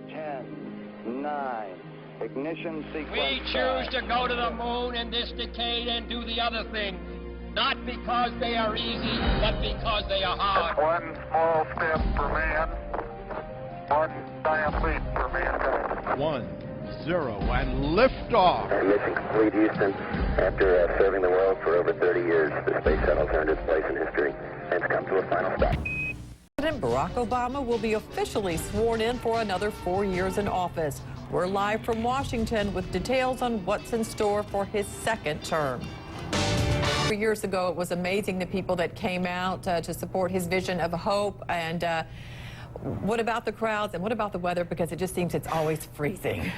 10, 9, ignition sequence. We choose to go to the moon in this decade and do the other things, not because they are easy, but because they are hard. One small step for man, one giant leap for mankind. 1, 0, and liftoff. Mission complete, Houston. After serving the world for over 30 years, the space shuttle's earned its place in history and it's come to a final stop. President Barack Obama will be officially sworn in for another 4 years in office. We're live from Washington with details on what's in store for his second term. 3 years ago, it was amazing the people that came out to support his vision of hope. And what about the crowds and what about the weather? Because it just seems it's always freezing.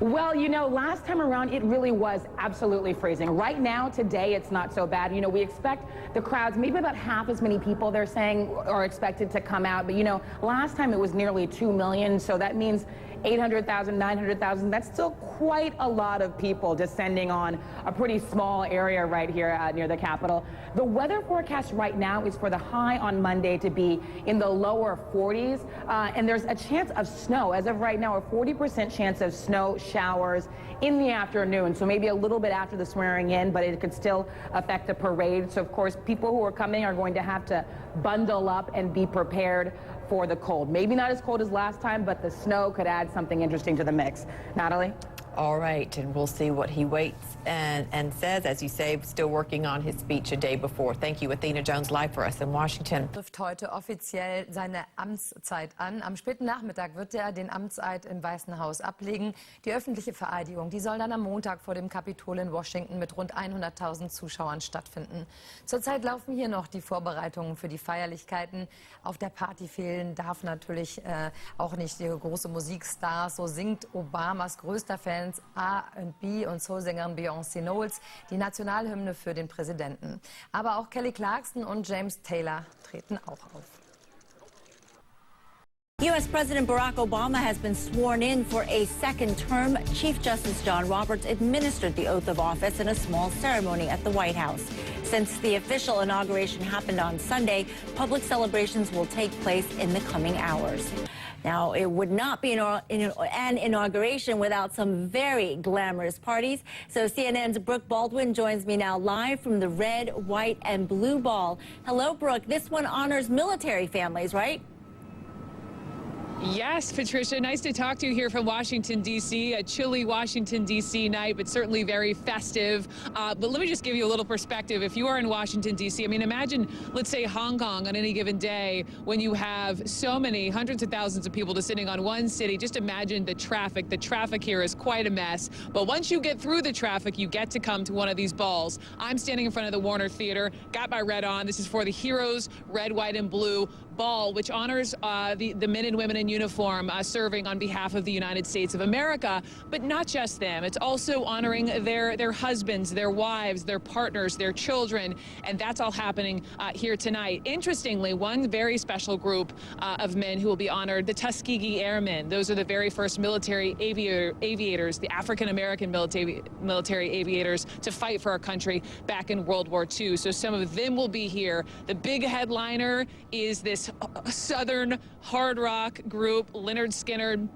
Well, you know, last time around, it really was absolutely freezing. Right now, today, it's not so bad. You know, we expect the crowds, maybe about half as many people they're saying are expected to come out. But, you know, last time it was nearly 2 million. So that means 800,000, 900,000. That's still quite a lot of people descending on a pretty small area right here near the Capitol. The weather forecast right now is for the high on Monday to be in the lower 40s. And there's a chance of snow. As of right now, a 40% chance of snow showers in the afternoon. So maybe a little bit after the swearing in, but it could still affect the parade. So, of course, people who are coming are going to have to bundle up and be prepared for the cold. Maybe not as cold as last time, but the snow could add something interesting to the mix. Natalie? All right, and we'll see what he waits and says. As you say, still working on his speech a day before. Thank you, Athena Jones, live for us in Washington. Trifft heute offiziell seine Amtszeit an. Am späten Nachmittag wird er den Amtseid im Weißen Haus ablegen. Die öffentliche Vereidigung, die soll dann am Montag vor dem Kapitol in Washington mit rund 100.000 Zuschauern stattfinden. Zurzeit laufen hier noch die Vorbereitungen für die Feierlichkeiten. Auf der Party fehlen darf natürlich auch nicht die große Musikstars. So singt Obamas größter Fan R&B und Soulsängerin Beyoncé Knowles die Nationalhymne für den Präsidenten. Aber auch Kelly Clarkson und James Taylor treten auch auf. U.S. President Barack Obama has been sworn in for a second term. Chief Justice John Roberts administered the oath of office in a small ceremony at the White House. Since the official inauguration happened on Sunday, public celebrations will take place in the coming hours. Now, it would not be an inauguration without some very glamorous parties. So CNN's Brooke Baldwin joins me now live from the red, white, and blue ball. Hello, Brooke. This one honors military families, right? Yes, Patricia, nice to talk to you here from Washington, D.C. A chilly Washington, D.C. night, but certainly very festive. But let me just give you a little perspective. If you are in Washington, D.C., I mean, imagine, let's say, Hong Kong on any given day when you have so many hundreds of thousands of people descending on one city. Just imagine the traffic. The traffic here is quite a mess. But once you get through the traffic, you get to come to one of these balls. I'm standing in front of the Warner Theater, got my red on. This is for the Heroes Red, White, and Blue Ball, which honors the men and women in uniform serving on behalf of the United States of America, but not just them. It's also honoring their husbands, their wives, their partners, their children, and that's all happening here tonight. Interestingly, one very special group of men who will be honored, the Tuskegee Airmen. Those are the very first military aviators, the African-American military aviators to fight for our country back in World War II. So some of them will be here. The big headliner is this Southern hard rock group, Lynyrd Skynyrd.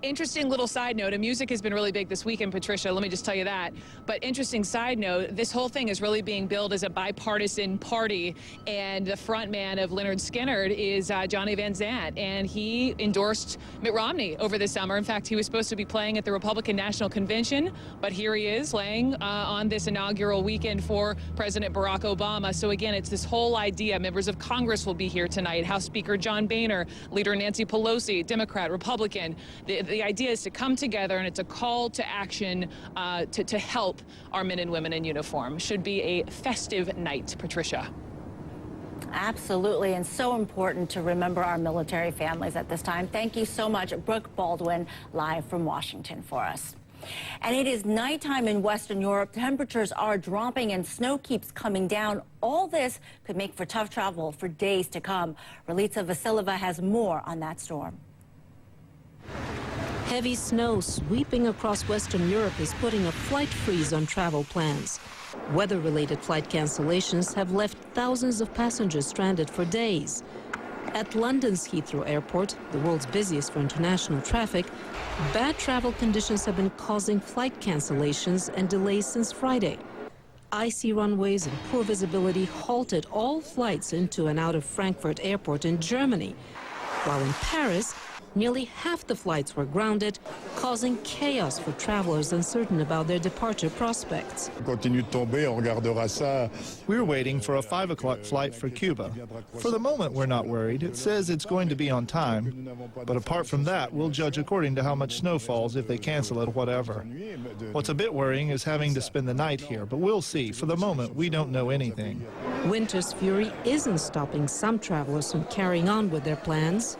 Interesting little side note, and music has been really big this weekend, Patricia, let me just tell you that. But interesting side note, this whole thing is really being billed as a bipartisan party, and the front man of Lynyrd Skynyrd is Johnny Van Zant, and he endorsed Mitt Romney over the summer. In fact, he was supposed to be playing at the Republican National Convention, but here he is laying on this inaugural weekend for President Barack Obama. So again, it's this whole idea. Members of Congress will be here tonight. House Speaker John Boehner, Leader Nancy Pelosi, Democrat, Republican. The idea is to come together, and it's a call to action to help our men and women in uniform. Should be a festive night, Patricia. Absolutely, and so important to remember our military families at this time. Thank you so much, Brooke Baldwin, live from Washington for us. And it is nighttime in Western Europe. Temperatures are dropping and snow keeps coming down. All this could make for tough travel for days to come. Relitsa Vasileva has more on that storm. Heavy snow sweeping across Western Europe is putting a flight freeze on travel plans. Weather-related flight cancellations have left thousands of passengers stranded for days. At London's Heathrow Airport, the world's busiest for international traffic, bad travel conditions have been causing flight cancellations and delays since Friday. Icy runways and poor visibility halted all flights into and out of Frankfurt Airport in Germany, while in Paris, nearly half the flights were grounded, causing chaos for travelers uncertain about their departure prospects. We're waiting for a 5 o'clock flight for Cuba. For the moment, we're not worried. It says it's going to be on time. But apart from that, we'll judge according to how much snow falls if they cancel it, whatever. What's a bit worrying is having to spend the night here, but we'll see. For the moment, we don't know anything. Winter's fury isn't stopping some travelers from carrying on with their plans.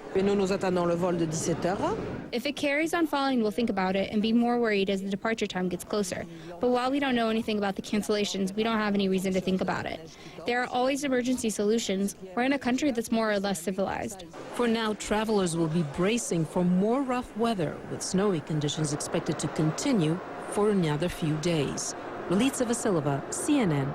If it carries on falling, we'll think about it and be more worried as the departure time gets closer. But while we don't know anything about the cancellations, we don't have any reason to think about it. There are always emergency solutions. We're in a country that's more or less civilized. For now, travelers will be bracing for more rough weather, with snowy conditions expected to continue for another few days. Relitza Vasilova, CNN.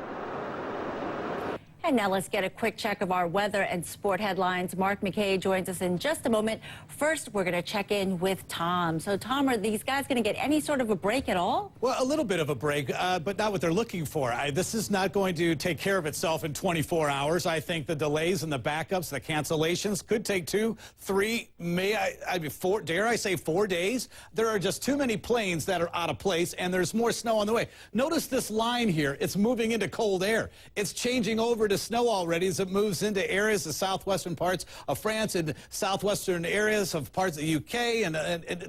And now let's get a quick check of our weather and sport headlines. Mark McKay joins us in just a moment. First, we're going to check in with Tom. So, Tom, are these guys going to get any sort of a break at all? Well, a little bit of a break, but not what they're looking for. This is not going to take care of itself in 24 hours. I think the delays and the backups, the cancellations could take 2, 3, maybe 4, dare I say 4 days. There are just too many planes that are out of place, and there's more snow on the way. Notice this line here. It's moving into cold air. It's changing over to snow already as it moves into areas, the southwestern parts of France and southwestern areas of parts of the UK. And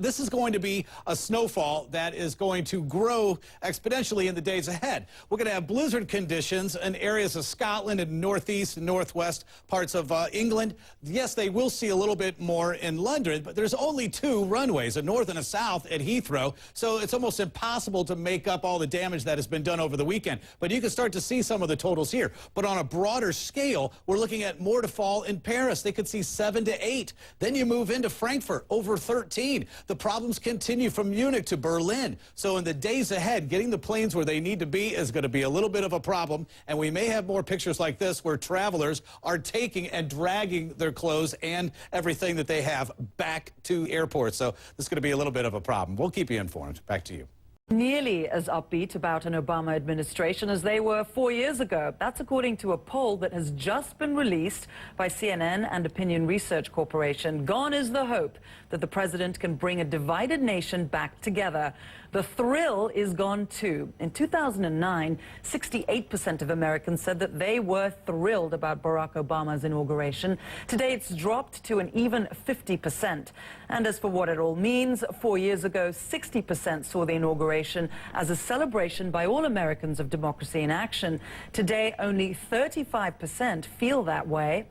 this is going to be a snowfall that is going to grow exponentially in the days ahead. We're going to have blizzard conditions in areas of Scotland and northeast and northwest parts of England. Yes, they will see a little bit more in London, but there's only 2 runways, a north and a south at Heathrow. So it's almost impossible to make up all the damage that has been done over the weekend. But you can start to see some of the totals here. But on a broader scale, we're looking at more to fall in Paris. They could see 7 to 8. Then you move into Frankfurt, over 13. The problems continue from Munich to Berlin. So in the days ahead, getting the planes where they need to be is going to be a little bit of a problem. And we may have more pictures like this where travelers are taking and dragging their clothes and everything that they have back to airports. So this is going to be a little bit of a problem. We'll keep you informed. Back to you. Nearly as upbeat about an Obama administration as they were 4 years ago. That's according to a poll that has just been released by CNN and Opinion Research Corporation. Gone is the hope that the president can bring a divided nation back together. The thrill is gone too. In 2009, 68% of Americans said that they were thrilled about Barack Obama's inauguration. Today, it's dropped to an even 50%. And as for what it all means, 4 years ago, 60% saw the inauguration as a celebration by all Americans of democracy in action. Today, only 35% feel that way.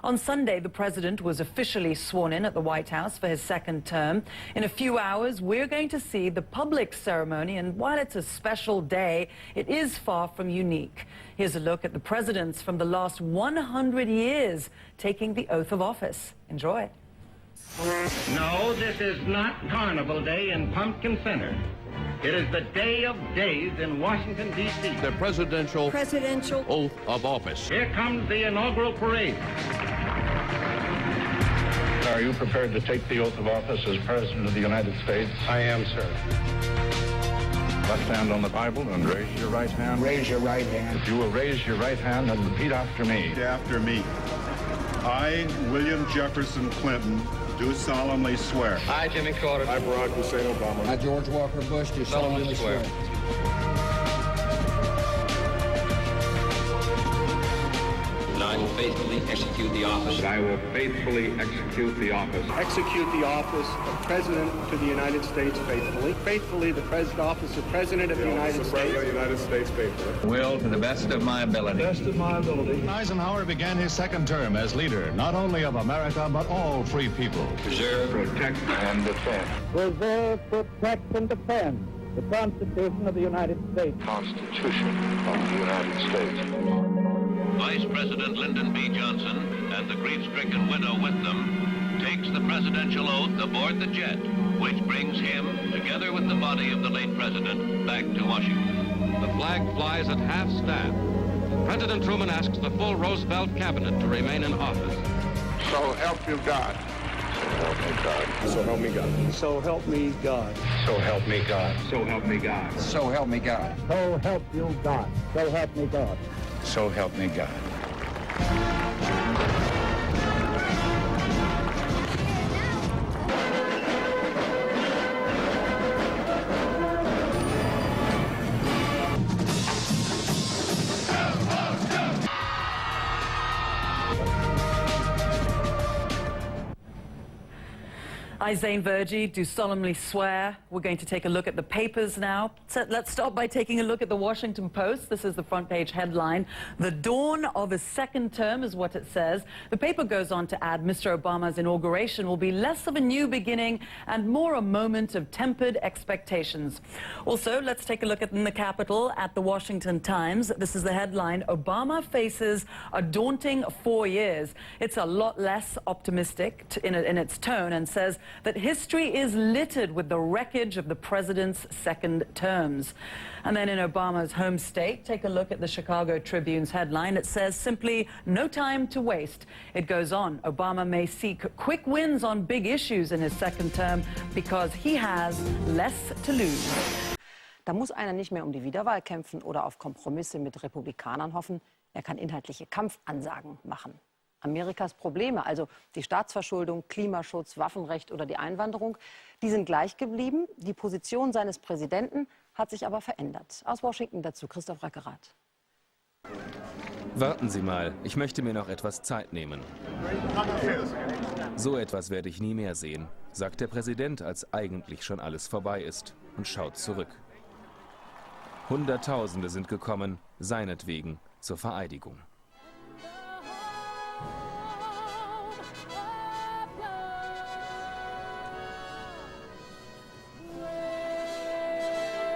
On Sunday, the president was officially sworn in at the White House for his second term. In a few hours, we're going to see the public ceremony, and while it's a special day, it is far from unique. Here's a look at the presidents from the last 100 years taking the oath of office. Enjoy. No, this is not Carnival Day in Pumpkin Center. It is the day of days in Washington, D.C. The presidential oath of office. Here comes the inaugural parade. Are you prepared to take the oath of office as President of the United States? I am, sir. Left hand on the Bible and raise your right hand. Raise your right hand. If you will raise your right hand and repeat after me. After me. I, William Jefferson Clinton, do solemnly swear. I, Jimmy Carter. I, Barack Hussein Obama. I, George Walker Bush, do solemnly swear. I will faithfully execute the office. I will faithfully execute the office. Execute the office of President to the United States faithfully. Faithfully, the office of President of the United States. President of the United States faithfully. Will, to the best of my ability. Best of my ability. Eisenhower began his second term as leader, not only of America, but all free people. Preserve, protect, and defend. Preserve, protect, and defend the Constitution of the United States. Constitution of the United States. Vice President Lyndon B. Johnson and the grief-stricken widow with them takes the presidential oath aboard the jet, which brings him, together with the body of the late president, back to Washington. The flag flies at half-staff. President Truman asks the full Roosevelt cabinet to remain in office. So help you God. So help me God. So help me God. So help me God. So help me God. So help me God. So help you God. So help me God. So help me God. I, Zane Verjee, do solemnly swear. We're going to take a look at the papers now. So let's start by taking a look at the Washington Post. This is the front page headline. The dawn of a second term is what it says. The paper goes on to add Mr. Obama's inauguration will be less of a new beginning and more a moment of tempered expectations. Also, let's take a look in the Capitol at the Washington Times. This is the headline, Obama faces a daunting 4 years. It's a lot less optimistic in its tone and says that history is littered with the wreckage of the president's second terms. And then in Obama's home state, take a look at the Chicago Tribune's headline. It says simply, no time to waste. It goes on, Obama may seek quick wins on big issues in his second term because he has less to lose. Da muss einer nicht mehr die Wiederwahl kämpfen oder auf Kompromisse mit Republikanern hoffen. Er kann inhaltliche Kampfansagen machen. Amerikas Probleme, also die Staatsverschuldung, Klimaschutz, Waffenrecht oder die Einwanderung, die sind gleich geblieben. Die Position seines Präsidenten hat sich aber verändert. Aus Washington dazu Christoph Rackerath. Warten Sie mal, ich möchte mir noch etwas Zeit nehmen. So etwas werde ich nie mehr sehen, sagt der Präsident, als eigentlich schon alles vorbei ist und schaut zurück. Hunderttausende sind gekommen, seinetwegen, zur Vereidigung.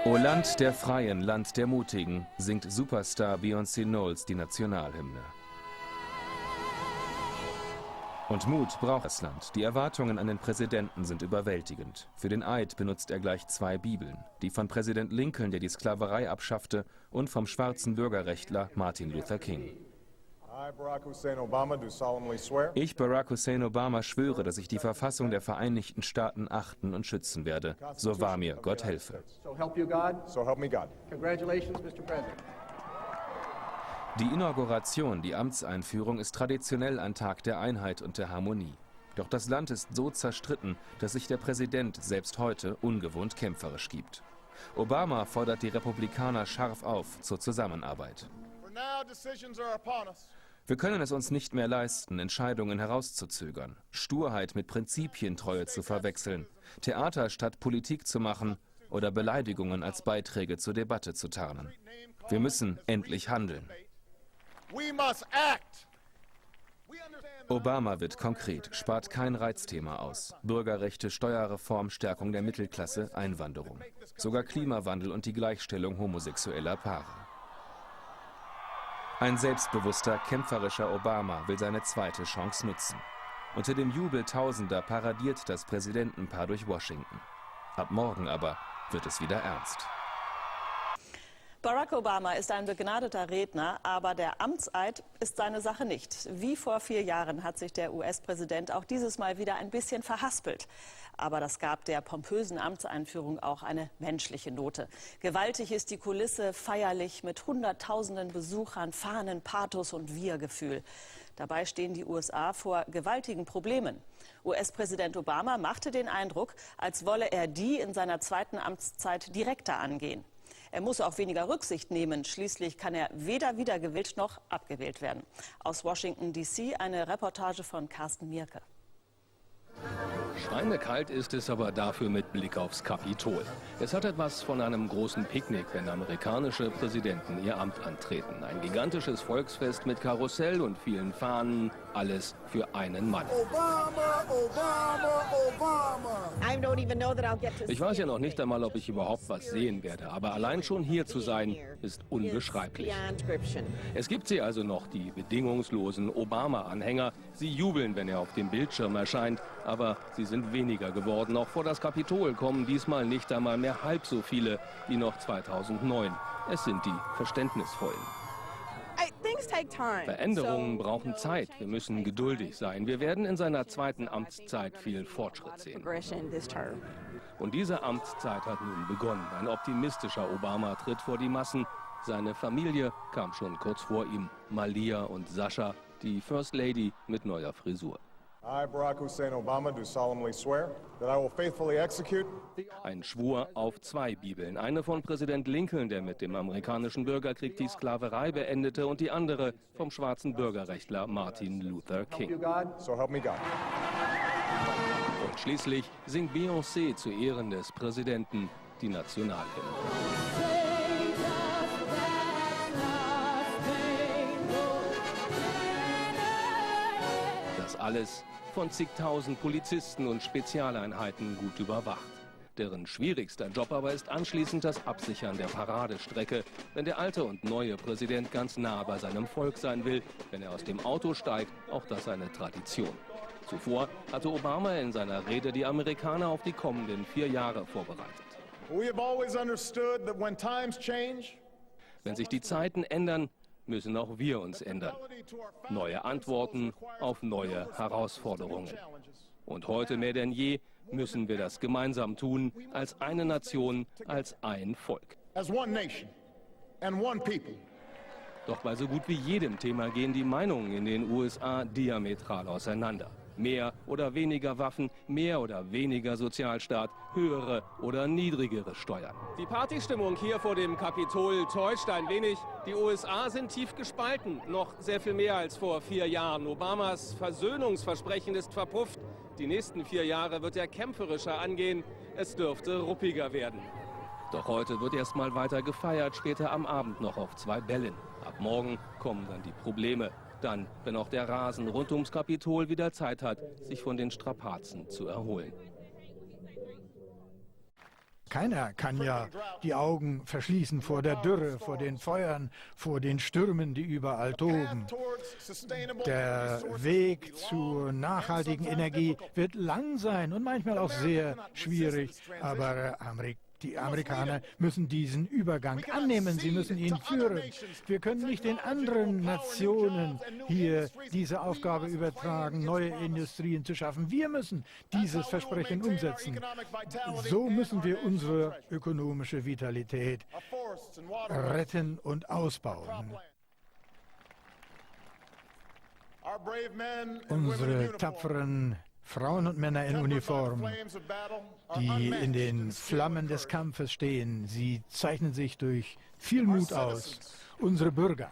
O Land der Freien, Land der Mutigen, singt Superstar Beyoncé Knowles die Nationalhymne. Und Mut braucht das Land. Die Erwartungen an den Präsidenten sind überwältigend. Für den Eid benutzt er gleich 2 Bibeln. Die von Präsident Lincoln, der die Sklaverei abschaffte, und vom schwarzen Bürgerrechtler Martin Luther King. Ich, Barack Hussein Obama, schwöre, dass ich die Verfassung der Vereinigten Staaten achten und schützen werde. So wahr mir Gott helfe. Die Inauguration, die Amtseinführung, ist traditionell ein Tag der Einheit und der Harmonie. Doch das Land ist so zerstritten, dass sich der Präsident selbst heute ungewohnt kämpferisch gibt. Obama fordert die Republikaner scharf auf zur Zusammenarbeit. Wir können es uns nicht mehr leisten, Entscheidungen herauszuzögern, Sturheit mit Prinzipientreue zu verwechseln, Theater statt Politik zu machen oder Beleidigungen als Beiträge zur Debatte zu tarnen. Wir müssen endlich handeln. Obama wird konkret, spart kein Reizthema aus. Bürgerrechte, Steuerreform, Stärkung der Mittelklasse, Einwanderung. Sogar Klimawandel und die Gleichstellung homosexueller Paare. Ein selbstbewusster, kämpferischer Obama will seine zweite Chance nutzen. Unter dem Jubel Tausender paradiert das Präsidentenpaar durch Washington. Ab morgen aber wird es wieder ernst. Barack Obama ist ein begnadeter Redner, aber der Amtseid ist seine Sache nicht. Wie vor 4 Jahren hat sich der US-Präsident auch dieses Mal wieder ein bisschen verhaspelt. Aber das gab der pompösen Amtseinführung auch eine menschliche Note. Gewaltig ist die Kulisse, feierlich mit Hunderttausenden Besuchern, Fahnen, Pathos und Wir-Gefühl. Dabei stehen die USA vor gewaltigen Problemen. US-Präsident Obama machte den Eindruck, als wolle er die in seiner zweiten Amtszeit direkter angehen. Er muss auch weniger Rücksicht nehmen. Schließlich kann er weder wiedergewählt noch abgewählt werden. Aus Washington, D.C. eine Reportage von Carsten Mierke. Schweinekalt ist es aber dafür mit Blick aufs Kapitol. Es hat etwas von einem großen Picknick, wenn amerikanische Präsidenten ihr Amt antreten. Ein gigantisches Volksfest mit Karussell und vielen Fahnen, alles für einen Mann. Obama, Obama, Obama. Ich weiß ja noch nicht einmal, ob ich überhaupt was sehen werde, aber allein schon hier zu sein, ist unbeschreiblich. Es gibt sie also noch, die bedingungslosen Obama-Anhänger. Sie jubeln, wenn er auf dem Bildschirm erscheint, aber sie sind weniger geworden. Auch vor das Kapitol kommen diesmal nicht einmal mehr halb so viele wie noch 2009. Es sind die Verständnisvollen. Veränderungen brauchen Zeit. Wir müssen geduldig sein. Wir werden in seiner zweiten Amtszeit viel Fortschritt sehen. Und diese Amtszeit hat nun begonnen. Ein optimistischer Obama tritt vor die Massen. Seine Familie kam schon kurz vor ihm. Malia und Sascha, die First Lady mit neuer Frisur. I, Barack Hussein Obama, do solemnly swear that I will faithfully execute. Ein Schwur auf 2 Bibeln. Eine von Präsident Lincoln, der mit dem amerikanischen Bürgerkrieg die Sklaverei beendete, und die andere vom schwarzen Bürgerrechtler Martin Luther King. So help me God. Und schließlich singt Beyoncé zu Ehren des Präsidenten die Nationalhymne. Das alles von zigtausend Polizisten und Spezialeinheiten gut überwacht. Deren schwierigster Job aber ist anschließend das Absichern der Paradestrecke, wenn der alte und neue Präsident ganz nah bei seinem Volk sein will. Wenn er aus dem Auto steigt, auch das eine Tradition. Zuvor hatte Obama in seiner Rede die Amerikaner auf die kommenden 4 Jahre vorbereitet. Wenn sich die Zeiten ändern, müssen auch wir uns ändern. Neue Antworten auf neue Herausforderungen. Und heute mehr denn je müssen wir das gemeinsam tun, als eine Nation, als ein Volk. Doch bei so gut wie jedem Thema gehen die Meinungen in den USA diametral auseinander. Mehr oder weniger Waffen, mehr oder weniger Sozialstaat, höhere oder niedrigere Steuern. Die Partystimmung hier vor dem Kapitol täuscht ein wenig. Die USA sind tief gespalten, noch sehr viel mehr als vor 4 Jahren. Obamas Versöhnungsversprechen ist verpufft. Die nächsten 4 Jahre wird er kämpferischer angehen. Es dürfte ruppiger werden. Doch heute wird erst mal weiter gefeiert, später am Abend noch auf 2 Bällen. Ab morgen kommen dann die Probleme. Dann, wenn auch der Rasen rund ums Kapitol wieder Zeit hat, sich von den Strapazen zu erholen. Keiner kann ja die Augen verschließen vor der Dürre, vor den Feuern, vor den Stürmen, die überall toben. Der Weg zur nachhaltigen Energie wird lang sein und manchmal auch sehr schwierig, aber die Amerikaner müssen diesen Übergang annehmen, sie müssen ihn führen. Wir können nicht den anderen Nationen hier diese Aufgabe übertragen, neue Industrien zu schaffen. Wir müssen dieses Versprechen umsetzen. So müssen wir unsere ökonomische Vitalität retten und ausbauen. Unsere tapferen Frauen und Männer in Uniform, die in den Flammen des Kampfes stehen, sie zeichnen sich durch viel Mut aus. Unsere Bürger,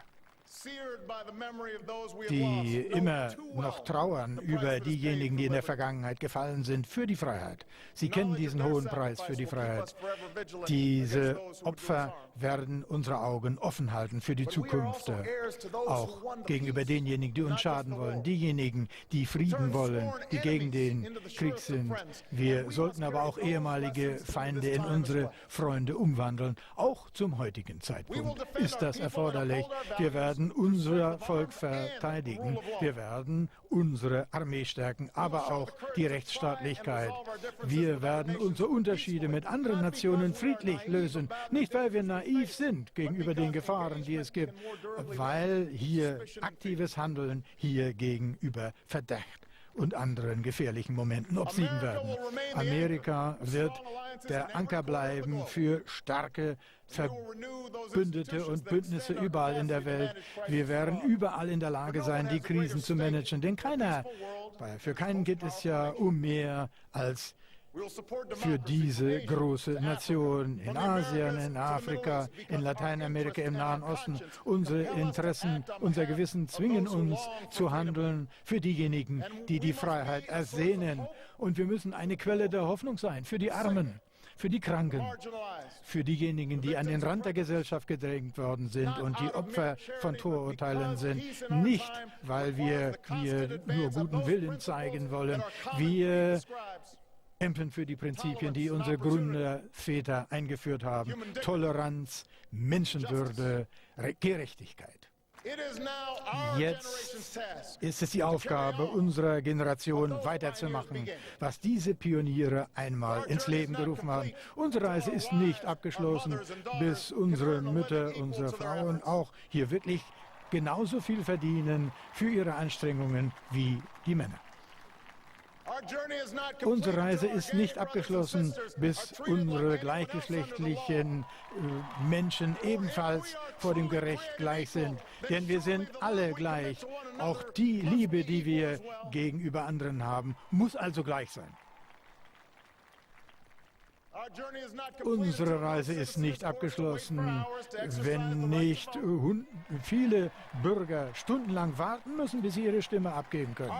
die immer noch trauern über diejenigen, die in der Vergangenheit gefallen sind für die Freiheit. Sie kennen diesen hohen Preis für die Freiheit. Diese Opfer werden unsere Augen offen halten für die Zukunft, auch gegenüber denjenigen, die uns schaden wollen, diejenigen, die Frieden wollen, die gegen den Krieg sind. Wir sollten aber auch ehemalige Feinde in unsere Freunde umwandeln. Auch zum heutigen Zeitpunkt ist das erforderlich. Wir werden unser Volk verteidigen. Wir werden unsere Armee stärken, aber auch die Rechtsstaatlichkeit. Wir werden unsere Unterschiede mit anderen Nationen friedlich lösen. Nicht, weil wir naiv sind gegenüber den Gefahren, die es gibt, weil hier aktives Handeln hier gegenüber Verdacht und anderen gefährlichen Momenten obsiegen werden. Amerika wird der Anker bleiben für starke Verbündete und Bündnisse überall in der Welt. Wir werden überall in der Lage sein, die Krisen zu managen, denn für keinen geht es ja um mehr als für diese große Nation in Asien, in Afrika, in Lateinamerika, im Nahen Osten. Unsere Interessen, unser Gewissen zwingen uns zu handeln für diejenigen, die die Freiheit ersehnen. Und wir müssen eine Quelle der Hoffnung sein für die Armen, für die Kranken, für diejenigen, die an den Rand der Gesellschaft gedrängt worden sind und die Opfer von Vorurteilen sind. Nicht, weil wir hier nur guten Willen zeigen wollen. Wir kämpfen für die Prinzipien, die unsere Gründerväter eingeführt haben. Toleranz, Menschenwürde, Gerechtigkeit. Jetzt ist es die Aufgabe unserer Generation weiterzumachen, was diese Pioniere einmal ins Leben gerufen haben. Unsere Reise ist nicht abgeschlossen, bis unsere Mütter, unsere Frauen auch hier wirklich genauso viel verdienen für ihre Anstrengungen wie die Männer. Unsere Reise ist nicht abgeschlossen, bis unsere gleichgeschlechtlichen Menschen ebenfalls vor dem Gericht gleich sind. Denn wir sind alle gleich. Auch die Liebe, die wir gegenüber anderen haben, muss also gleich sein. Unsere Reise ist nicht abgeschlossen, wenn nicht viele Bürger stundenlang warten müssen, bis sie ihre Stimme abgeben können.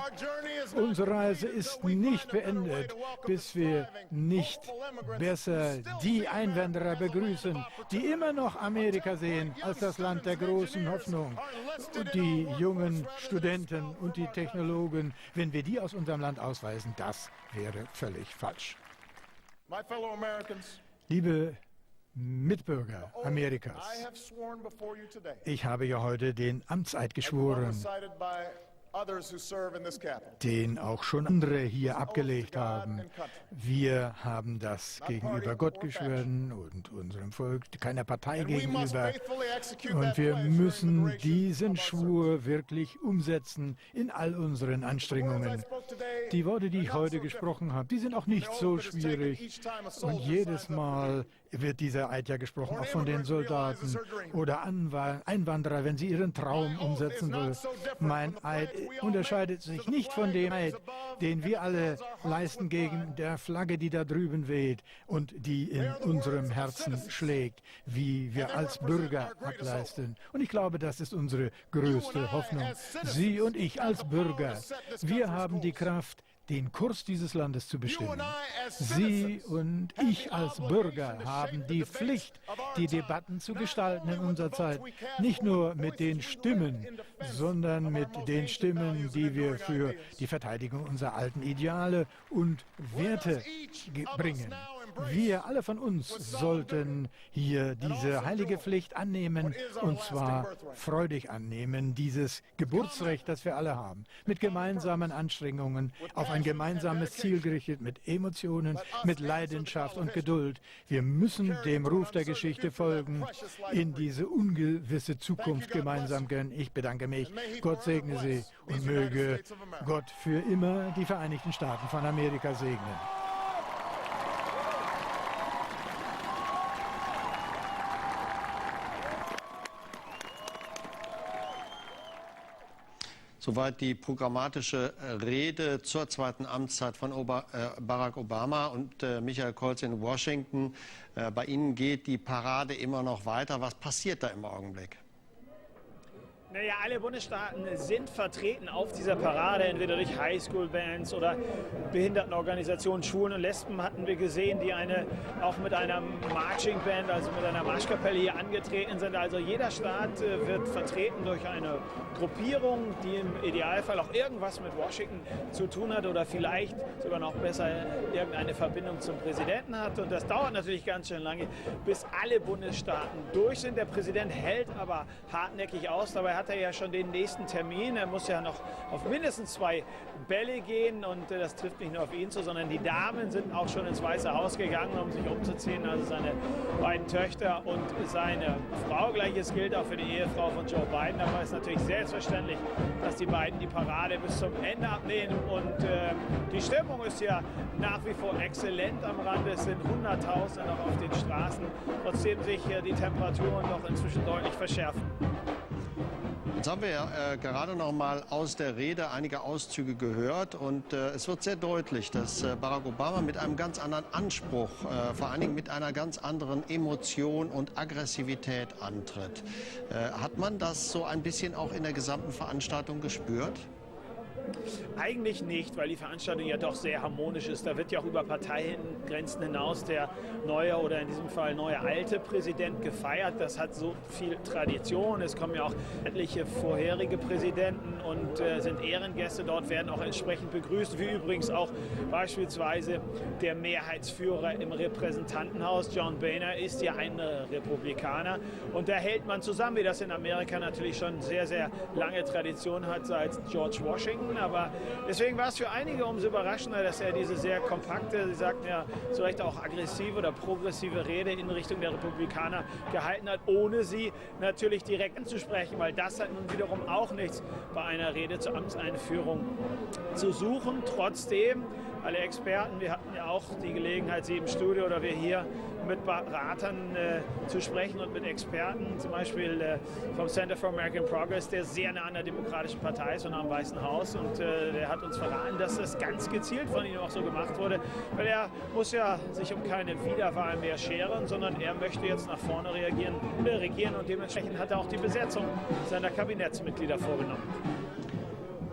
Unsere Reise ist nicht beendet, bis wir nicht besser die Einwanderer begrüßen, die immer noch Amerika sehen als das Land der großen Hoffnung. Die jungen Studenten und die Technologen, wenn wir die aus unserem Land ausweisen, das wäre völlig falsch. Liebe Mitbürger Amerikas, ich habe ja heute den Amtseid geschworen, den auch schon andere hier abgelegt haben. Wir haben das gegenüber Gott geschworen und unserem Volk, keiner Partei gegenüber. Und wir müssen diesen Schwur wirklich umsetzen in all unseren Anstrengungen. Die Worte, die ich heute gesprochen habe, die sind auch nicht so schwierig. Und jedes Mal wird dieser Eid ja gesprochen, auch von den Soldaten oder Einwanderer, wenn sie ihren Traum umsetzen wollen. Mein Eid unterscheidet sich nicht von dem Eid, den wir alle leisten gegen der Flagge, die da drüben weht und die in unserem Herzen schlägt, wie wir als Bürger ableisten. Und ich glaube, das ist unsere größte Hoffnung. Sie und ich als Bürger, wir haben die Kraft, den Kurs dieses Landes zu bestimmen. Sie und ich als Bürger haben die Pflicht, die Debatten zu gestalten in unserer Zeit. Nicht nur mit den Stimmen, sondern mit den Stimmen, die wir für die Verteidigung unserer alten Ideale und Werte bringen. Wir alle von uns sollten hier diese heilige Pflicht annehmen, und zwar freudig annehmen, dieses Geburtsrecht, das wir alle haben, mit gemeinsamen Anstrengungen, auf ein gemeinsames Ziel gerichtet, mit Emotionen, mit Leidenschaft und Geduld. Wir müssen dem Ruf der Geschichte folgen, in diese ungewisse Zukunft gemeinsam gehen. Ich bedanke mich. Gott segne Sie und möge Gott für immer die Vereinigten Staaten von Amerika segnen. Soweit die programmatische Rede zur zweiten Amtszeit von Barack Obama und Michael Kolz in Washington. Bei Ihnen geht die Parade immer noch weiter. Was passiert da im Augenblick? Naja, alle Bundesstaaten sind vertreten auf dieser Parade, entweder durch Highschool-Bands oder Behindertenorganisationen. Schwulen und Lesben hatten wir gesehen, die auch mit einer Marching-Band, also mit einer Marschkapelle hier angetreten sind. Also jeder Staat wird vertreten durch eine Gruppierung, die im Idealfall auch irgendwas mit Washington zu tun hat oder vielleicht sogar noch besser irgendeine Verbindung zum Präsidenten hat. Und das dauert natürlich ganz schön lange, bis alle Bundesstaaten durch sind. Der Präsident hält aber hartnäckig aus. Dabei hat er ja schon den nächsten Termin. Er muss ja noch auf mindestens 2 Bälle gehen und das trifft nicht nur auf ihn zu, sondern die Damen sind auch schon ins Weiße Haus gegangen, um sich umzuziehen. Also seine beiden Töchter und seine Frau. Gleiches gilt auch für die Ehefrau von Joe Biden. Aber es ist natürlich selbstverständlich, dass die beiden die Parade bis zum Ende abnehmen. Und die Stimmung ist ja nach wie vor exzellent am Rande. Es sind Hunderttausende noch auf den Straßen, trotzdem sich die Temperaturen noch inzwischen deutlich verschärfen. Jetzt haben wir ja gerade noch mal aus der Rede einige Auszüge gehört und es wird sehr deutlich, dass Barack Obama mit einem ganz anderen Anspruch, vor allen Dingen mit einer ganz anderen Emotion und Aggressivität antritt. Hat man das so ein bisschen auch in der gesamten Veranstaltung gespürt? Eigentlich nicht, weil die Veranstaltung ja doch sehr harmonisch ist. Da wird ja auch über Parteigrenzen hinaus der neue oder in diesem Fall neue alte Präsident gefeiert. Das hat so viel Tradition. Es kommen ja auch etliche vorherige Präsidenten und sind Ehrengäste. Dort werden auch entsprechend begrüßt, wie übrigens auch beispielsweise der Mehrheitsführer im Repräsentantenhaus. John Boehner ist ja ein Republikaner und da hält man zusammen, wie das in Amerika natürlich schon sehr, sehr lange Tradition hat, seit George Washington. Aber Deswegen war es für einige umso überraschender, dass er diese sehr kompakte, Sie sagten ja zu Recht auch aggressive oder progressive Rede in Richtung der Republikaner gehalten hat, ohne sie natürlich direkt anzusprechen, weil das hat nun wiederum auch nichts bei einer Rede zur Amtseinführung zu suchen. Trotzdem, alle Experten, wir hatten ja auch die Gelegenheit, Sie im Studio oder wir hier mit Beratern zu sprechen und mit Experten, zum Beispiel vom Center for American Progress, der sehr nah an der Demokratischen Partei ist und am Weißen Haus, und der hat uns verraten, dass das ganz gezielt von ihm auch so gemacht wurde, weil er muss ja sich um keine Wiederwahl mehr scheren, sondern er möchte jetzt nach vorne regieren und dementsprechend hat er auch die Besetzung seiner Kabinettsmitglieder vorgenommen.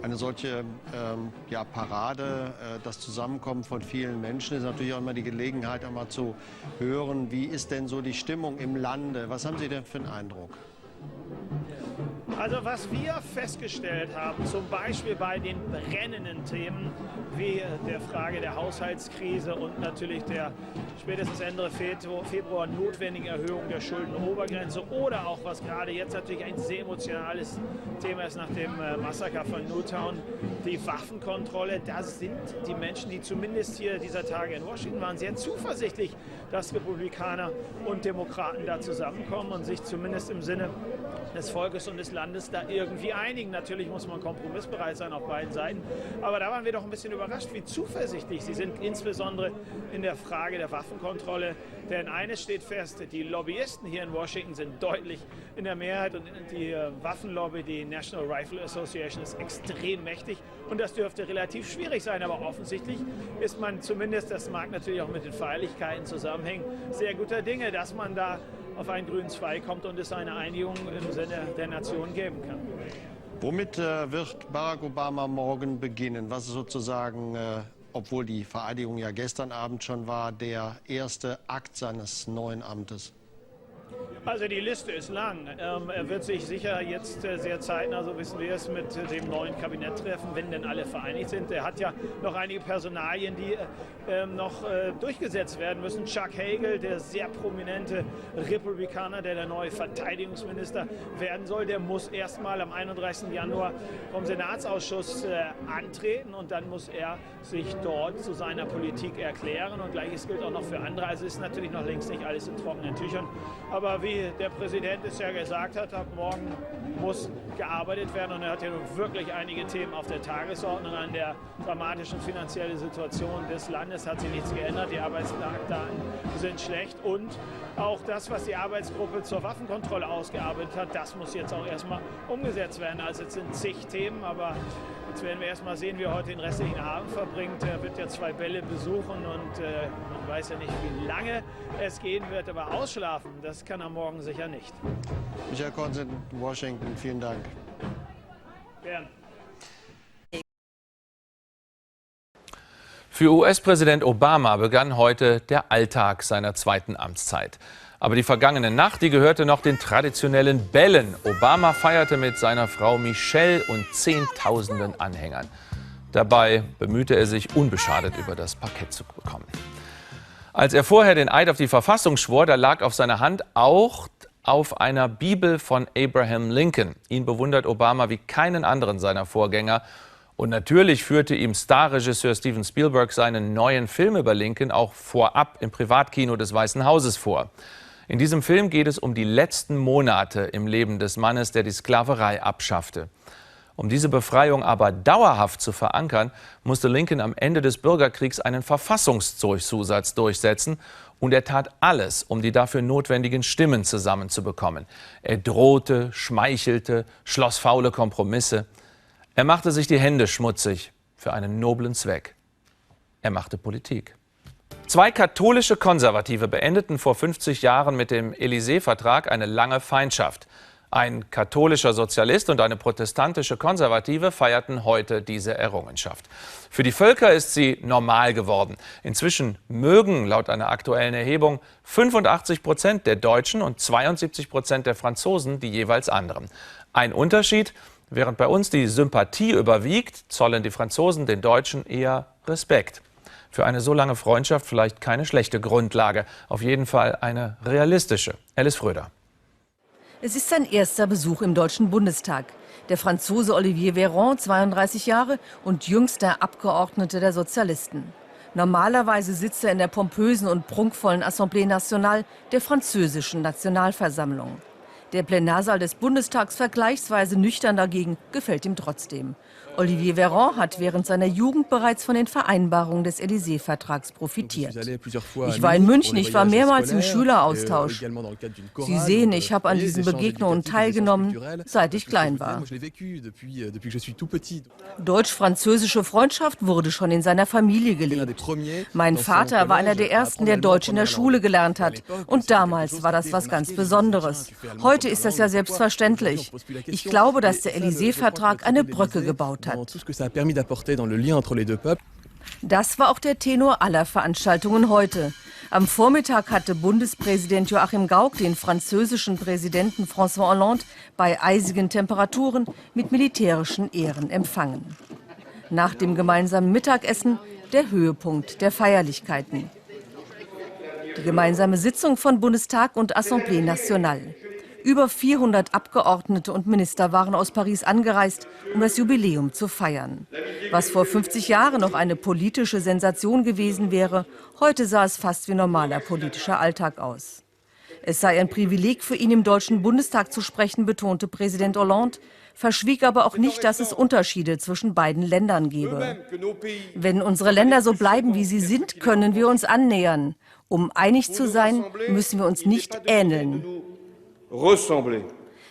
Eine solche Parade, das Zusammenkommen von vielen Menschen, ist natürlich auch immer die Gelegenheit, einmal zu hören, wie ist denn so die Stimmung im Lande? Was haben Sie denn für einen Eindruck? Also was wir festgestellt haben, zum Beispiel bei den brennenden Themen wie der Frage der Haushaltskrise und natürlich der spätestens Ende Februar notwendigen Erhöhung der Schuldenobergrenze oder auch, was gerade jetzt natürlich ein sehr emotionales Thema ist nach dem Massaker von Newtown, die Waffenkontrolle. Da sind die Menschen, die zumindest hier dieser Tage in Washington waren, sehr zuversichtlich, dass Republikaner und Demokraten da zusammenkommen und sich zumindest im Sinne des Volkes und des Landes da irgendwie einigen. Natürlich muss man kompromissbereit sein auf beiden Seiten, aber da waren wir doch ein bisschen überrascht, wie zuversichtlich sie sind, insbesondere in der Frage der Waffenkontrolle. Denn eines steht fest, die Lobbyisten hier in Washington sind deutlich in der Mehrheit und die Waffenlobby, die National Rifle Association, ist extrem mächtig und das dürfte relativ schwierig sein, aber offensichtlich ist man zumindest, das mag natürlich auch mit den Feierlichkeiten zusammenhängen, sehr guter Dinge, dass man da auf einen grünen Zweig kommt und es eine Einigung im Sinne der Nation geben kann. Womit wird Barack Obama morgen beginnen? Was ist sozusagen, obwohl die Vereidigung ja gestern Abend schon war, der erste Akt seines neuen Amtes? Also die Liste ist lang. Er wird sich sicher jetzt sehr zeitnah, so wissen wir es, mit dem neuen Kabinett treffen, wenn denn alle vereinigt sind. Er hat ja noch einige Personalien, die noch durchgesetzt werden müssen. Chuck Hagel, der sehr prominente Republikaner, der neue Verteidigungsminister werden soll, der muss erstmal am 31. Januar vom Senatsausschuss antreten und dann muss er sich dort zu seiner Politik erklären. Und Gleiches gilt auch noch für andere. Also ist natürlich noch längst nicht alles in trockenen Tüchern. Aber wie der Präsident es ja gesagt hat, ab morgen muss gearbeitet werden. Und er hat ja nun wirklich einige Themen auf der Tagesordnung. An der dramatischen finanziellen Situation des Landes hat sich nichts geändert. Die Arbeitsmarktdaten sind schlecht. Und auch das, was die Arbeitsgruppe zur Waffenkontrolle ausgearbeitet hat, das muss jetzt auch erstmal umgesetzt werden. Also es sind zig Themen, aber jetzt werden wir erstmal sehen, wie er heute den restlichen Abend verbringt. Er wird ja 2 Bälle besuchen und man weiß ja nicht, wie lange es gehen wird, aber ausschlafen, das kann er morgen sicher nicht. Michael Konzen, Washington, vielen Dank. Gern. Für US-Präsident Obama begann heute der Alltag seiner zweiten Amtszeit. Aber die vergangene Nacht, die gehörte noch den traditionellen Bällen. Obama feierte mit seiner Frau Michelle und Zehntausenden Anhängern. Dabei bemühte er sich, unbeschadet über das Parkett zu kommen. Als er vorher den Eid auf die Verfassung schwor, da lag auf seiner Hand auch auf einer Bibel von Abraham Lincoln. Ihn bewundert Obama wie keinen anderen seiner Vorgänger. Und natürlich führte ihm Starregisseur Steven Spielberg seinen neuen Film über Lincoln auch vorab im Privatkino des Weißen Hauses vor. In diesem Film geht es um die letzten Monate im Leben des Mannes, der die Sklaverei abschaffte. Um diese Befreiung aber dauerhaft zu verankern, musste Lincoln am Ende des Bürgerkriegs einen Verfassungsdurchsatz durchsetzen. Und er tat alles, um die dafür notwendigen Stimmen zusammenzubekommen. Er drohte, schmeichelte, schloss faule Kompromisse. Er machte sich die Hände schmutzig für einen noblen Zweck. Er machte Politik. 2 katholische Konservative beendeten vor 50 Jahren mit dem Élysée-Vertrag eine lange Feindschaft. Ein katholischer Sozialist und eine protestantische Konservative feierten heute diese Errungenschaft. Für die Völker ist sie normal geworden. Inzwischen mögen laut einer aktuellen Erhebung 85% der Deutschen und 72% der Franzosen die jeweils anderen. Ein Unterschied: Während bei uns die Sympathie überwiegt, zollen die Franzosen den Deutschen eher Respekt. Für eine so lange Freundschaft vielleicht keine schlechte Grundlage, auf jeden Fall eine realistische. Alice Fröder. Es ist sein erster Besuch im Deutschen Bundestag. Der Franzose Olivier Véran, 32 Jahre und jüngster Abgeordneter der Sozialisten. Normalerweise sitzt er in der pompösen und prunkvollen Assemblée Nationale der französischen Nationalversammlung. Der Plenarsaal des Bundestags, vergleichsweise nüchtern dagegen, gefällt ihm trotzdem. Olivier Véran hat während seiner Jugend bereits von den Vereinbarungen des Élysée-Vertrags profitiert. Ich war in München, ich war mehrmals im Schüleraustausch. Sie sehen, ich habe an diesen Begegnungen teilgenommen, seit ich klein war. Deutsch-französische Freundschaft wurde schon in seiner Familie gelebt. Mein Vater war einer der ersten, der Deutsch in der Schule gelernt hat. Und damals war das was ganz Besonderes. Heute ist das ja selbstverständlich. Ich glaube, dass der Élysée-Vertrag eine Brücke gebaut hat. Das war auch der Tenor aller Veranstaltungen heute. Am Vormittag hatte Bundespräsident Joachim Gauck den französischen Präsidenten François Hollande bei eisigen Temperaturen mit militärischen Ehren empfangen. Nach dem gemeinsamen Mittagessen der Höhepunkt der Feierlichkeiten. Die gemeinsame Sitzung von Bundestag und Assemblée Nationale. Über 400 Abgeordnete und Minister waren aus Paris angereist, um das Jubiläum zu feiern. Was vor 50 Jahren noch eine politische Sensation gewesen wäre, heute sah es fast wie normaler politischer Alltag aus. Es sei ein Privileg für ihn, im Deutschen Bundestag zu sprechen, betonte Präsident Hollande, verschwieg aber auch nicht, dass es Unterschiede zwischen beiden Ländern gebe. Wenn unsere Länder so bleiben, wie sie sind, können wir uns annähern. Um einig zu sein, müssen wir uns nicht ähneln.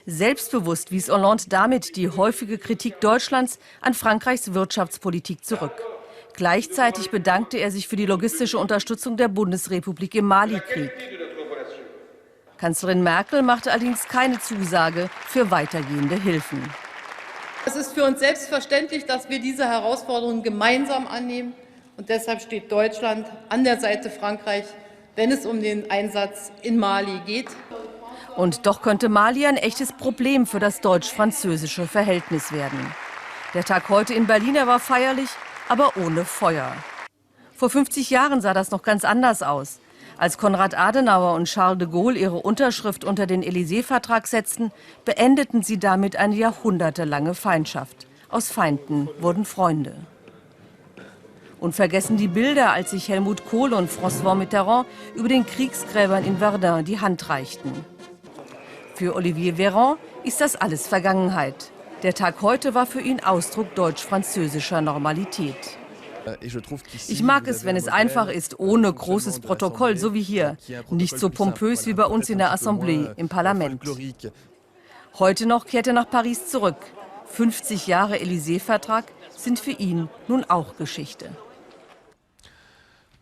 Selbstbewusst wies Hollande damit die häufige Kritik Deutschlands an Frankreichs Wirtschaftspolitik zurück. Gleichzeitig bedankte er sich für die logistische Unterstützung der Bundesrepublik im Mali-Krieg. Kanzlerin Merkel machte allerdings keine Zusage für weitergehende Hilfen. Es ist für uns selbstverständlich, dass wir diese Herausforderungen gemeinsam annehmen. Und deshalb steht Deutschland an der Seite Frankreichs, wenn es um den Einsatz in Mali geht. Und doch könnte Mali ein echtes Problem für das deutsch-französische Verhältnis werden. Der Tag heute in Berlin war feierlich, aber ohne Feuer. Vor 50 Jahren sah das noch ganz anders aus. Als Konrad Adenauer und Charles de Gaulle ihre Unterschrift unter den Élysée-Vertrag setzten, beendeten sie damit eine jahrhundertelange Feindschaft. Aus Feinden wurden Freunde. Unvergessen die Bilder, als sich Helmut Kohl und François Mitterrand über den Kriegsgräbern in Verdun die Hand reichten. Für Olivier Véran ist das alles Vergangenheit. Der Tag heute war für ihn Ausdruck deutsch-französischer Normalität. Ich mag es, wenn es einfach ist, ohne großes Protokoll, so wie hier. Nicht so pompös wie bei uns in der Assemblée, im Parlament. Heute noch kehrt er nach Paris zurück. 50 Jahre Élysée-Vertrag sind für ihn nun auch Geschichte.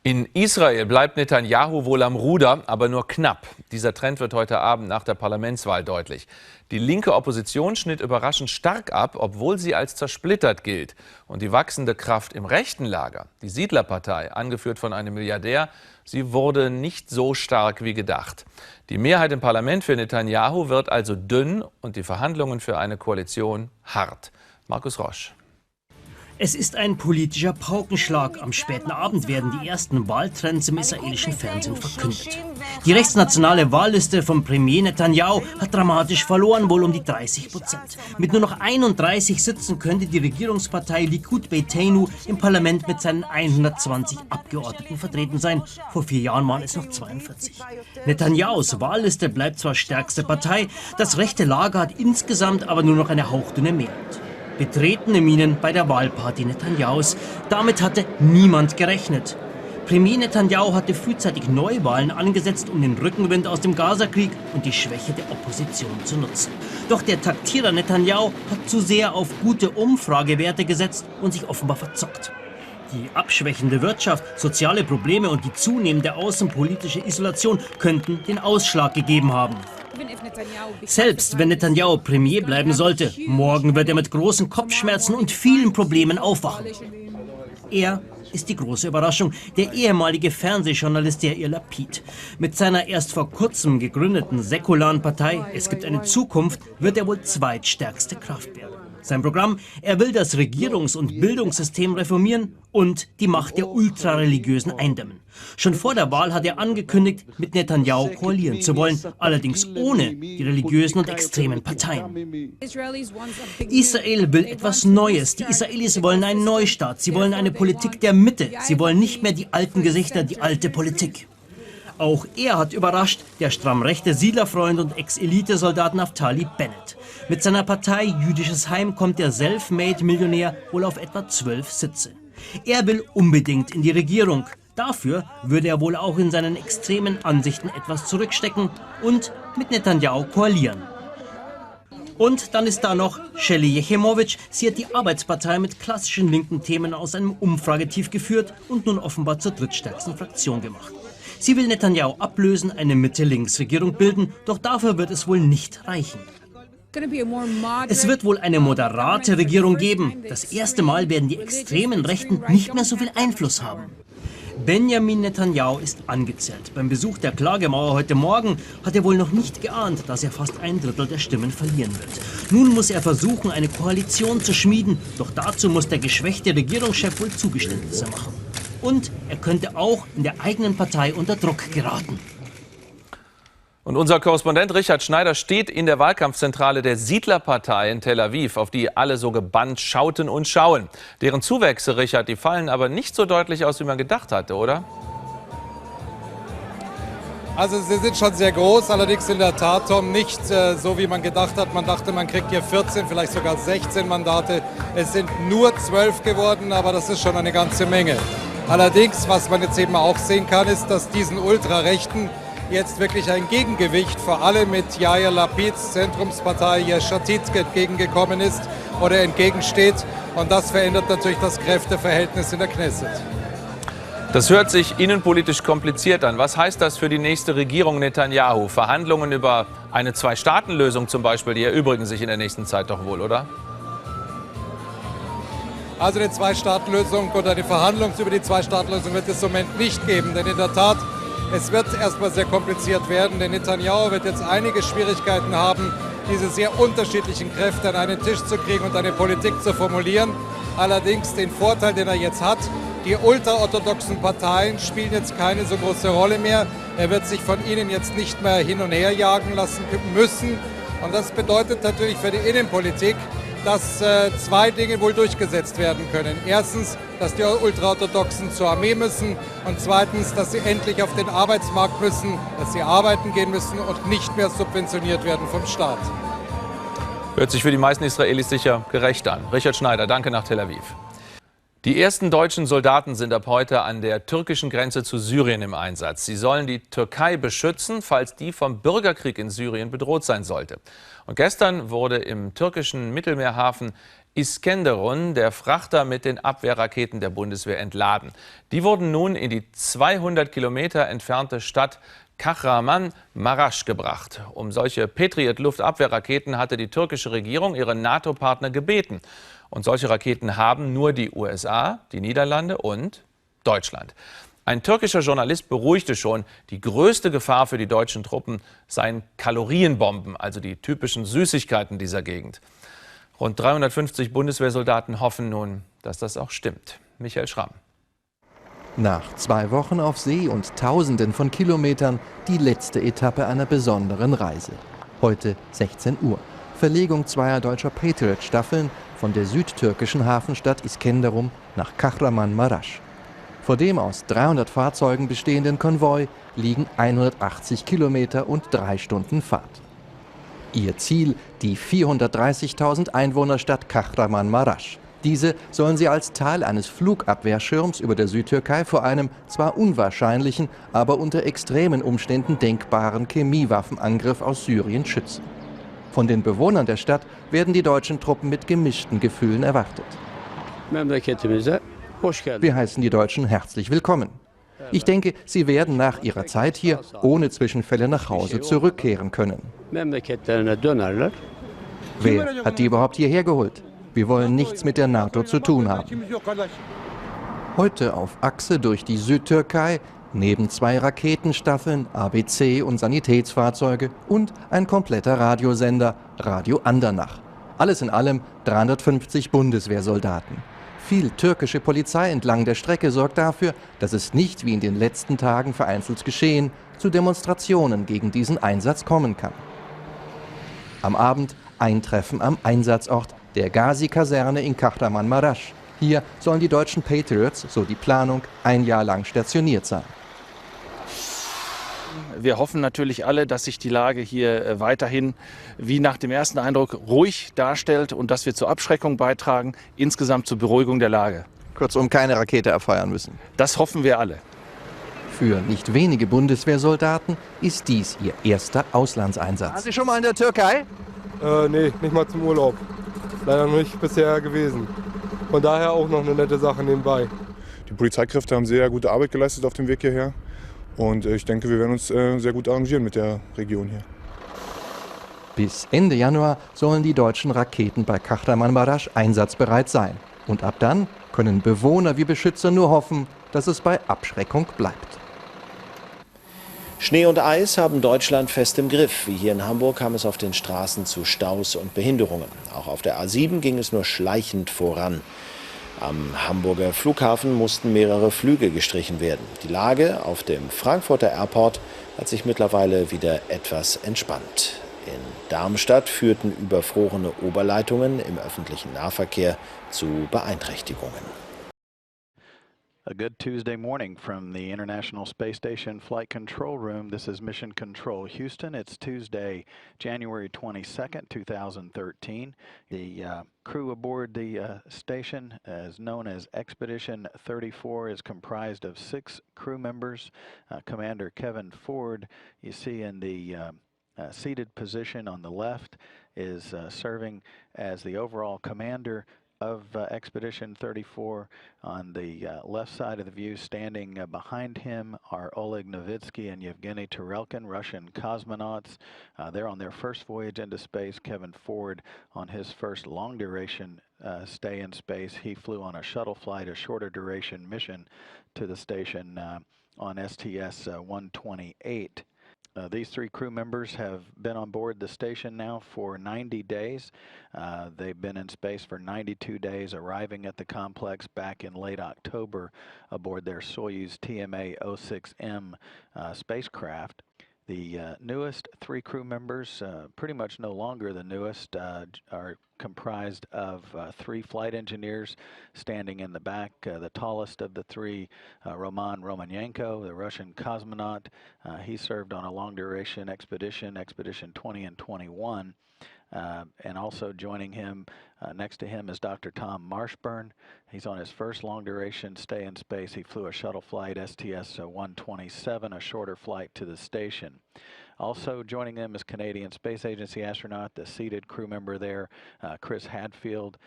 In Israel bleibt Netanyahu wohl am Ruder, aber nur knapp. Dieser Trend wird heute Abend nach der Parlamentswahl deutlich. Die linke Opposition schnitt überraschend stark ab, obwohl sie als zersplittert gilt. Und die wachsende Kraft im rechten Lager, die Siedlerpartei, angeführt von einem Milliardär, sie wurde nicht so stark wie gedacht. Die Mehrheit im Parlament für Netanyahu wird also dünn und die Verhandlungen für eine Koalition hart. Markus Rosch. Es ist ein politischer Paukenschlag. Am späten Abend werden die ersten Wahltrends im israelischen Fernsehen verkündet. Die rechtsnationale Wahlliste von Premier Netanyahu hat dramatisch verloren, wohl um die 30%. Mit nur noch 31 Sitzen könnte die Regierungspartei Likud Beiteinu im Parlament mit seinen 120 Abgeordneten vertreten sein. Vor 4 Jahren waren es noch 42. Netanyahus Wahlliste bleibt zwar stärkste Partei, das rechte Lager hat insgesamt aber nur noch eine hauchdünne Mehrheit. Betretene Minen bei der Wahlparty Netanyahus. Damit hatte niemand gerechnet. Premier Netanyahu hatte frühzeitig Neuwahlen angesetzt, um den Rückenwind aus dem Gazakrieg und die Schwäche der Opposition zu nutzen. Doch der Taktierer Netanyahu hat zu sehr auf gute Umfragewerte gesetzt und sich offenbar verzockt. Die abschwächende Wirtschaft, soziale Probleme und die zunehmende außenpolitische Isolation könnten den Ausschlag gegeben haben. Selbst wenn Netanyahu Premier bleiben sollte, morgen wird er mit großen Kopfschmerzen und vielen Problemen aufwachen. Er ist die große Überraschung, der ehemalige Fernsehjournalist Yair Lapid. Mit seiner erst vor kurzem gegründeten säkularen Partei Es gibt eine Zukunft wird er wohl zweitstärkste Kraft werden. Sein Programm: Er will das Regierungs- und Bildungssystem reformieren und die Macht der Ultrareligiösen eindämmen. Schon vor der Wahl hat er angekündigt, mit Netanyahu koalieren zu wollen, allerdings ohne die religiösen und extremen Parteien. Israel will etwas Neues. Die Israelis wollen einen Neustart. Sie wollen eine Politik der Mitte. Sie wollen nicht mehr die alten Gesichter, die alte Politik. Auch er hat überrascht, der stramm rechte Siedlerfreund und Ex-Elite-Soldat Naftali Bennett. Mit seiner Partei Jüdisches Heim kommt der Selfmade-Millionär wohl auf etwa 12 Sitze. Er will unbedingt in die Regierung. Dafür würde er wohl auch in seinen extremen Ansichten etwas zurückstecken und mit Netanyahu koalieren. Und dann ist da noch Shelley Jechimowitsch. Sie hat die Arbeitspartei mit klassischen linken Themen aus einem Umfragetief geführt und nun offenbar zur drittstärksten Fraktion gemacht. Sie will Netanyahu ablösen, eine Mitte-Links-Regierung bilden, doch dafür wird es wohl nicht reichen. Es wird wohl eine moderate Regierung geben. Das erste Mal werden die extremen Rechten nicht mehr so viel Einfluss haben. Benjamin Netanyahu ist angezählt. Beim Besuch der Klagemauer heute Morgen hat er wohl noch nicht geahnt, dass er fast 1/3 der Stimmen verlieren wird. Nun muss er versuchen, eine Koalition zu schmieden. Doch dazu muss der geschwächte Regierungschef wohl Zugeständnisse machen. Und er könnte auch in der eigenen Partei unter Druck geraten. Und unser Korrespondent Richard Schneider steht in der Wahlkampfzentrale der Siedlerpartei in Tel Aviv, auf die alle so gebannt schauten und schauen. Deren Zuwächse, Richard, die fallen aber nicht so deutlich aus, wie man gedacht hatte, oder? Also sie sind schon sehr groß, allerdings in der Tat, Tom, nicht so, wie man gedacht hat. Man dachte, man kriegt hier 14, vielleicht sogar 16 Mandate. Es sind nur 12 geworden, aber das ist schon eine ganze Menge. Allerdings, was man jetzt eben auch sehen kann, ist, dass diesen Ultrarechten jetzt wirklich ein Gegengewicht, vor allem mit Yair Lapids Zentrumspartei Yesh Atid entgegengekommen ist oder entgegensteht. Und das verändert natürlich das Kräfteverhältnis in der Knesset. Das hört sich innenpolitisch kompliziert an. Was heißt das für die nächste Regierung Netanyahu? Verhandlungen über eine Zwei-Staaten-Lösung zum Beispiel, die erübrigen sich in der nächsten Zeit doch wohl, oder? Also eine Zwei-Staaten-Lösung oder eine Verhandlung über die Zwei-Staaten-Lösung wird es im Moment nicht geben. Denn in der Tat, es wird erstmal sehr kompliziert werden. Denn Netanyahu wird jetzt einige Schwierigkeiten haben, diese sehr unterschiedlichen Kräfte an einen Tisch zu kriegen und eine Politik zu formulieren. Allerdings den Vorteil, den er jetzt hat, die ultraorthodoxen Parteien spielen jetzt keine so große Rolle mehr. Er wird sich von ihnen jetzt nicht mehr hin und her jagen lassen müssen. Und das bedeutet natürlich für die Innenpolitik, dass zwei Dinge wohl durchgesetzt werden können. Erstens, dass die Ultraorthodoxen zur Armee müssen und zweitens, dass sie endlich auf den Arbeitsmarkt müssen, dass sie arbeiten gehen müssen und nicht mehr subventioniert werden vom Staat. Hört sich für die meisten Israelis sicher gerecht an. Richard Schneider, danke nach Tel Aviv. Die ersten deutschen Soldaten sind ab heute an der türkischen Grenze zu Syrien im Einsatz. Sie sollen die Türkei beschützen, falls die vom Bürgerkrieg in Syrien bedroht sein sollte. Und gestern wurde im türkischen Mittelmeerhafen Iskenderun der Frachter mit den Abwehrraketen der Bundeswehr entladen. Die wurden nun in die 200 Kilometer entfernte Stadt Kahramanmaraş gebracht. Um solche Patriot-Luftabwehrraketen hatte die türkische Regierung ihre NATO-Partner gebeten. Und solche Raketen haben nur die USA, die Niederlande und Deutschland. Ein türkischer Journalist beruhigte schon, die größte Gefahr für die deutschen Truppen seien Kalorienbomben, also die typischen Süßigkeiten dieser Gegend. Rund 350 Bundeswehrsoldaten hoffen nun, dass das auch stimmt. Michael Schramm. Nach 2 Wochen auf See und Tausenden von Kilometern die letzte Etappe einer besonderen Reise. Heute 16 Uhr. Verlegung zweier deutscher Patriot-Staffeln von der südtürkischen Hafenstadt Iskenderun nach Kahramanmaraş. Vor dem aus 300 Fahrzeugen bestehenden Konvoi liegen 180 Kilometer und 3 Stunden Fahrt. Ihr Ziel die 430.000 Einwohnerstadt Kahramanmaraş. Diese sollen sie als Teil eines Flugabwehrschirms über der Südtürkei vor einem zwar unwahrscheinlichen, aber unter extremen Umständen denkbaren Chemiewaffenangriff aus Syrien schützen. Von den Bewohnern der Stadt werden die deutschen Truppen mit gemischten Gefühlen erwartet. Wir heißen die Deutschen herzlich willkommen. Ich denke, sie werden nach ihrer Zeit hier ohne Zwischenfälle nach Hause zurückkehren können. Wer hat die überhaupt hierher geholt? Wir wollen nichts mit der NATO zu tun haben. Heute auf Achse durch die Südtürkei, neben 2 Raketenstaffeln, ABC und Sanitätsfahrzeuge und ein kompletter Radiosender, Radio Andernach. Alles in allem 350 Bundeswehrsoldaten. Viel türkische Polizei entlang der Strecke sorgt dafür, dass es nicht, wie in den letzten Tagen vereinzelt geschehen, zu Demonstrationen gegen diesen Einsatz kommen kann. Am Abend ein Treffen am Einsatzort, der Gazi-Kaserne in Kahramanmaraş. Hier sollen die deutschen Patriots, so die Planung, ein Jahr lang stationiert sein. Wir hoffen natürlich alle, dass sich die Lage hier weiterhin, wie nach dem ersten Eindruck, ruhig darstellt und dass wir zur Abschreckung beitragen, insgesamt zur Beruhigung der Lage. Kurzum, keine Rakete abfeuern müssen. Das hoffen wir alle. Für nicht wenige Bundeswehrsoldaten ist dies ihr erster Auslandseinsatz. Waren Sie schon mal in der Türkei? Nee, nicht mal zum Urlaub. Leider noch nicht bisher gewesen. Von daher auch noch eine nette Sache nebenbei. Die Polizeikräfte haben sehr gute Arbeit geleistet auf dem Weg hierher. Und ich denke, wir werden uns sehr gut arrangieren mit der Region hier. Bis Ende Januar sollen die deutschen Raketen bei Kahramanmaraş einsatzbereit sein. Und ab dann können Bewohner wie Beschützer nur hoffen, dass es bei Abschreckung bleibt. Schnee und Eis haben Deutschland fest im Griff. Wie hier in Hamburg kam es auf den Straßen zu Staus und Behinderungen. Auch auf der A7 ging es nur schleichend voran. Am Hamburger Flughafen mussten mehrere Flüge gestrichen werden. Die Lage auf dem Frankfurter Airport hat sich mittlerweile wieder etwas entspannt. In Darmstadt führten überfrorene Oberleitungen im öffentlichen Nahverkehr zu Beeinträchtigungen. A good Tuesday morning from the International Space Station Flight Control Room. This is Mission Control Houston. It's Tuesday, January 22nd, 2013. The crew aboard the station, as known as Expedition 34, is comprised of 6 crew members. Commander Kevin Ford, you see in the seated position on the left, is serving as the overall commander of Expedition 34. On the left side of the view, standing behind him, are Oleg Novitsky and Yevgeny Tarelkin, Russian cosmonauts. They're on their first voyage into space. Kevin Ford on his first long-duration stay in space. He flew on a shuttle flight, a shorter duration mission to the station on STS-128. These 3 crew members have been on board the station now for 90 days. They've been in space for 92 days, arriving at the complex back in late October aboard their Soyuz TMA-06M spacecraft. The newest 3 crew members, pretty much no longer the newest, are comprised of 3 flight engineers standing in the back. The tallest of the 3, Roman Romanenko, the Russian cosmonaut. He served on a long-duration expedition, Expedition 20 and 21. And also joining him, next to him, is Dr. Tom Marshburn. He's on his first long-duration stay in space. He flew a shuttle flight, STS-127, a shorter flight to the station. Also joining them is Canadian Space Agency astronaut, the seated crew member there, Chris Hadfield.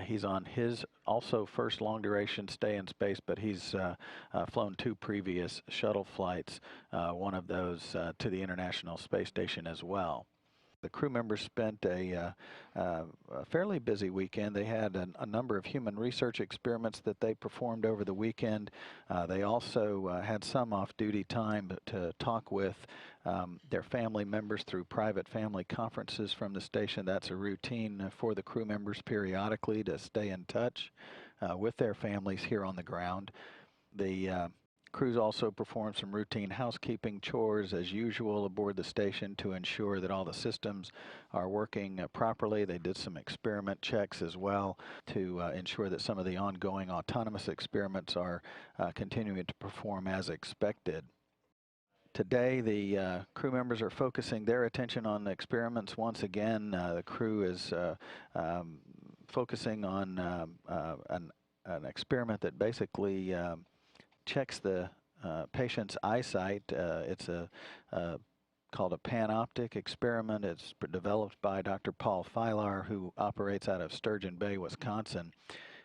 He's on his also first long-duration stay in space, but he's flown 2 previous shuttle flights, one of those to the International Space Station as well. The crew members spent a fairly busy weekend. They had a number of human research experiments that they performed over the weekend. They also had some off-duty time to talk with their family members through private family conferences from the station. That's a routine for the crew members periodically to stay in touch with their families here on the ground. The crews also performed some routine housekeeping chores as usual aboard the station to ensure that all the systems are working properly. They did some experiment checks as well to ensure that some of the ongoing autonomous experiments are continuing to perform as expected. Today, the crew members are focusing their attention on the experiments once again. The crew is focusing on an experiment that basically checks the patient's eyesight. It's called a panoptic experiment. It's developed by Dr. Paul Filar, who operates out of Sturgeon Bay, Wisconsin.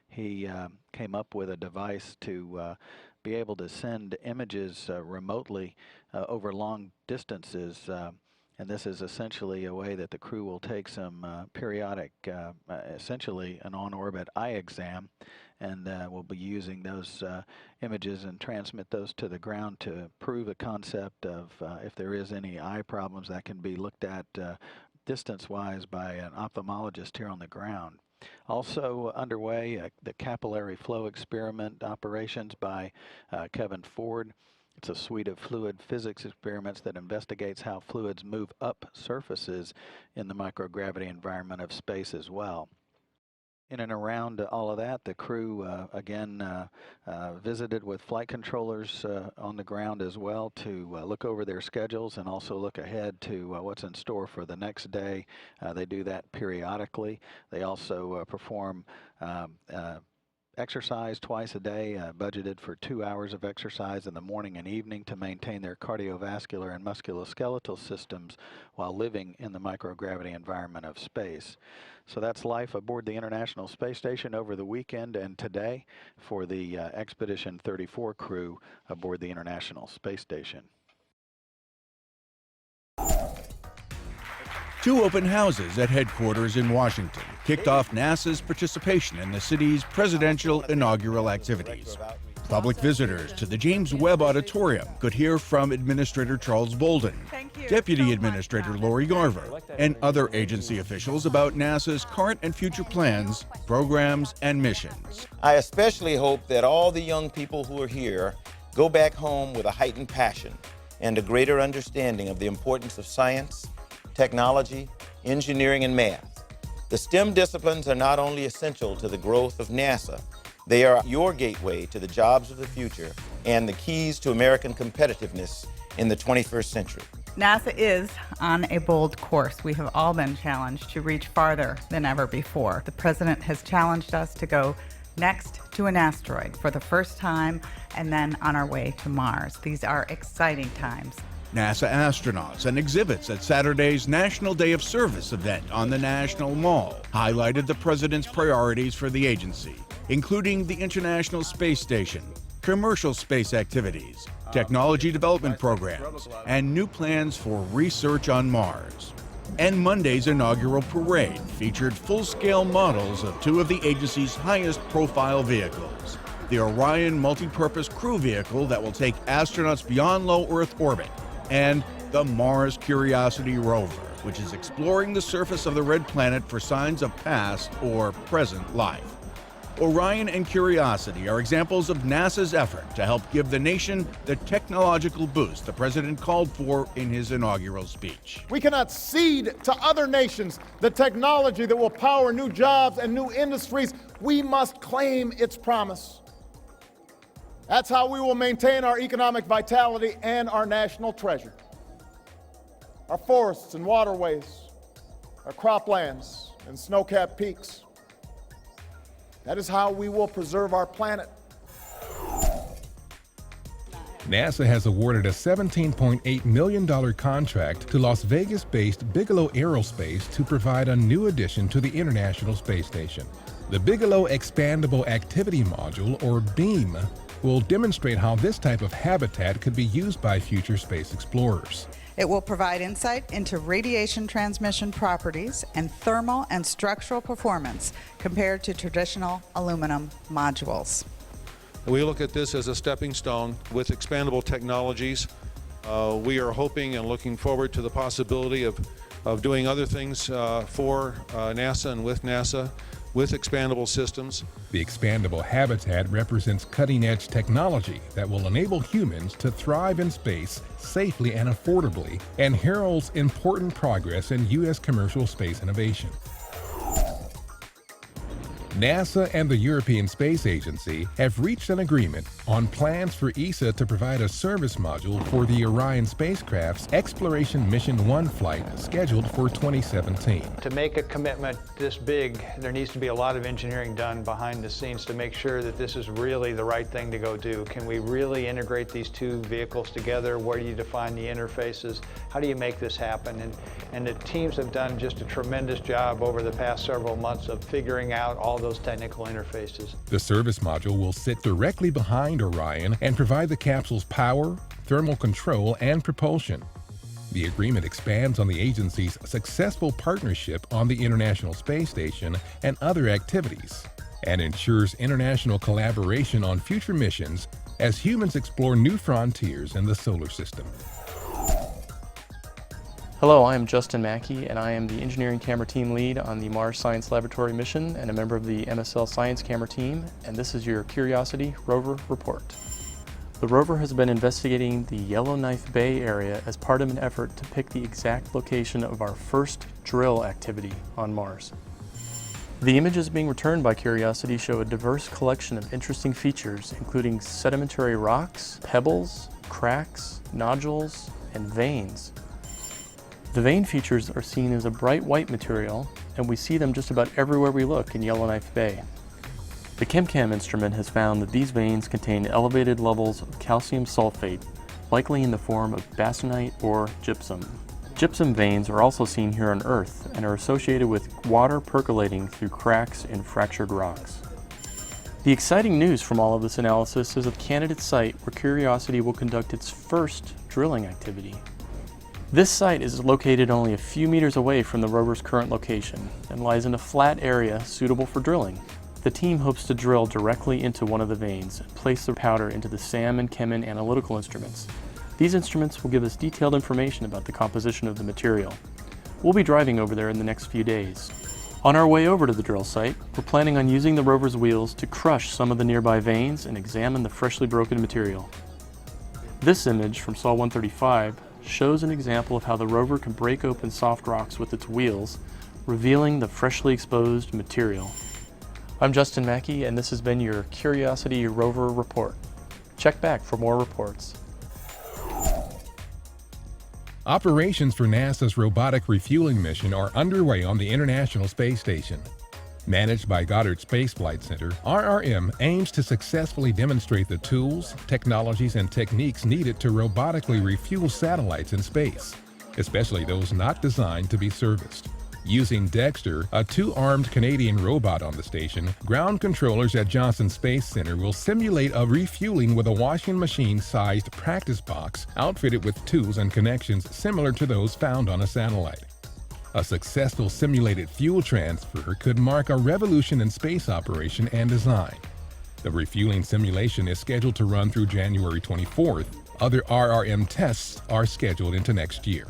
He came up with a device to be able to send images remotely over long distances. And this is essentially a way that the crew will take some periodic, essentially an on-orbit eye exam, and we'll be using those images and transmit those to the ground to prove the concept of if there is any eye problems that can be looked at distance-wise by an ophthalmologist here on the ground. Also underway, the capillary flow experiment operations by Kevin Ford. It's a suite of fluid physics experiments that investigates how fluids move up surfaces in the microgravity environment of space as well. In and around all of that, the crew again visited with flight controllers on the ground as well to look over their schedules and also look ahead to what's in store for the next day. They do that periodically. They also perform exercise twice a day, budgeted for 2 hours of exercise in the morning and evening to maintain their cardiovascular and musculoskeletal systems while living in the microgravity environment of space. So that's life aboard the International Space Station over the weekend and today for the Expedition 34 crew aboard the International Space Station. 2 open houses at headquarters in Washington kicked off NASA's participation in the city's presidential inaugural activities. Public visitors to the James Webb Auditorium could hear from Administrator Charles Bolden, Deputy Administrator Lori Garver, and other agency officials about NASA's current and future plans, programs, and missions. I especially hope that all the young people who are here go back home with a heightened passion and a greater understanding of the importance of science, technology, engineering, and math. The STEM disciplines are not only essential to the growth of NASA, they are your gateway to the jobs of the future and the keys to American competitiveness in the 21st century. NASA is on a bold course. We have all been challenged to reach farther than ever before. The President has challenged us to go next to an asteroid for the first time and then on our way to Mars. These are exciting times. NASA astronauts and exhibits at Saturday's National Day of Service event on the National Mall highlighted the President's priorities for the agency, including the International Space Station, commercial space activities, technology development programs, and new plans for research on Mars. And Monday's inaugural parade featured full-scale models of 2 of the agency's highest-profile vehicles, the Orion Multipurpose Crew Vehicle that will take astronauts beyond low Earth orbit, and the Mars Curiosity rover, which is exploring the surface of the red planet for signs of past or present life. Orion and Curiosity are examples of NASA's effort to help give the nation the technological boost the President called for in his inaugural speech. We cannot cede to other nations the technology that will power new jobs and new industries. We must claim its promise. That's how we will maintain our economic vitality and our national treasure. Our forests and waterways, our croplands and snow-capped peaks. That is how we will preserve our planet. NASA has awarded a $17.8 million contract to Las Vegas-based Bigelow Aerospace to provide a new addition to the International Space Station. The Bigelow Expandable Activity Module, or BEAM, will demonstrate how this type of habitat could be used by future space explorers. It will provide insight into radiation transmission properties and thermal and structural performance compared to traditional aluminum modules. We look at this as a stepping stone with expandable technologies. We are hoping and looking forward to the possibility of doing other things for NASA and with NASA with expandable systems. The expandable habitat represents cutting-edge technology that will enable humans to thrive in space safely and affordably, and heralds important progress in U.S. commercial space innovation. NASA and the European Space Agency have reached an agreement on plans for ESA to provide a service module for the Orion spacecraft's Exploration Mission 1 flight scheduled for 2017. To make a commitment this big, there needs to be a lot of engineering done behind the scenes to make sure that this is really the right thing to go do. Can we really integrate these 2 vehicles together? Where do you define the interfaces? How do you make this happen? And the teams have done just a tremendous job over the past several months of figuring out all those technical interfaces. The service module will sit directly behind Orion and provide the capsule's power, thermal control, and propulsion. The agreement expands on the agency's successful partnership on the International Space Station and other activities, and ensures international collaboration on future missions as humans explore new frontiers in the solar system. Hello, I am Justin Mackey, and I am the Engineering Camera Team Lead on the Mars Science Laboratory mission and a member of the MSL Science Camera Team, and this is your Curiosity Rover Report. The rover has been investigating the Yellowknife Bay area as part of an effort to pick the exact location of our first drill activity on Mars. The images being returned by Curiosity show a diverse collection of interesting features, including sedimentary rocks, pebbles, cracks, nodules, and veins. The vein features are seen as a bright white material, and we see them just about everywhere we look in Yellowknife Bay. The ChemCam instrument has found that these veins contain elevated levels of calcium sulfate, likely in the form of basanite or gypsum. Gypsum veins are also seen here on Earth and are associated with water percolating through cracks in fractured rocks. The exciting news from all of this analysis is a candidate site where Curiosity will conduct its first drilling activity. This site is located only a few meters away from the rover's current location and lies in a flat area suitable for drilling. The team hopes to drill directly into one of the veins and place the powder into the SAM and Chemin analytical instruments. These instruments will give us detailed information about the composition of the material. We'll be driving over there in the next few days. On our way over to the drill site, we're planning on using the rover's wheels to crush some of the nearby veins and examine the freshly broken material. This image from Sol 135 shows an example of how the rover can break open soft rocks with its wheels, revealing the freshly exposed material. I'm Justin Mackey, and this has been your Curiosity Rover Report. Check back for more reports. Operations for NASA's robotic refueling mission are underway on the International Space Station. Managed by Goddard Space Flight Center, RRM aims to successfully demonstrate the tools, technologies, and techniques needed to robotically refuel satellites in space, especially those not designed to be serviced. Using Dexter, a two-armed Canadian robot on the station, ground controllers at Johnson Space Center will simulate a refueling with a washing machine-sized practice box outfitted with tools and connections similar to those found on a satellite. A successful simulated fuel transfer could mark a revolution in space operation and design. The refueling simulation is scheduled to run through January 24th. Other RRM tests are scheduled into next year.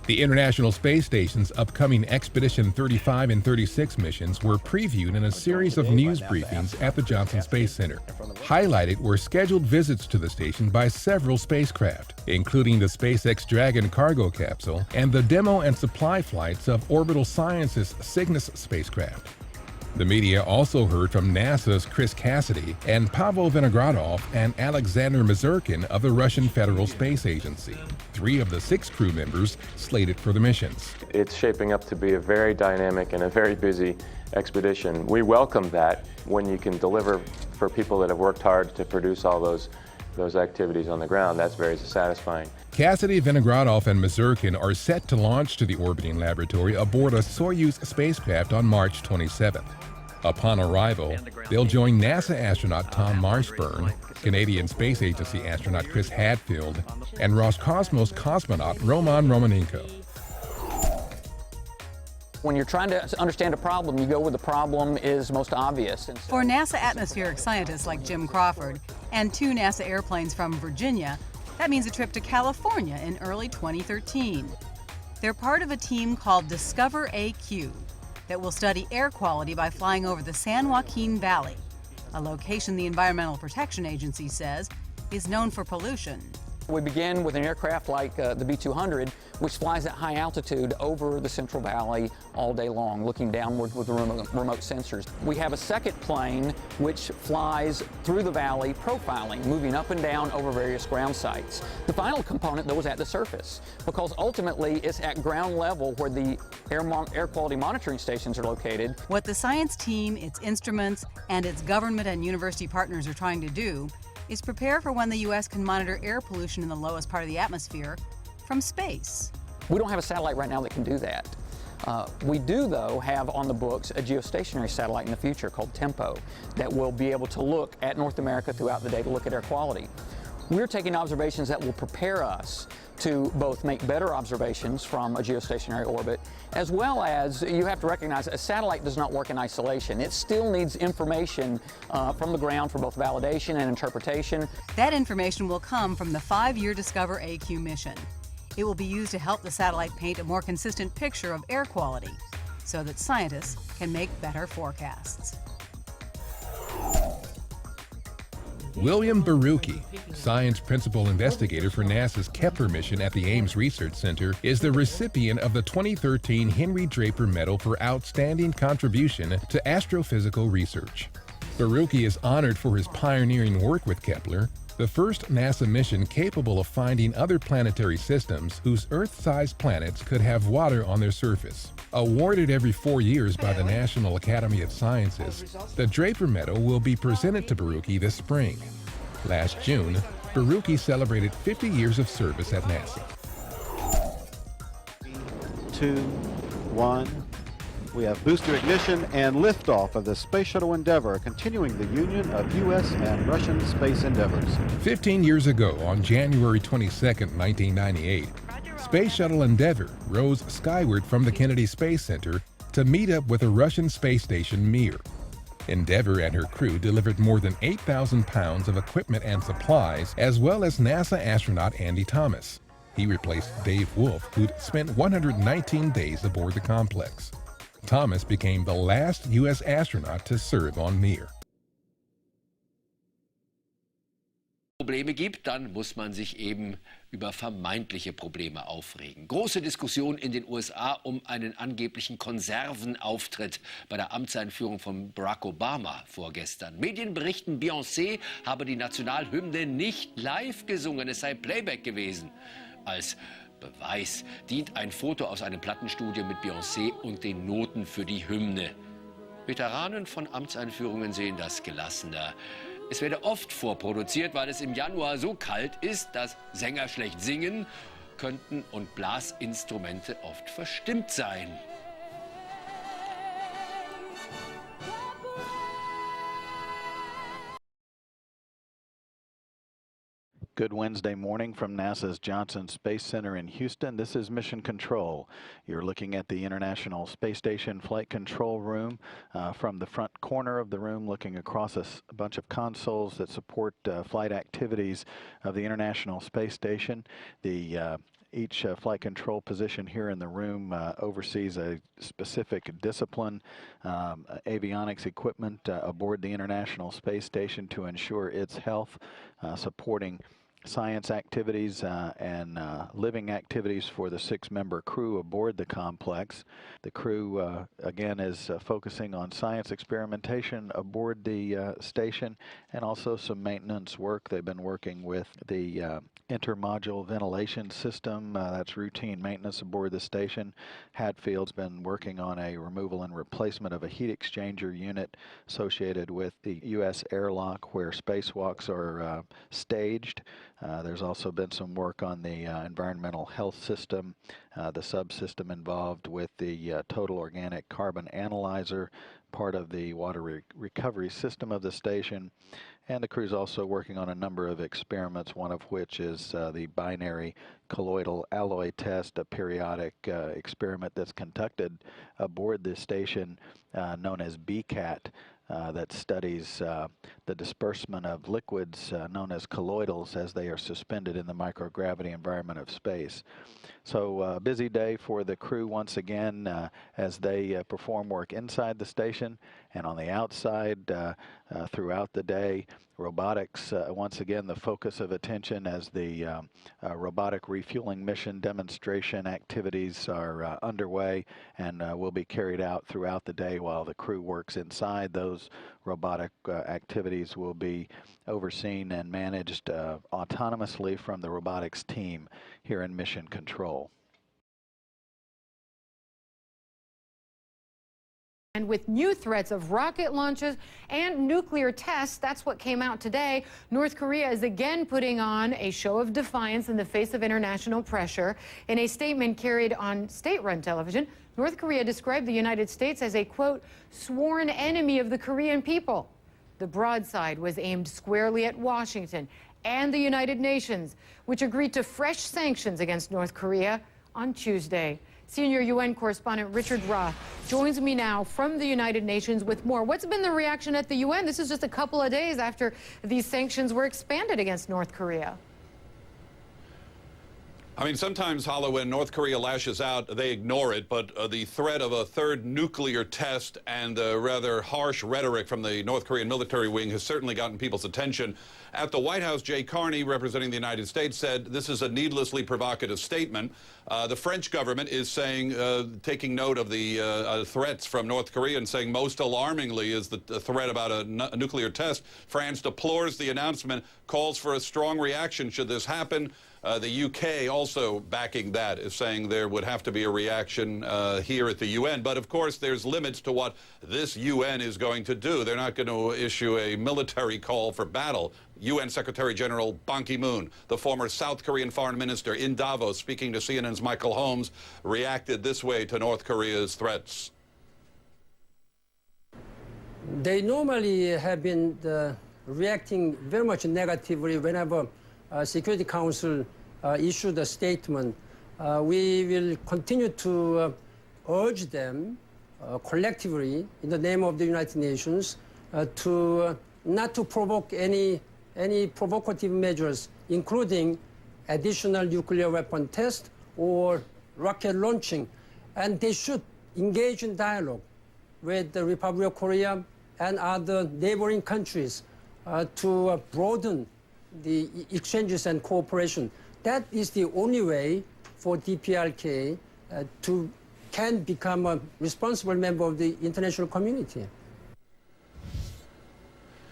The International Space Station's upcoming Expedition 35 and 36 missions were previewed in a series of news briefings at the Johnson Space Center. Highlighted were scheduled visits to the station by several spacecraft, including the SpaceX Dragon cargo capsule and the demo and supply flights of Orbital Sciences' Cygnus spacecraft. The media also heard from NASA's Chris Cassidy and Pavel Vinogradov and Alexander Mazurkin of the Russian Federal Space Agency, 3 of the 6 crew members slated for the missions. It's shaping up to be a very dynamic and a very busy expedition. We welcome that when you can deliver for people that have worked hard to produce all those activities on the ground. That's very satisfying. Cassidy, Vinogradov, and Mazurkin are set to launch to the orbiting laboratory aboard a Soyuz spacecraft on March 27th. Upon arrival, they'll join NASA astronaut Tom Marshburn, Canadian Space Agency astronaut Chris Hadfield, and Roscosmos cosmonaut Roman Romanenko. When you're trying to understand a problem, you go where the problem is most obvious. For NASA atmospheric scientists like Jim Crawford and 2 NASA airplanes from Virginia, that means a trip to California in early 2013. They're part of a team called Discover AQ that will study air quality by flying over the San Joaquin Valley, a location the Environmental Protection Agency says is known for pollution. We begin with an aircraft like the B-200, which flies at high altitude over the Central Valley all day long, looking downward with the remote sensors. We have a second plane which flies through the valley profiling, moving up and down over various ground sites. The final component, though, is at the surface, because ultimately it's at ground level where the air quality monitoring stations are located. What the science team, its instruments, and its government and university partners are trying to do is prepare for when the U.S. can monitor air pollution in the lowest part of the atmosphere from space. We don't have a satellite right now that can do that. We do, though, have on the books a geostationary satellite in the future called TEMPO that will be able to look at North America throughout the day to look at air quality. We're taking observations that will prepare us to both make better observations from a geostationary orbit, as well as, you have to recognize, a satellite does not work in isolation. It still needs information from the ground for both validation and interpretation. That information will come from the 5-year Discover AQ mission. It will be used to help the satellite paint a more consistent picture of air quality so that scientists can make better forecasts. William Barucki, science principal investigator for NASA's Kepler mission at the Ames Research Center, is the recipient of the 2013 Henry Draper Medal for Outstanding Contribution to Astrophysical Research. Barucki is honored for his pioneering work with Kepler, the first NASA mission capable of finding other planetary systems whose Earth-sized planets could have water on their surface. Awarded every 4 years by the National Academy of Sciences, the Draper Medal will be presented to Barucki this spring. Last June, Barucki celebrated 50 years of service at NASA. 2, 1. We have booster ignition and liftoff of the Space Shuttle Endeavour, continuing the union of U.S. and Russian space endeavors. 15 years ago, on January 22, 1998, Space Shuttle Endeavour rose skyward from the Kennedy Space Center to meet up with the Russian space station Mir. Endeavour and her crew delivered more than 8,000 pounds of equipment and supplies, as well as NASA astronaut Andy Thomas. He replaced Dave Wolf, who'd spent 119 days aboard the complex. Thomas became the last U.S. astronaut to serve on Mir. Probleme gibt, dann muss man sich eben über vermeintliche Probleme aufregen. Große Diskussion in den USA um einen angeblichen Konservenauftritt bei der Amtseinführung von Barack Obama vorgestern. Medien berichten, Beyoncé habe die Nationalhymne nicht live gesungen, es sei Playback gewesen. Als Beweis dient ein Foto aus einem Plattenstudio mit Beyoncé und den Noten für die Hymne. Veteranen von Amtseinführungen sehen das gelassener. Es werde oft vorproduziert, weil es im Januar so kalt ist, dass Sänger schlecht singen könnten und Blasinstrumente oft verstimmt sein. Good Wednesday morning from NASA's Johnson Space Center in Houston. This is Mission Control. You're looking at the International Space Station Flight Control Room. From the front corner of the room, looking across a bunch of consoles that support flight activities of the International Space Station. Each flight control position here in the room oversees a specific discipline, avionics equipment aboard the International Space Station to ensure its health, supporting science activities and living activities for the 6-member crew aboard the complex. The crew, again, is focusing on science experimentation aboard the station and also some maintenance work. They've been working with the intermodule ventilation system. That's routine maintenance aboard the station. Hadfield's been working on a removal and replacement of a heat exchanger unit associated with the U.S. airlock where spacewalks are staged. There's also been some work on the environmental health system, the subsystem involved with the total organic carbon analyzer, part of the water recovery system of the station. And the crew's also working on a number of experiments, one of which is the binary colloidal alloy test, a periodic experiment that's conducted aboard this station known as BCAT. That studies the disbursement of liquids known as colloidals as they are suspended in the microgravity environment of space. So a busy day for the crew once again as they perform work inside the station and on the outside throughout the day. Robotics, once again, the focus of attention as the robotic refueling mission demonstration activities are underway and will be carried out throughout the day while the crew works inside. Those robotic activities will be overseen and managed autonomously from the robotics team here in Mission Control. And with new threats of rocket launches and nuclear tests, that's what came out today. North Korea is again putting on a show of defiance in the face of international pressure. In a statement carried on state-run television, North Korea described the United States as a, quote, sworn enemy of the Korean people. The broadside was aimed squarely at Washington and the United Nations, which agreed to fresh sanctions against North Korea on Tuesday. Senior UN correspondent Richard Roth joins me now from the United Nations with more. What's been the reaction at the UN? This is just a couple of days after these sanctions were expanded against North Korea. I mean, sometimes, Hala, when North Korea lashes out, they ignore it, but the threat of a third nuclear test and the rather harsh rhetoric from the North Korean military wing has certainly gotten people's attention. At the White House, Jay Carney, representing the United States, said this is a needlessly provocative statement. The French government is saying, taking note of the threats from North Korea and saying most alarmingly is the threat about a nuclear test. France deplores the announcement, calls for a strong reaction should this happen. The UK also backing that, is saying there would have to be a reaction here at the UN. But of course, there's limits to what this UN is going to do. They're not going to issue a military call for battle. UN Secretary General Ban Ki-moon, the former South Korean foreign minister in Davos, speaking to CNN's Michael Holmes, reacted this way to North Korea's threats. They normally have been reacting very much negatively whenever Security Council issued a statement. We will continue to urge them collectively in the name of the United Nations to not to provoke any provocative measures, including additional nuclear weapon test or rocket launching. And they should engage in dialogue with the Republic of Korea and other neighboring countries to broaden the exchanges and cooperation. That is the only way for DPRK can become a responsible member of the international community.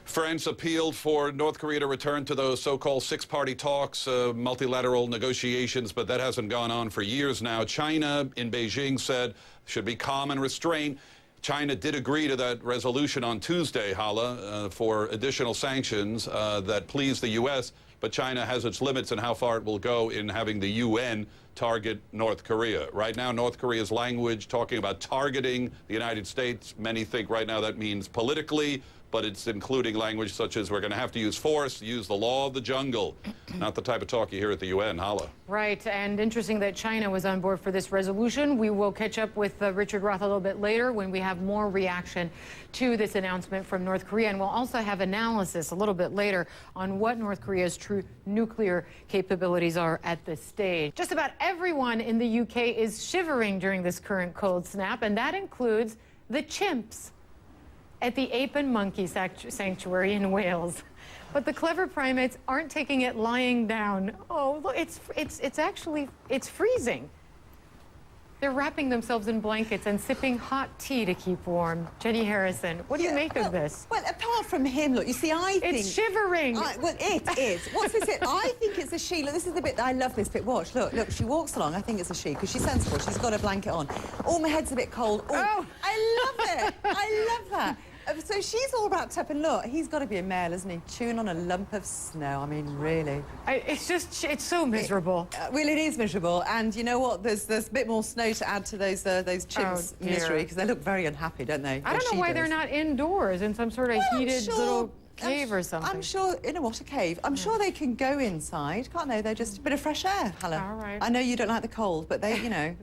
France appealed for North Korea to return to those so-called six-party talks, multilateral negotiations, but that hasn't gone on for years now. China in Beijing said should be calm and restrained. China did agree to that resolution on Tuesday, Hala, for additional sanctions that please the U.S., but China has its limits in how far it will go in having the UN target North Korea. Right now, North Korea's language talking about targeting the United States, many think right now that means politically, but it's including language such as we're going to have to use force, use the law of the jungle. Not the type of talk you hear at the UN, Hala. Right, and interesting that China was on board for this resolution. We will catch up with Richard Roth a little bit later when we have more reaction to this announcement from North Korea. And we'll also have analysis a little bit later on what North Korea's true nuclear capabilities are at this stage. Just about everyone in the UK is shivering during this current cold snap, and that includes the chimps at the ape and monkey sanctuary in Wales. But the clever primates aren't taking it lying down. Oh, look, it's freezing. They're wrapping themselves in blankets and sipping hot tea to keep warm. Jenny Harrison, what do you make of this? Well, apart from him, look, you see, I think... It's shivering. Well, it is. What's this? I think it's a she. Look, this is the bit that I love this bit. Watch, look, she walks along. I think it's a she, because she's sensible. She's got a blanket on. Oh, my head's a bit cold. Oh, I love it. I love that. So she's all wrapped up, and look, he's got to be a male, isn't he? Chewing on a lump of snow. I mean, really. It's so miserable. Well, it is miserable, and you know what? There's a bit more snow to add to those chimps' misery, because they look very unhappy, don't they? I don't know why they're not indoors in some sort of heated little cave or something. I'm sure, you know what, a cave. I'm sure they can go inside, can't they? They're just a bit of fresh air, Hala. All right. I know you don't like the cold, but they, you know,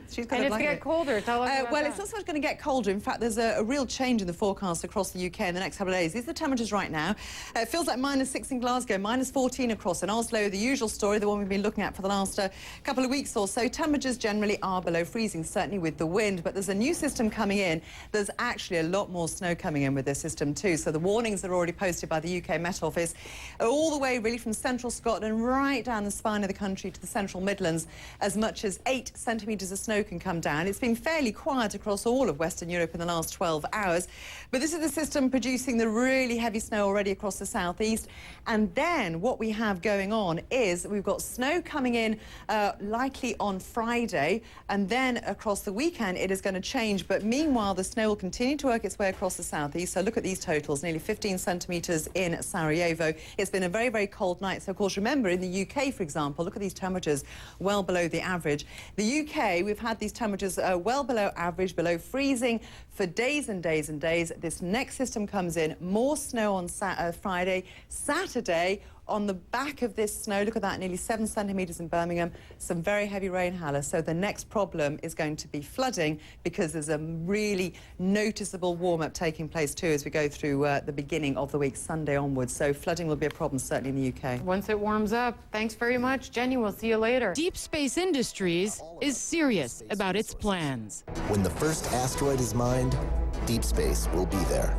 she's got and a blanket. it's going to get colder. Tell us about well, that. it's not so much going to get colder. In fact, there's a real change in the forecast across the UK in the next couple of days. These are the temperatures right now. It feels like -6 in Glasgow, -14 across in Oslo. The usual story, the one we've been looking at for the last couple of weeks or so. Temperatures generally are below freezing, certainly with the wind, but there's a new system coming in. There's actually a lot more snow coming in with this system too. So the warnings are already posted by the UK Met Office, all the way really from central Scotland right down the spine of the country to the central Midlands. As much as 8 centimetres of snow can come down. It's been fairly quiet across all of Western Europe in the last 12 hours, but this is the system producing the really heavy snow already across the southeast. And then what we have going on is we've got snow coming in likely on Friday, and then across the weekend it is going to change. But meanwhile, the snow will continue to work its way across the southeast. So look at these totals, nearly 15 centimetres in Sarajevo. It's been a very, very cold night. So, of course, remember, in the UK, for example, look at these temperatures, well below the average. The UK, we've had these temperatures well below average, below freezing for days and days and days. This next system comes in, more snow on Friday, Saturday. on the back of this snow, look at that, nearly 7 centimetres in Birmingham, some very heavy rain, Hannah. So the next problem is going to be flooding, because there's a really noticeable warm-up taking place too as we go through the beginning of the week, Sunday onwards. So flooding will be a problem, certainly in the UK. Once it warms up. Thanks very much, Jenny. We'll see you later. Deep Space Industries is serious about its plans. When the first asteroid is mined, Deep Space will be there.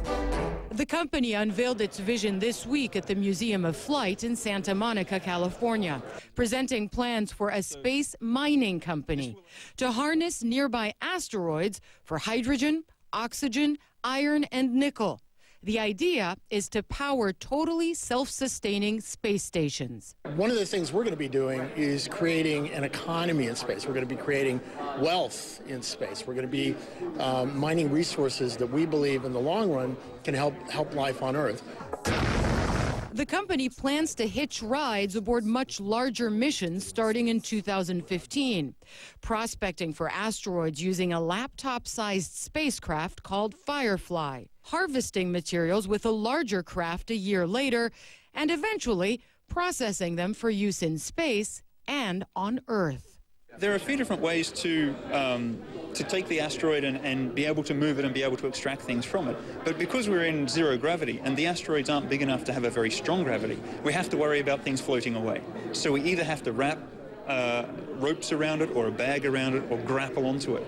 The company unveiled its vision this week at the Museum of Flight in Santa Monica, California, presenting plans for a space mining company to harness nearby asteroids for hydrogen, oxygen, iron, and nickel. The idea is to power totally self-sustaining space stations. One of the things we're going to be doing is creating an economy in space. We're going to be creating wealth in space. We're going to be mining resources that we believe in the long run can help life on Earth. The company plans to hitch rides aboard much larger missions starting in 2015, prospecting for asteroids using a laptop-sized spacecraft called Firefly, harvesting materials with a larger craft a year later, and eventually processing them for use in space and on Earth. There are a few different ways to take the asteroid and be able to move it and be able to extract things from it. But because we're in zero gravity and the asteroids aren't big enough to have a very strong gravity, we have to worry about things floating away. So we either have to wrap ropes around it or a bag around it or grapple onto it.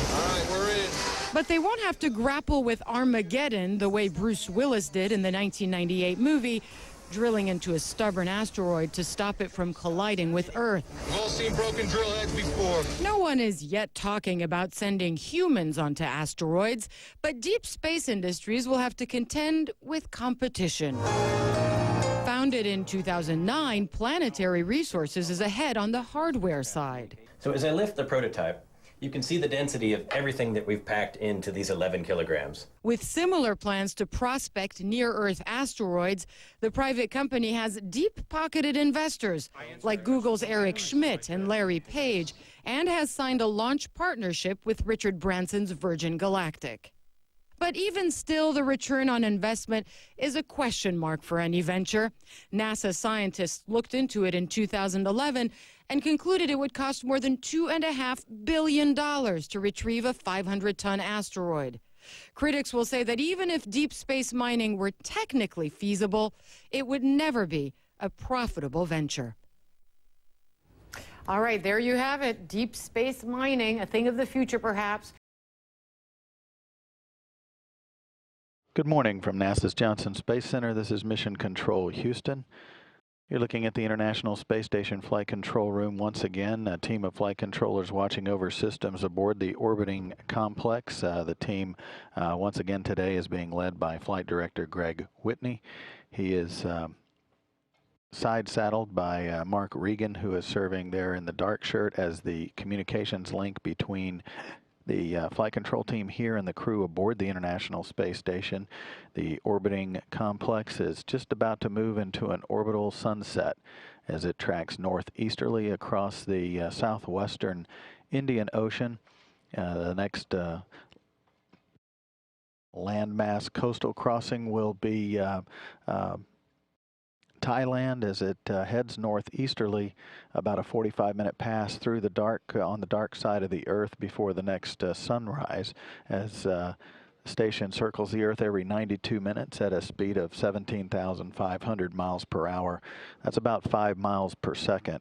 All right, we're in. But they won't have to grapple with Armageddon the way Bruce Willis did in the 1998 movie, drilling into a stubborn asteroid to stop it from colliding with Earth. We've all seen broken drill heads before. No one is yet talking about sending humans onto asteroids, but Deep Space Industries will have to contend with competition. Founded in 2009, Planetary Resources is ahead on the hardware side. So as I lift the prototype, you can see the density of everything that we've packed into these 11 kilograms. With similar plans to prospect near-Earth asteroids, the private company has deep-pocketed investors like Google's Eric Schmidt and Larry Page, and has signed a launch partnership with Richard Branson's Virgin Galactic. But even still, the return on investment is a question mark for any venture. NASA scientists looked into it in 2011 and concluded it would cost more than $2.5 billion to retrieve a 500-ton asteroid. Critics will say that even if deep space mining were technically feasible, it would never be a profitable venture. All right, there you have it. Deep space mining, a thing of the future, perhaps. Good morning from NASA's Johnson Space Center. This is Mission Control Houston. You're looking at the International Space Station Flight Control Room once again. A team of flight controllers watching over systems aboard the orbiting complex. The team once again today is being led by Flight Director Greg Whitney. He is side-saddled by Mark Regan, who is serving there in the dark shirt as the communications link between the flight control team here and the crew aboard the International Space Station. The orbiting complex is just about to move into an orbital sunset as it tracks northeasterly across the southwestern Indian Ocean. The next landmass coastal crossing will be Thailand as it heads northeasterly, about a 45-minute pass through the dark on the dark side of the Earth before the next sunrise, as the station circles the Earth every 92 minutes at a speed of 17,500 miles per hour. That's about 5 miles per second.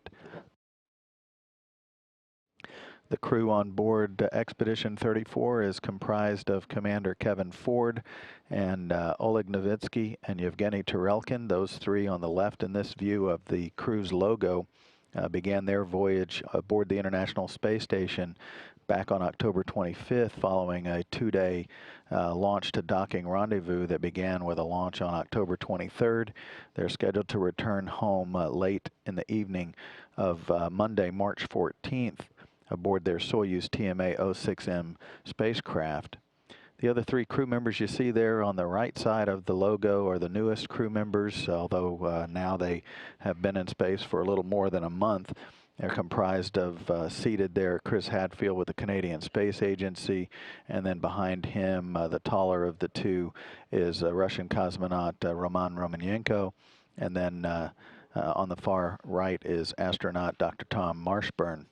The crew on board Expedition 34 is comprised of Commander Kevin Ford and Oleg Novitsky and Yevgeny Tarelkin. Those three on the left in this view of the crew's logo began their voyage aboard the International Space Station back on October 25th, following a two-day launch to docking rendezvous that began with a launch on October 23rd. They're scheduled to return home late in the evening of Monday, March 14th. Aboard their Soyuz TMA-06M spacecraft. The other three crew members you see there on the right side of the logo are the newest crew members, although now they have been in space for a little more than a month. They're comprised of, seated there, Chris Hadfield with the Canadian Space Agency, and then behind him, the taller of the two is Russian cosmonaut Roman Romanenko, and then on the far right is astronaut Dr. Tom Marshburn.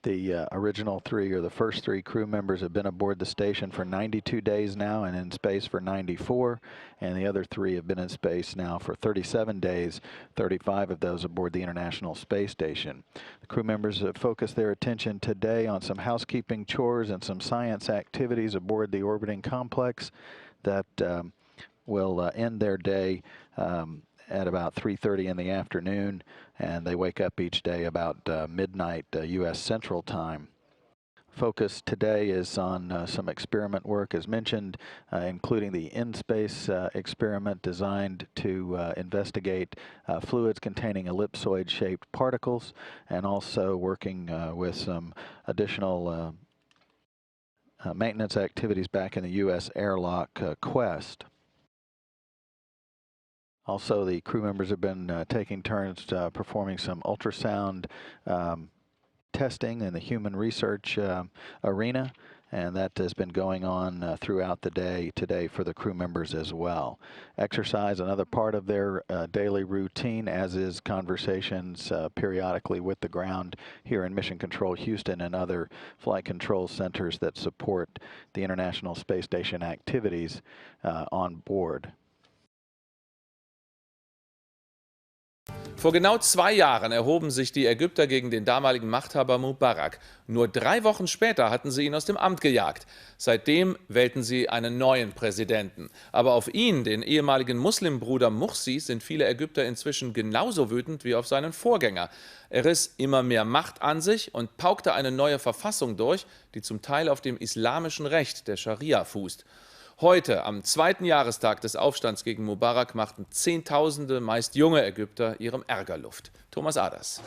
The original three, or the first three crew members, have been aboard the station for 92 days now and in space for 94, and the other three have been in space now for 37 days, 35 of those aboard the International Space Station. The crew members have focused their attention today on some housekeeping chores and some science activities aboard the orbiting complex that will end their day at about 3:30 in the afternoon, and they wake up each day about midnight U.S. Central Time. Focus today is on some experiment work, as mentioned, including the in-space experiment designed to investigate fluids containing ellipsoid-shaped particles, and also working with some additional maintenance activities back in the U.S. airlock Quest. Also, the crew members have been taking turns performing some ultrasound testing in the human research arena, and that has been going on throughout the day today for the crew members as well. Exercise, another part of their daily routine, as is conversations periodically with the ground here in Mission Control Houston and other flight control centers that support the International Space Station activities on board. Vor genau 2 Jahren erhoben sich die Ägypter gegen den damaligen Machthaber Mubarak. Nur 3 Wochen später hatten sie ihn aus dem Amt gejagt. Seitdem wählten sie einen neuen Präsidenten. Aber auf ihn, den ehemaligen Muslimbruder Mursi, sind viele Ägypter inzwischen genauso wütend wie auf seinen Vorgänger. Er riss immer mehr Macht an sich und paukte eine neue Verfassung durch, die zum Teil auf dem islamischen Recht der Scharia fußt. Heute, am 2. Jahrestag des Aufstands gegen Mubarak, machten Zehntausende, meist junge Ägypter, ihrem Ärger Luft. Thomas Aders.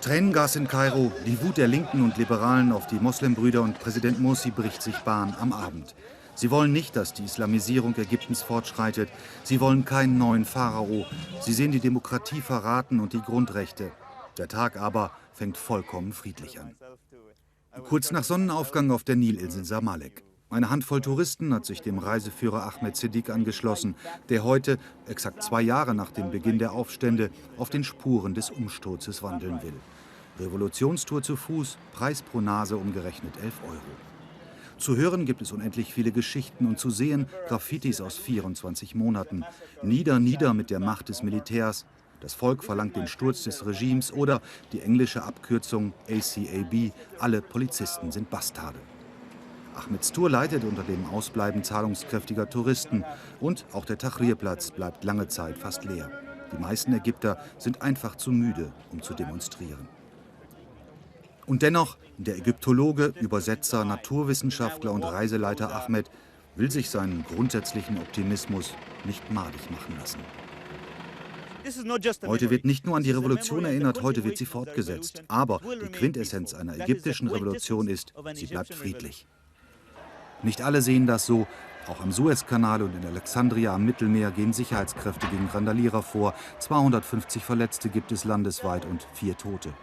Tränengas in Kairo, die Wut der Linken und Liberalen auf die Moslembrüder und Präsident Morsi bricht sich Bahn am Abend. Sie wollen nicht, dass die Islamisierung Ägyptens fortschreitet. Sie wollen keinen neuen Pharao. Sie sehen die Demokratie verraten und die Grundrechte. Der Tag aber fängt vollkommen friedlich an. Kurz nach Sonnenaufgang auf der Nilinsel Samalek. Eine Handvoll Touristen hat sich dem Reiseführer Ahmed Siddiq angeschlossen, der heute, exakt 2 Jahre nach dem Beginn der Aufstände, auf den Spuren des Umsturzes wandeln will. Revolutionstour zu Fuß, Preis pro Nase umgerechnet 11 €. Zu hören gibt es unendlich viele Geschichten und zu sehen Graffitis aus 24 Monaten. Nieder, nieder mit der Macht des Militärs. Das Volk verlangt den Sturz des Regimes oder die englische Abkürzung ACAB, alle Polizisten sind Bastarde. Ahmeds Tour leidet unter dem Ausbleiben zahlungskräftiger Touristen und auch der Tahrir-Platz bleibt lange Zeit fast leer. Die meisten Ägypter sind einfach zu müde, um zu demonstrieren. Und dennoch, der Ägyptologe, Übersetzer, Naturwissenschaftler und Reiseleiter Ahmed will sich seinen grundsätzlichen Optimismus nicht madig machen lassen. Heute wird nicht nur an die Revolution erinnert, heute wird sie fortgesetzt. Aber die Quintessenz einer ägyptischen Revolution ist, sie bleibt friedlich. Nicht alle sehen das so. Auch am Suezkanal und in Alexandria am Mittelmeer gehen Sicherheitskräfte gegen Randalierer vor. 250 Verletzte gibt es landesweit und 4 Tote.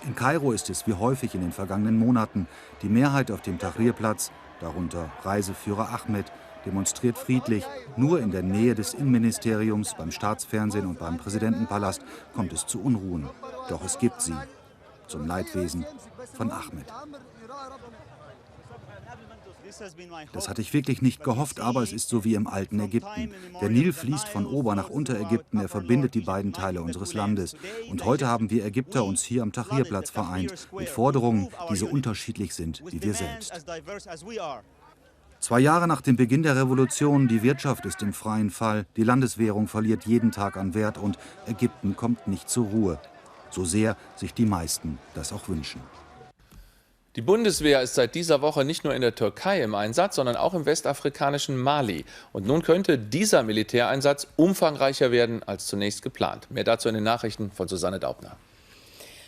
In Kairo ist es wie häufig in den vergangenen Monaten. Die Mehrheit auf dem Tahrir-Platz, darunter Reiseführer Ahmed, demonstriert friedlich. Nur in der Nähe des Innenministeriums, beim Staatsfernsehen und beim Präsidentenpalast kommt es zu Unruhen. Doch es gibt sie. Zum Leidwesen von Ahmed. Das hatte ich wirklich nicht gehofft, aber es ist so wie im alten Ägypten. Der Nil fließt von Ober- nach Unterägypten, er verbindet die beiden Teile unseres Landes. Und heute haben wir Ägypter uns hier am Tahrirplatz vereint, mit Forderungen, die so unterschiedlich sind wie wir selbst. 2 Jahre nach dem Beginn der Revolution, die Wirtschaft ist im freien Fall, die Landeswährung verliert jeden Tag an Wert und Ägypten kommt nicht zur Ruhe. So sehr sich die meisten das auch wünschen. Die Bundeswehr ist seit dieser Woche nicht nur in der Türkei im Einsatz, sondern auch im westafrikanischen Mali. Und nun könnte dieser Militäreinsatz umfangreicher werden als zunächst geplant. Mehr dazu in den Nachrichten von Susanne Daubner.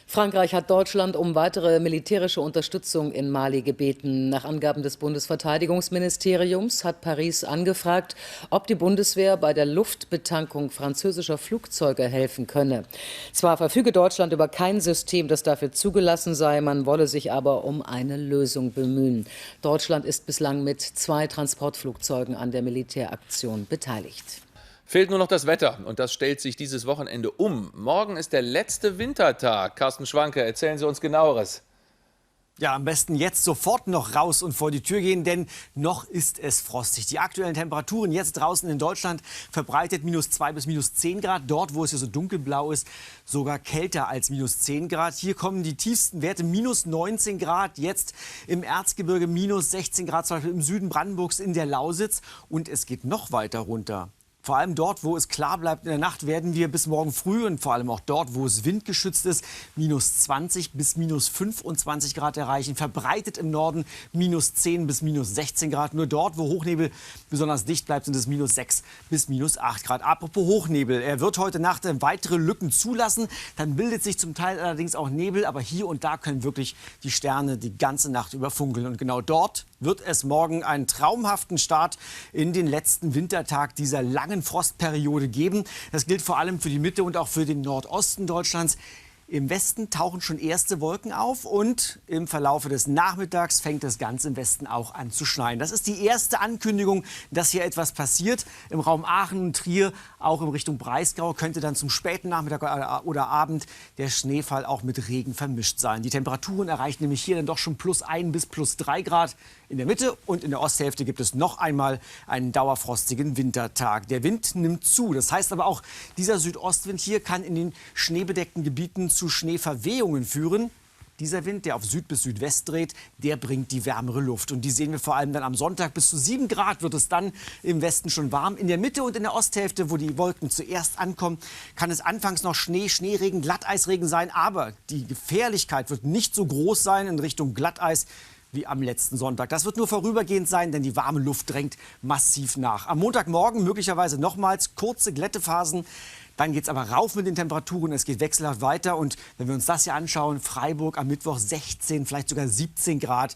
Frankreich hat Deutschland um weitere militärische Unterstützung in Mali gebeten. Nach Angaben des Bundesverteidigungsministeriums hat Paris angefragt, ob die Bundeswehr bei der Luftbetankung französischer Flugzeuge helfen könne. Zwar verfüge Deutschland über kein System, das dafür zugelassen sei, man wolle sich aber um eine Lösung bemühen. Deutschland ist bislang mit 2 Transportflugzeugen an der Militäraktion beteiligt. Fehlt nur noch das Wetter und das stellt sich dieses Wochenende um. Morgen ist der letzte Wintertag. Carsten Schwanke, erzählen Sie uns Genaueres. Ja, am besten jetzt sofort noch raus und vor die Tür gehen, denn noch ist es frostig. Die aktuellen Temperaturen jetzt draußen in Deutschland verbreitet -2 bis -10 Grad. Dort, wo es hier so dunkelblau ist, sogar kälter als -10 Grad. Hier kommen die tiefsten Werte -19 Grad. Jetzt im Erzgebirge -16 Grad, zum Beispiel im Süden Brandenburgs in der Lausitz. Und es geht noch weiter runter. Vor allem dort, wo es klar bleibt in der Nacht, werden wir bis morgen früh und vor allem auch dort, wo es windgeschützt ist, -20 bis -25 Grad erreichen. Verbreitet im Norden -10 bis -16 Grad. Nur dort, wo Hochnebel besonders dicht bleibt, sind es -6 bis -8 Grad. Apropos Hochnebel, er wird heute Nacht weitere Lücken zulassen. Dann bildet sich zum Teil allerdings auch Nebel, aber hier und da können wirklich die Sterne die ganze Nacht über funkeln. Und genau dort wird es morgen einen traumhaften Start in den letzten Wintertag dieser langen Frostperiode geben. Das gilt vor allem für die Mitte und auch für den Nordosten Deutschlands. Im Westen tauchen schon erste Wolken auf und im Verlaufe des Nachmittags fängt es ganz im Westen auch an zu schneien. Das ist die erste Ankündigung, dass hier etwas passiert. Im Raum Aachen und Trier, auch in Richtung Breisgau, könnte dann zum späten Nachmittag oder Abend der Schneefall auch mit Regen vermischt sein. Die Temperaturen erreichen nämlich hier dann doch schon +1 bis +3 Grad. In der Mitte und in der Osthälfte gibt es noch einmal einen dauerfrostigen Wintertag. Der Wind nimmt zu. Das heißt aber auch, dieser Südostwind hier kann in den schneebedeckten Gebieten zu Schneeverwehungen führen. Dieser Wind, der auf Süd bis Südwest dreht, der bringt die wärmere Luft. Und die sehen wir vor allem dann am Sonntag. Bis zu 7 Grad wird es dann im Westen schon warm. In der Mitte und in der Osthälfte, wo die Wolken zuerst ankommen, kann es anfangs noch Schnee, Schneeregen, Glatteisregen sein. Aber die Gefährlichkeit wird nicht so groß sein in Richtung Glatteis wie am letzten Sonntag. Das wird nur vorübergehend sein, denn die warme Luft drängt massiv nach. Am Montagmorgen möglicherweise nochmals kurze Glättephasen. Dann geht es aber rauf mit den Temperaturen, es geht wechselhaft weiter. Und wenn wir uns das hier anschauen, Freiburg am Mittwoch 16, vielleicht sogar 17 Grad.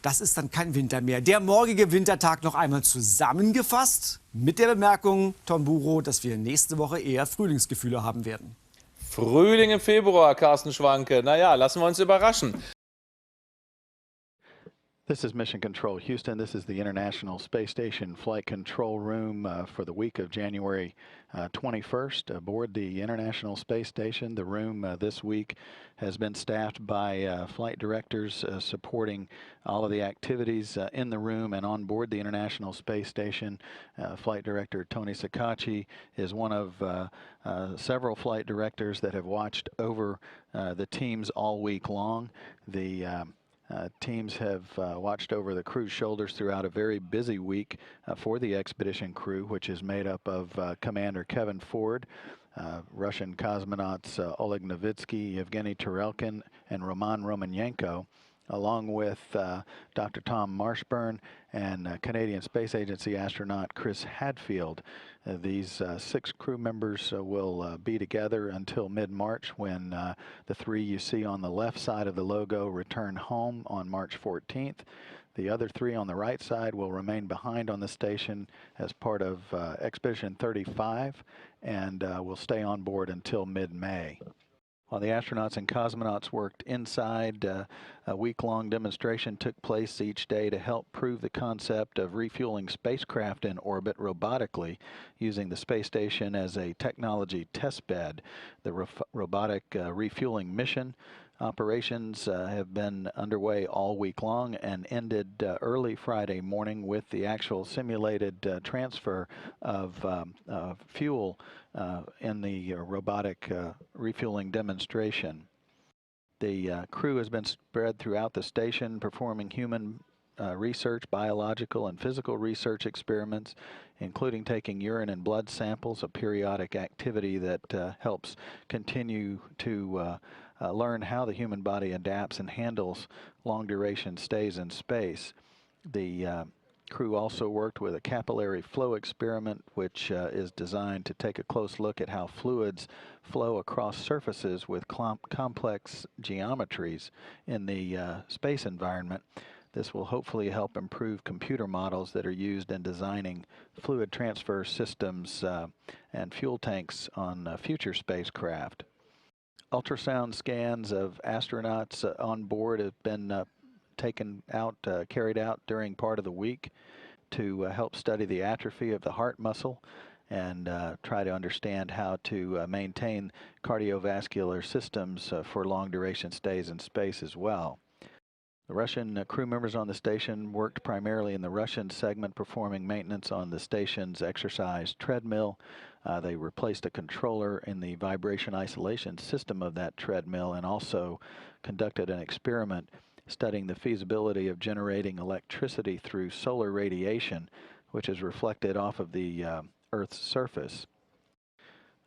Das ist dann kein Winter mehr. Der morgige Wintertag noch einmal zusammengefasst mit der Bemerkung, Tom Buro, dass wir nächste Woche eher Frühlingsgefühle haben werden. Frühling im Februar, Carsten Schwanke. Naja, lassen wir uns überraschen. This is Mission Control Houston. This is the International Space Station Flight Control Room for the week of January 21st aboard the International Space Station. The room this week has been staffed by flight directors supporting all of the activities in the room and on board the International Space Station. Flight Director Tony Sakachi is one of several flight directors that have watched over the teams all week long. The teams have watched over the crew's shoulders throughout a very busy week for the expedition crew, which is made up of Commander Kevin Ford, Russian cosmonauts Oleg Novitsky, Yevgeny Tarelkin, and Roman Romanenko, along with Dr. Tom Marshburn and Canadian Space Agency astronaut Chris Hadfield. These 6 crew members will be together until mid-March when the 3 you see on the left side of the logo return home on March 14th. The other 3 on the right side will remain behind on the station as part of Expedition 35 and will stay on board until mid-May. While the astronauts and cosmonauts worked inside, a week-long demonstration took place each day to help prove the concept of refueling spacecraft in orbit robotically using the space station as a technology testbed. The robotic refueling mission operations have been underway all week long and ended early Friday morning with the actual simulated transfer of fuel in the robotic refueling demonstration. The crew has been spread throughout the station performing human research, biological and physical research experiments, including taking urine and blood samples, a periodic activity that helps continue to learn how the human body adapts and handles long-duration stays in space. The Crew also worked with a capillary flow experiment, which is designed to take a close look at how fluids flow across surfaces with complex geometries in the space environment. This will hopefully help improve computer models that are used in designing fluid transfer systems and fuel tanks on future spacecraft. Ultrasound scans of astronauts on board have been carried out during part of the week to help study the atrophy of the heart muscle and try to understand how to maintain cardiovascular systems for long duration stays in space as well. The Russian crew members on the station worked primarily in the Russian segment, performing maintenance on the station's exercise treadmill. They replaced a controller in the vibration isolation system of that treadmill and also conducted an experiment studying the feasibility of generating electricity through solar radiation, which is reflected off of the Earth's surface.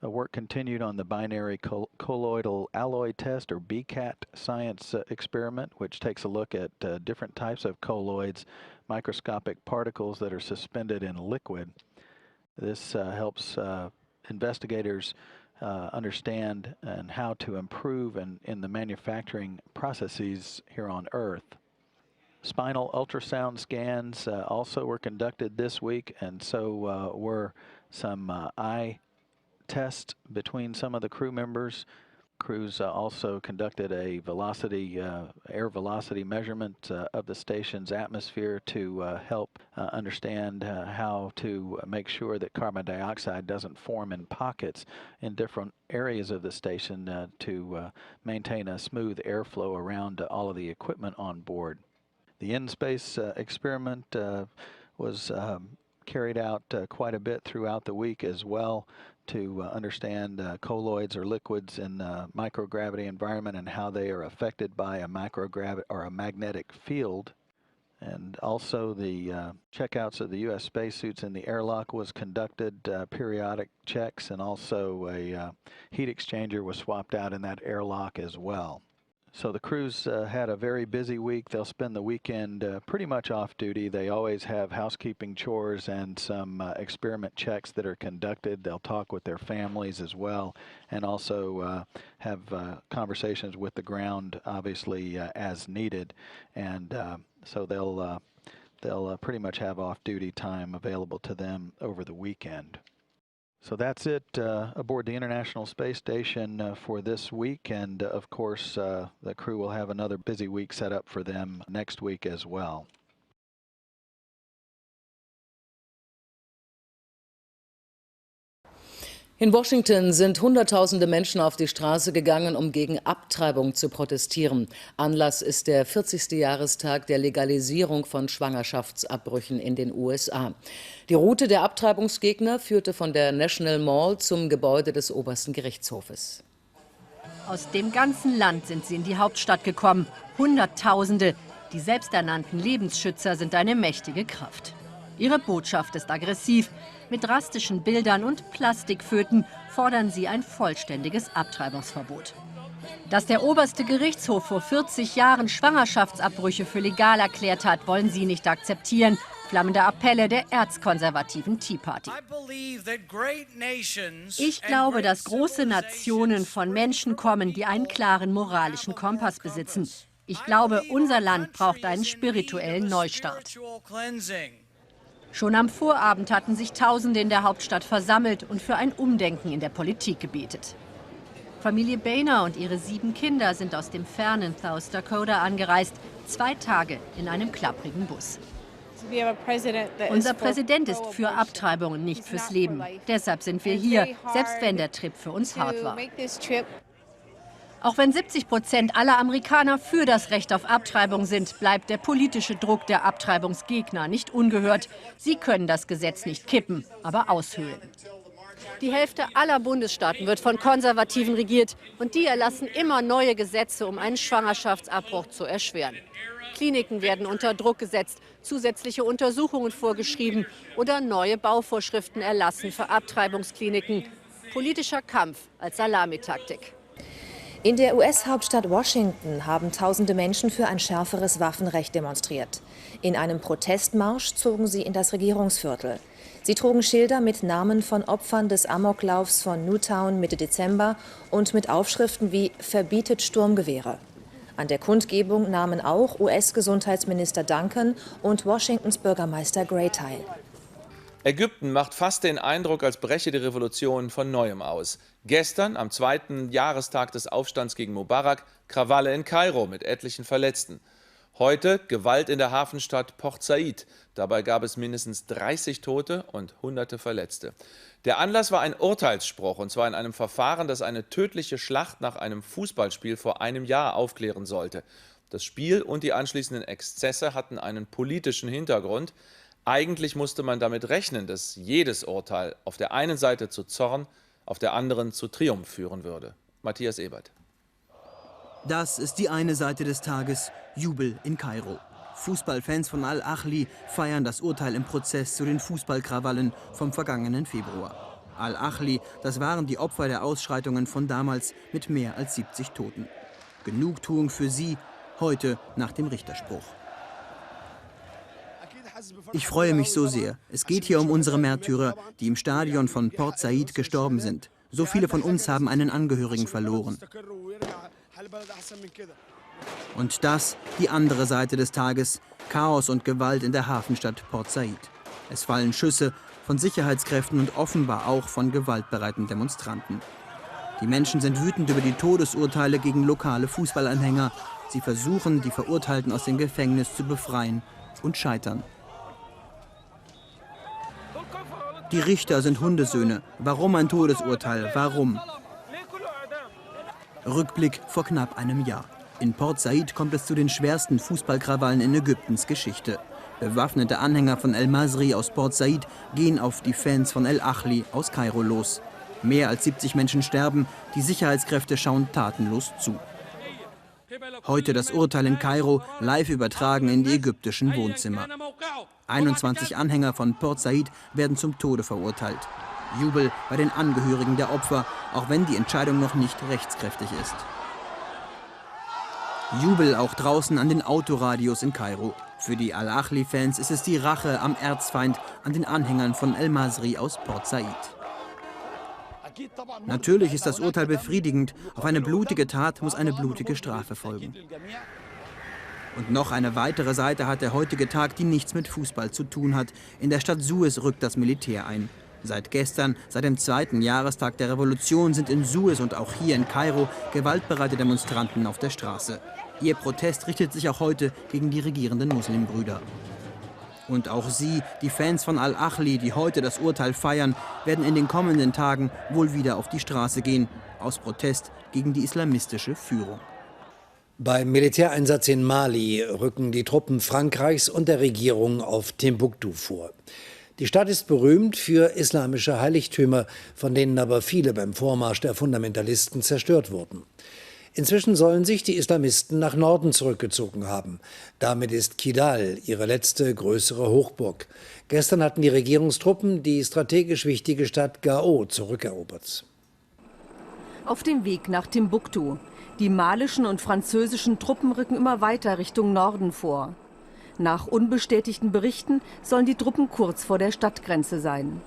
The work continued on the binary colloidal alloy test, or BCAT, science experiment, which takes a look at different types of colloids, microscopic particles that are suspended in liquid. This helps investigators understand and how to improve in the manufacturing processes here on Earth. Spinal ultrasound scans also were conducted this week, and so were some eye tests between some of the crew members. Crews also conducted a air velocity measurement of the station's atmosphere to help understand how to make sure that carbon dioxide doesn't form in pockets in different areas of the station to maintain a smooth airflow around all of the equipment on board. The in-space experiment was carried out quite a bit throughout the week as well to understand colloids or liquids in a microgravity environment and how they are affected by a microgravity or a magnetic field. And also the checkouts of the U.S. spacesuits in the airlock was conducted, periodic checks, and also a heat exchanger was swapped out in that airlock as well. So the crews had a very busy week. They'll spend the weekend pretty much off duty. They always have housekeeping chores and some experiment checks that are conducted. They'll talk with their families as well, and also have conversations with the ground, obviously, as needed. And so they'll pretty much have off-duty time available to them over the weekend. So that's it aboard the International Space Station for this week, and of course the crew will have another busy week set up for them next week as well. In Washington sind Hunderttausende Menschen auf die Straße gegangen, um gegen Abtreibung zu protestieren. Anlass ist der 40. Jahrestag der Legalisierung von Schwangerschaftsabbrüchen in den USA. Die Route der Abtreibungsgegner führte von der National Mall zum Gebäude des obersten Gerichtshofes. Aus dem ganzen Land sind sie in die Hauptstadt gekommen. Hunderttausende. Die selbsternannten Lebensschützer sind eine mächtige Kraft. Ihre Botschaft ist aggressiv. Mit drastischen Bildern und Plastikföten fordern sie ein vollständiges Abtreibungsverbot. Dass der oberste Gerichtshof vor 40 Jahren Schwangerschaftsabbrüche für legal erklärt hat, wollen sie nicht akzeptieren. Flammende Appelle der erzkonservativen Tea Party. Ich glaube, dass große Nationen von Menschen kommen, die einen klaren moralischen Kompass besitzen. Ich glaube, unser Land braucht einen spirituellen Neustart. Schon am Vorabend hatten sich Tausende in der Hauptstadt versammelt und für ein Umdenken in der Politik gebetet. Familie Boehner und ihre 7 Kinder sind aus dem fernen South Dakota angereist, 2 Tage in einem klapprigen Bus. Unser Präsident ist für Abtreibungen, nicht fürs Leben. Deshalb sind wir hier, selbst wenn der Trip für uns hart war. Auch wenn 70% aller Amerikaner für das Recht auf Abtreibung sind, bleibt der politische Druck der Abtreibungsgegner nicht ungehört. Sie können das Gesetz nicht kippen, aber aushöhlen. Die Hälfte aller Bundesstaaten wird von Konservativen regiert und die erlassen immer neue Gesetze, um einen Schwangerschaftsabbruch zu erschweren. Kliniken werden unter Druck gesetzt, zusätzliche Untersuchungen vorgeschrieben oder neue Bauvorschriften erlassen für Abtreibungskliniken. Politischer Kampf als Salamitaktik. In der US-Hauptstadt Washington haben tausende Menschen für ein schärferes Waffenrecht demonstriert. In einem Protestmarsch zogen sie in das Regierungsviertel. Sie trugen Schilder mit Namen von Opfern des Amoklaufs von Newtown Mitte Dezember und mit Aufschriften wie »Verbietet Sturmgewehre«. An der Kundgebung nahmen auch US-Gesundheitsminister Duncan und Washingtons Bürgermeister Gray teil. Ägypten macht fast den Eindruck, als breche die Revolution von Neuem aus. Gestern, am 2. Jahrestag des Aufstands gegen Mubarak, Krawalle in Kairo mit etlichen Verletzten. Heute Gewalt in der Hafenstadt Port Said. Dabei gab es mindestens 30 Tote und Hunderte Verletzte. Der Anlass war ein Urteilsspruch, und zwar in einem Verfahren, das eine tödliche Schlacht nach einem Fußballspiel vor einem Jahr aufklären sollte. Das Spiel und die anschließenden Exzesse hatten einen politischen Hintergrund. Eigentlich musste man damit rechnen, dass jedes Urteil auf der einen Seite zu Zorn, auf der anderen zu Triumph führen würde. Matthias Ebert. Das ist die eine Seite des Tages, Jubel in Kairo. Fußballfans von Al-Ahli feiern das Urteil im Prozess zu den Fußballkrawallen vom vergangenen Februar. Al-Ahli, das waren die Opfer der Ausschreitungen von damals mit mehr als 70 Toten. Genugtuung für sie, heute nach dem Richterspruch. Ich freue mich so sehr. Es geht hier um unsere Märtyrer, die im Stadion von Port Said gestorben sind. So viele von uns haben einen Angehörigen verloren. Und das, die andere Seite des Tages, Chaos und Gewalt in der Hafenstadt Port Said. Es fallen Schüsse von Sicherheitskräften und offenbar auch von gewaltbereiten Demonstranten. Die Menschen sind wütend über die Todesurteile gegen lokale Fußballanhänger. Sie versuchen, die Verurteilten aus dem Gefängnis zu befreien und scheitern. Die Richter sind Hundesöhne. Warum ein Todesurteil? Warum? Rückblick vor knapp einem Jahr. In Port Said kommt es zu den schwersten Fußballkrawallen in Ägyptens Geschichte. Bewaffnete Anhänger von El-Masri aus Port Said gehen auf die Fans von Al-Ahli aus Kairo los. Mehr als 70 Menschen sterben, die Sicherheitskräfte schauen tatenlos zu. Heute das Urteil in Kairo, live übertragen in die ägyptischen Wohnzimmer. 21 Anhänger von Port Said werden zum Tode verurteilt. Jubel bei den Angehörigen der Opfer, auch wenn die Entscheidung noch nicht rechtskräftig ist. Jubel auch draußen an den Autoradios in Kairo. Für die Al-Ahli-Fans ist es die Rache am Erzfeind, an den Anhängern von El-Masri aus Port Said. Natürlich ist das Urteil befriedigend. Auf eine blutige Tat muss eine blutige Strafe folgen. Und noch eine weitere Seite hat der heutige Tag, die nichts mit Fußball zu tun hat. In der Stadt Suez rückt das Militär ein. Seit gestern, seit dem 2. Jahrestag der Revolution, sind in Suez und auch hier in Kairo gewaltbereite Demonstranten auf der Straße. Ihr Protest richtet sich auch heute gegen die regierenden Muslimbrüder. Und auch sie, die Fans von Al-Ahli, die heute das Urteil feiern, werden in den kommenden Tagen wohl wieder auf die Straße gehen, aus Protest gegen die islamistische Führung. Beim Militäreinsatz in Mali rücken die Truppen Frankreichs und der Regierung auf Timbuktu vor. Die Stadt ist berühmt für islamische Heiligtümer, von denen aber viele beim Vormarsch der Fundamentalisten zerstört wurden. Inzwischen sollen sich die Islamisten nach Norden zurückgezogen haben. Damit ist Kidal ihre letzte größere Hochburg. Gestern hatten die Regierungstruppen die strategisch wichtige Stadt Gao zurückerobert. Auf dem Weg nach Timbuktu. Die malischen und französischen Truppen rücken immer weiter Richtung Norden vor. Nach unbestätigten Berichten sollen die Truppen kurz vor der Stadtgrenze sein.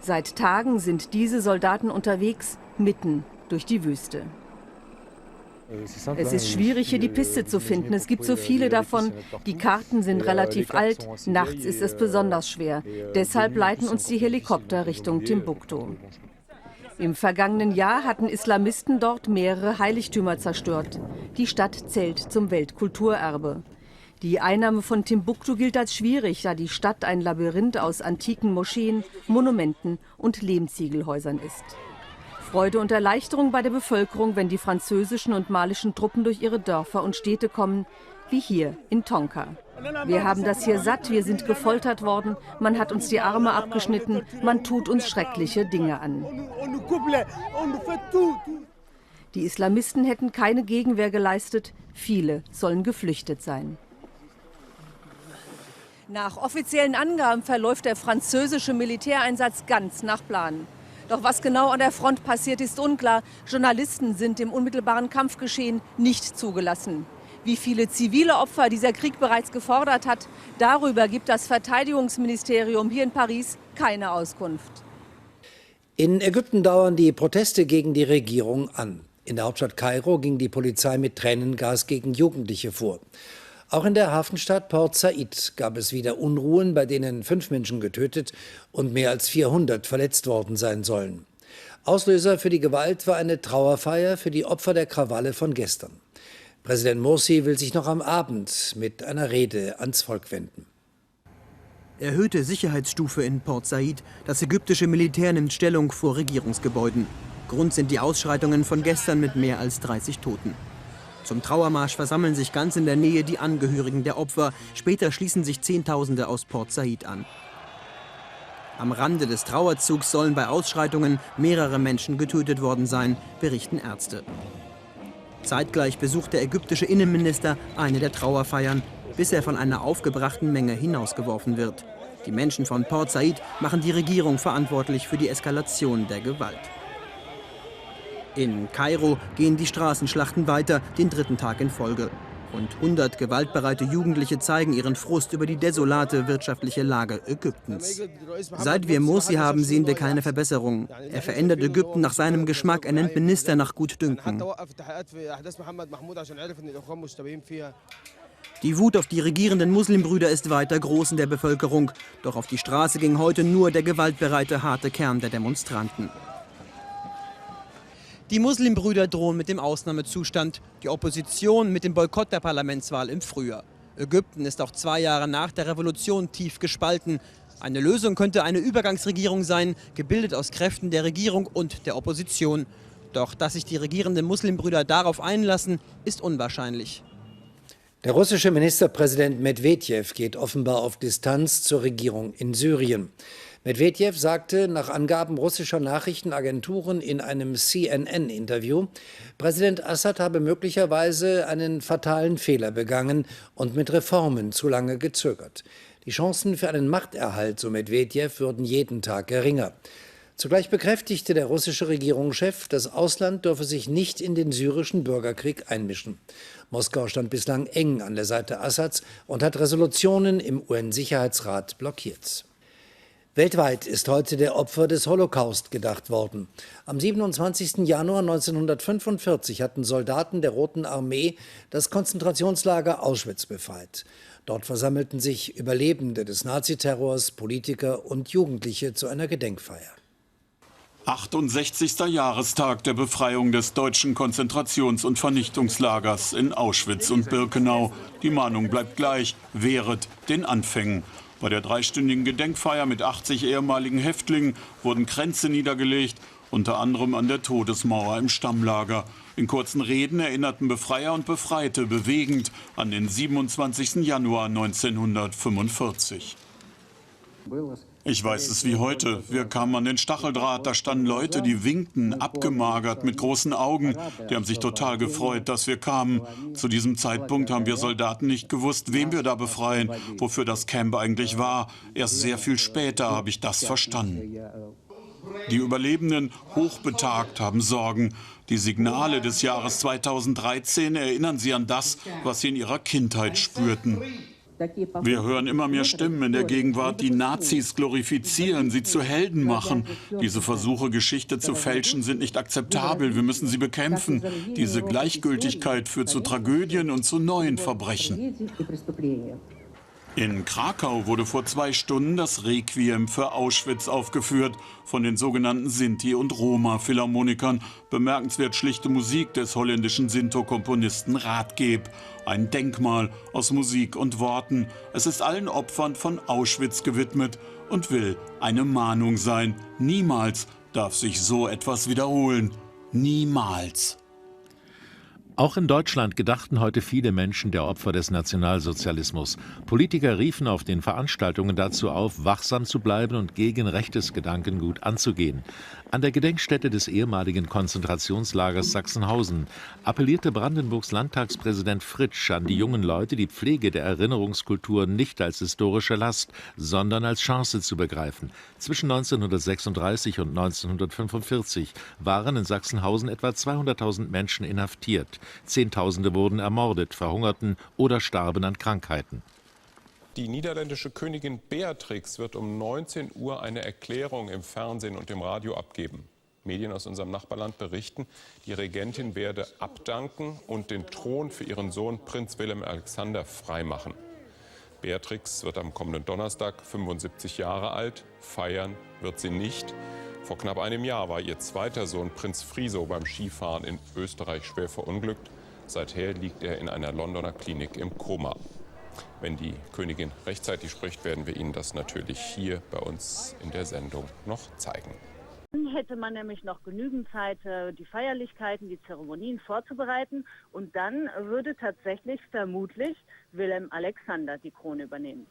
Seit Tagen sind diese Soldaten unterwegs, mitten durch die Wüste. Es ist schwierig, hier die Piste zu finden. Es gibt so viele davon. Die Karten sind relativ alt. Nachts ist es besonders schwer. Deshalb leiten uns die Helikopter Richtung Timbuktu. Im vergangenen Jahr hatten Islamisten dort mehrere Heiligtümer zerstört. Die Stadt zählt zum Weltkulturerbe. Die Einnahme von Timbuktu gilt als schwierig, da die Stadt ein Labyrinth aus antiken Moscheen, Monumenten und Lehmziegelhäusern ist. Freude und Erleichterung bei der Bevölkerung, wenn die französischen und malischen Truppen durch ihre Dörfer und Städte kommen, wie hier in Tonka. Wir haben das hier satt, wir sind gefoltert worden, man hat uns die Arme abgeschnitten, man tut uns schreckliche Dinge an. Die Islamisten hätten keine Gegenwehr geleistet, viele sollen geflüchtet sein. Nach offiziellen Angaben verläuft der französische Militäreinsatz ganz nach Plan. Doch was genau an der Front passiert, ist unklar. Journalisten sind im unmittelbaren Kampfgeschehen nicht zugelassen. Wie viele zivile Opfer dieser Krieg bereits gefordert hat, darüber gibt das Verteidigungsministerium hier in Paris keine Auskunft. In Ägypten dauern die Proteste gegen die Regierung an. In der Hauptstadt Kairo ging die Polizei mit Tränengas gegen Jugendliche vor. Auch in der Hafenstadt Port Said gab es wieder Unruhen, bei denen 5 Menschen getötet und mehr als 400 verletzt worden sein sollen. Auslöser für die Gewalt war eine Trauerfeier für die Opfer der Krawalle von gestern. Präsident Morsi will sich noch am Abend mit einer Rede ans Volk wenden. Erhöhte Sicherheitsstufe in Port Said. Das ägyptische Militär nimmt Stellung vor Regierungsgebäuden. Grund sind die Ausschreitungen von gestern mit mehr als 30 Toten. Zum Trauermarsch versammeln sich ganz in der Nähe die Angehörigen der Opfer. Später schließen sich Zehntausende aus Port Said an. Am Rande des Trauerzugs sollen bei Ausschreitungen mehrere Menschen getötet worden sein, berichten Ärzte. Zeitgleich besucht der ägyptische Innenminister eine der Trauerfeiern, bis er von einer aufgebrachten Menge hinausgeworfen wird. Die Menschen von Port Said machen die Regierung verantwortlich für die Eskalation der Gewalt. In Kairo gehen die Straßenschlachten weiter, den 3. Tag in Folge. Rund 100 gewaltbereite Jugendliche zeigen ihren Frust über die desolate wirtschaftliche Lage Ägyptens. Seit wir Morsi haben, sehen wir keine Verbesserung. Er verändert Ägypten nach seinem Geschmack, er nennt Minister nach Gutdünken. Die Wut auf die regierenden Muslimbrüder ist weiter groß in der Bevölkerung. Doch auf die Straße ging heute nur der gewaltbereite, harte Kern der Demonstranten. Die Muslimbrüder drohen mit dem Ausnahmezustand, die Opposition mit dem Boykott der Parlamentswahl im Frühjahr. Ägypten ist auch 2 Jahre nach der Revolution tief gespalten. Eine Lösung könnte eine Übergangsregierung sein, gebildet aus Kräften der Regierung und der Opposition. Doch dass sich die regierenden Muslimbrüder darauf einlassen, ist unwahrscheinlich. Der russische Ministerpräsident Medwedew geht offenbar auf Distanz zur Regierung in Syrien. Medwedew sagte nach Angaben russischer Nachrichtenagenturen in einem CNN-Interview, Präsident Assad habe möglicherweise einen fatalen Fehler begangen und mit Reformen zu lange gezögert. Die Chancen für einen Machterhalt, so Medwedew, würden jeden Tag geringer. Zugleich bekräftigte der russische Regierungschef, das Ausland dürfe sich nicht in den syrischen Bürgerkrieg einmischen. Moskau stand bislang eng an der Seite Assads und hat Resolutionen im UN-Sicherheitsrat blockiert. Weltweit ist heute der Opfer des Holocaust gedacht worden. Am 27. Januar 1945 hatten Soldaten der Roten Armee das Konzentrationslager Auschwitz befreit. Dort versammelten sich Überlebende des Naziterrors, Politiker und Jugendliche zu einer Gedenkfeier. 68. Jahrestag der Befreiung des deutschen Konzentrations- und Vernichtungslagers in Auschwitz und Birkenau. Die Mahnung bleibt gleich: wehret den Anfängen. Bei der 3-stündigen Gedenkfeier mit 80 ehemaligen Häftlingen wurden Kränze niedergelegt, unter anderem an der Todesmauer im Stammlager. In kurzen Reden erinnerten Befreier und Befreite bewegend an den 27. Januar 1945. Ich weiß es wie heute. Wir kamen an den Stacheldraht, da standen Leute, die winkten, abgemagert, mit großen Augen. Die haben sich total gefreut, dass wir kamen. Zu diesem Zeitpunkt haben wir Soldaten nicht gewusst, wem wir da befreien, wofür das Camp eigentlich war. Erst sehr viel später habe ich das verstanden. Die Überlebenden, hochbetagt, haben Sorgen. Die Signale des Jahres 2013 erinnern sie an das, was sie in ihrer Kindheit spürten. Wir hören immer mehr Stimmen in der Gegenwart, die Nazis glorifizieren, sie zu Helden machen. Diese Versuche, Geschichte zu fälschen, sind nicht akzeptabel. Wir müssen sie bekämpfen. Diese Gleichgültigkeit führt zu Tragödien und zu neuen Verbrechen. In Krakau wurde vor 2 Stunden das Requiem für Auschwitz aufgeführt von den sogenannten Sinti- und Roma-Philharmonikern. Bemerkenswert schlichte Musik des holländischen Sinto-Komponisten Rathgeb. Ein Denkmal aus Musik und Worten. Es ist allen Opfern von Auschwitz gewidmet und will eine Mahnung sein. Niemals darf sich so etwas wiederholen. Niemals. Auch in Deutschland gedachten heute viele Menschen der Opfer des Nationalsozialismus. Politiker riefen auf den Veranstaltungen dazu auf, wachsam zu bleiben und gegen rechtes Gedankengut anzugehen. An der Gedenkstätte des ehemaligen Konzentrationslagers Sachsenhausen appellierte Brandenburgs Landtagspräsident Fritsch an die jungen Leute, die Pflege der Erinnerungskultur nicht als historische Last, sondern als Chance zu begreifen. Zwischen 1936 und 1945 waren in Sachsenhausen etwa 200.000 Menschen inhaftiert. Zehntausende wurden ermordet, verhungerten oder starben an Krankheiten. Die niederländische Königin Beatrix wird um 19 Uhr eine Erklärung im Fernsehen und im Radio abgeben. Medien aus unserem Nachbarland berichten, die Regentin werde abdanken und den Thron für ihren Sohn Prinz Willem Alexander freimachen. Beatrix wird am kommenden Donnerstag 75 Jahre alt. Feiern wird sie nicht. Vor knapp einem Jahr war ihr zweiter Sohn Prinz Friso beim Skifahren in Österreich schwer verunglückt. Seither liegt er in einer Londoner Klinik im Koma. Wenn die Königin rechtzeitig spricht, werden wir Ihnen das natürlich hier bei uns in der Sendung noch zeigen. Dann hätte man nämlich noch genügend Zeit, die Feierlichkeiten, die Zeremonien vorzubereiten. Und dann würde tatsächlich vermutlich Willem Alexander die Krone übernehmen.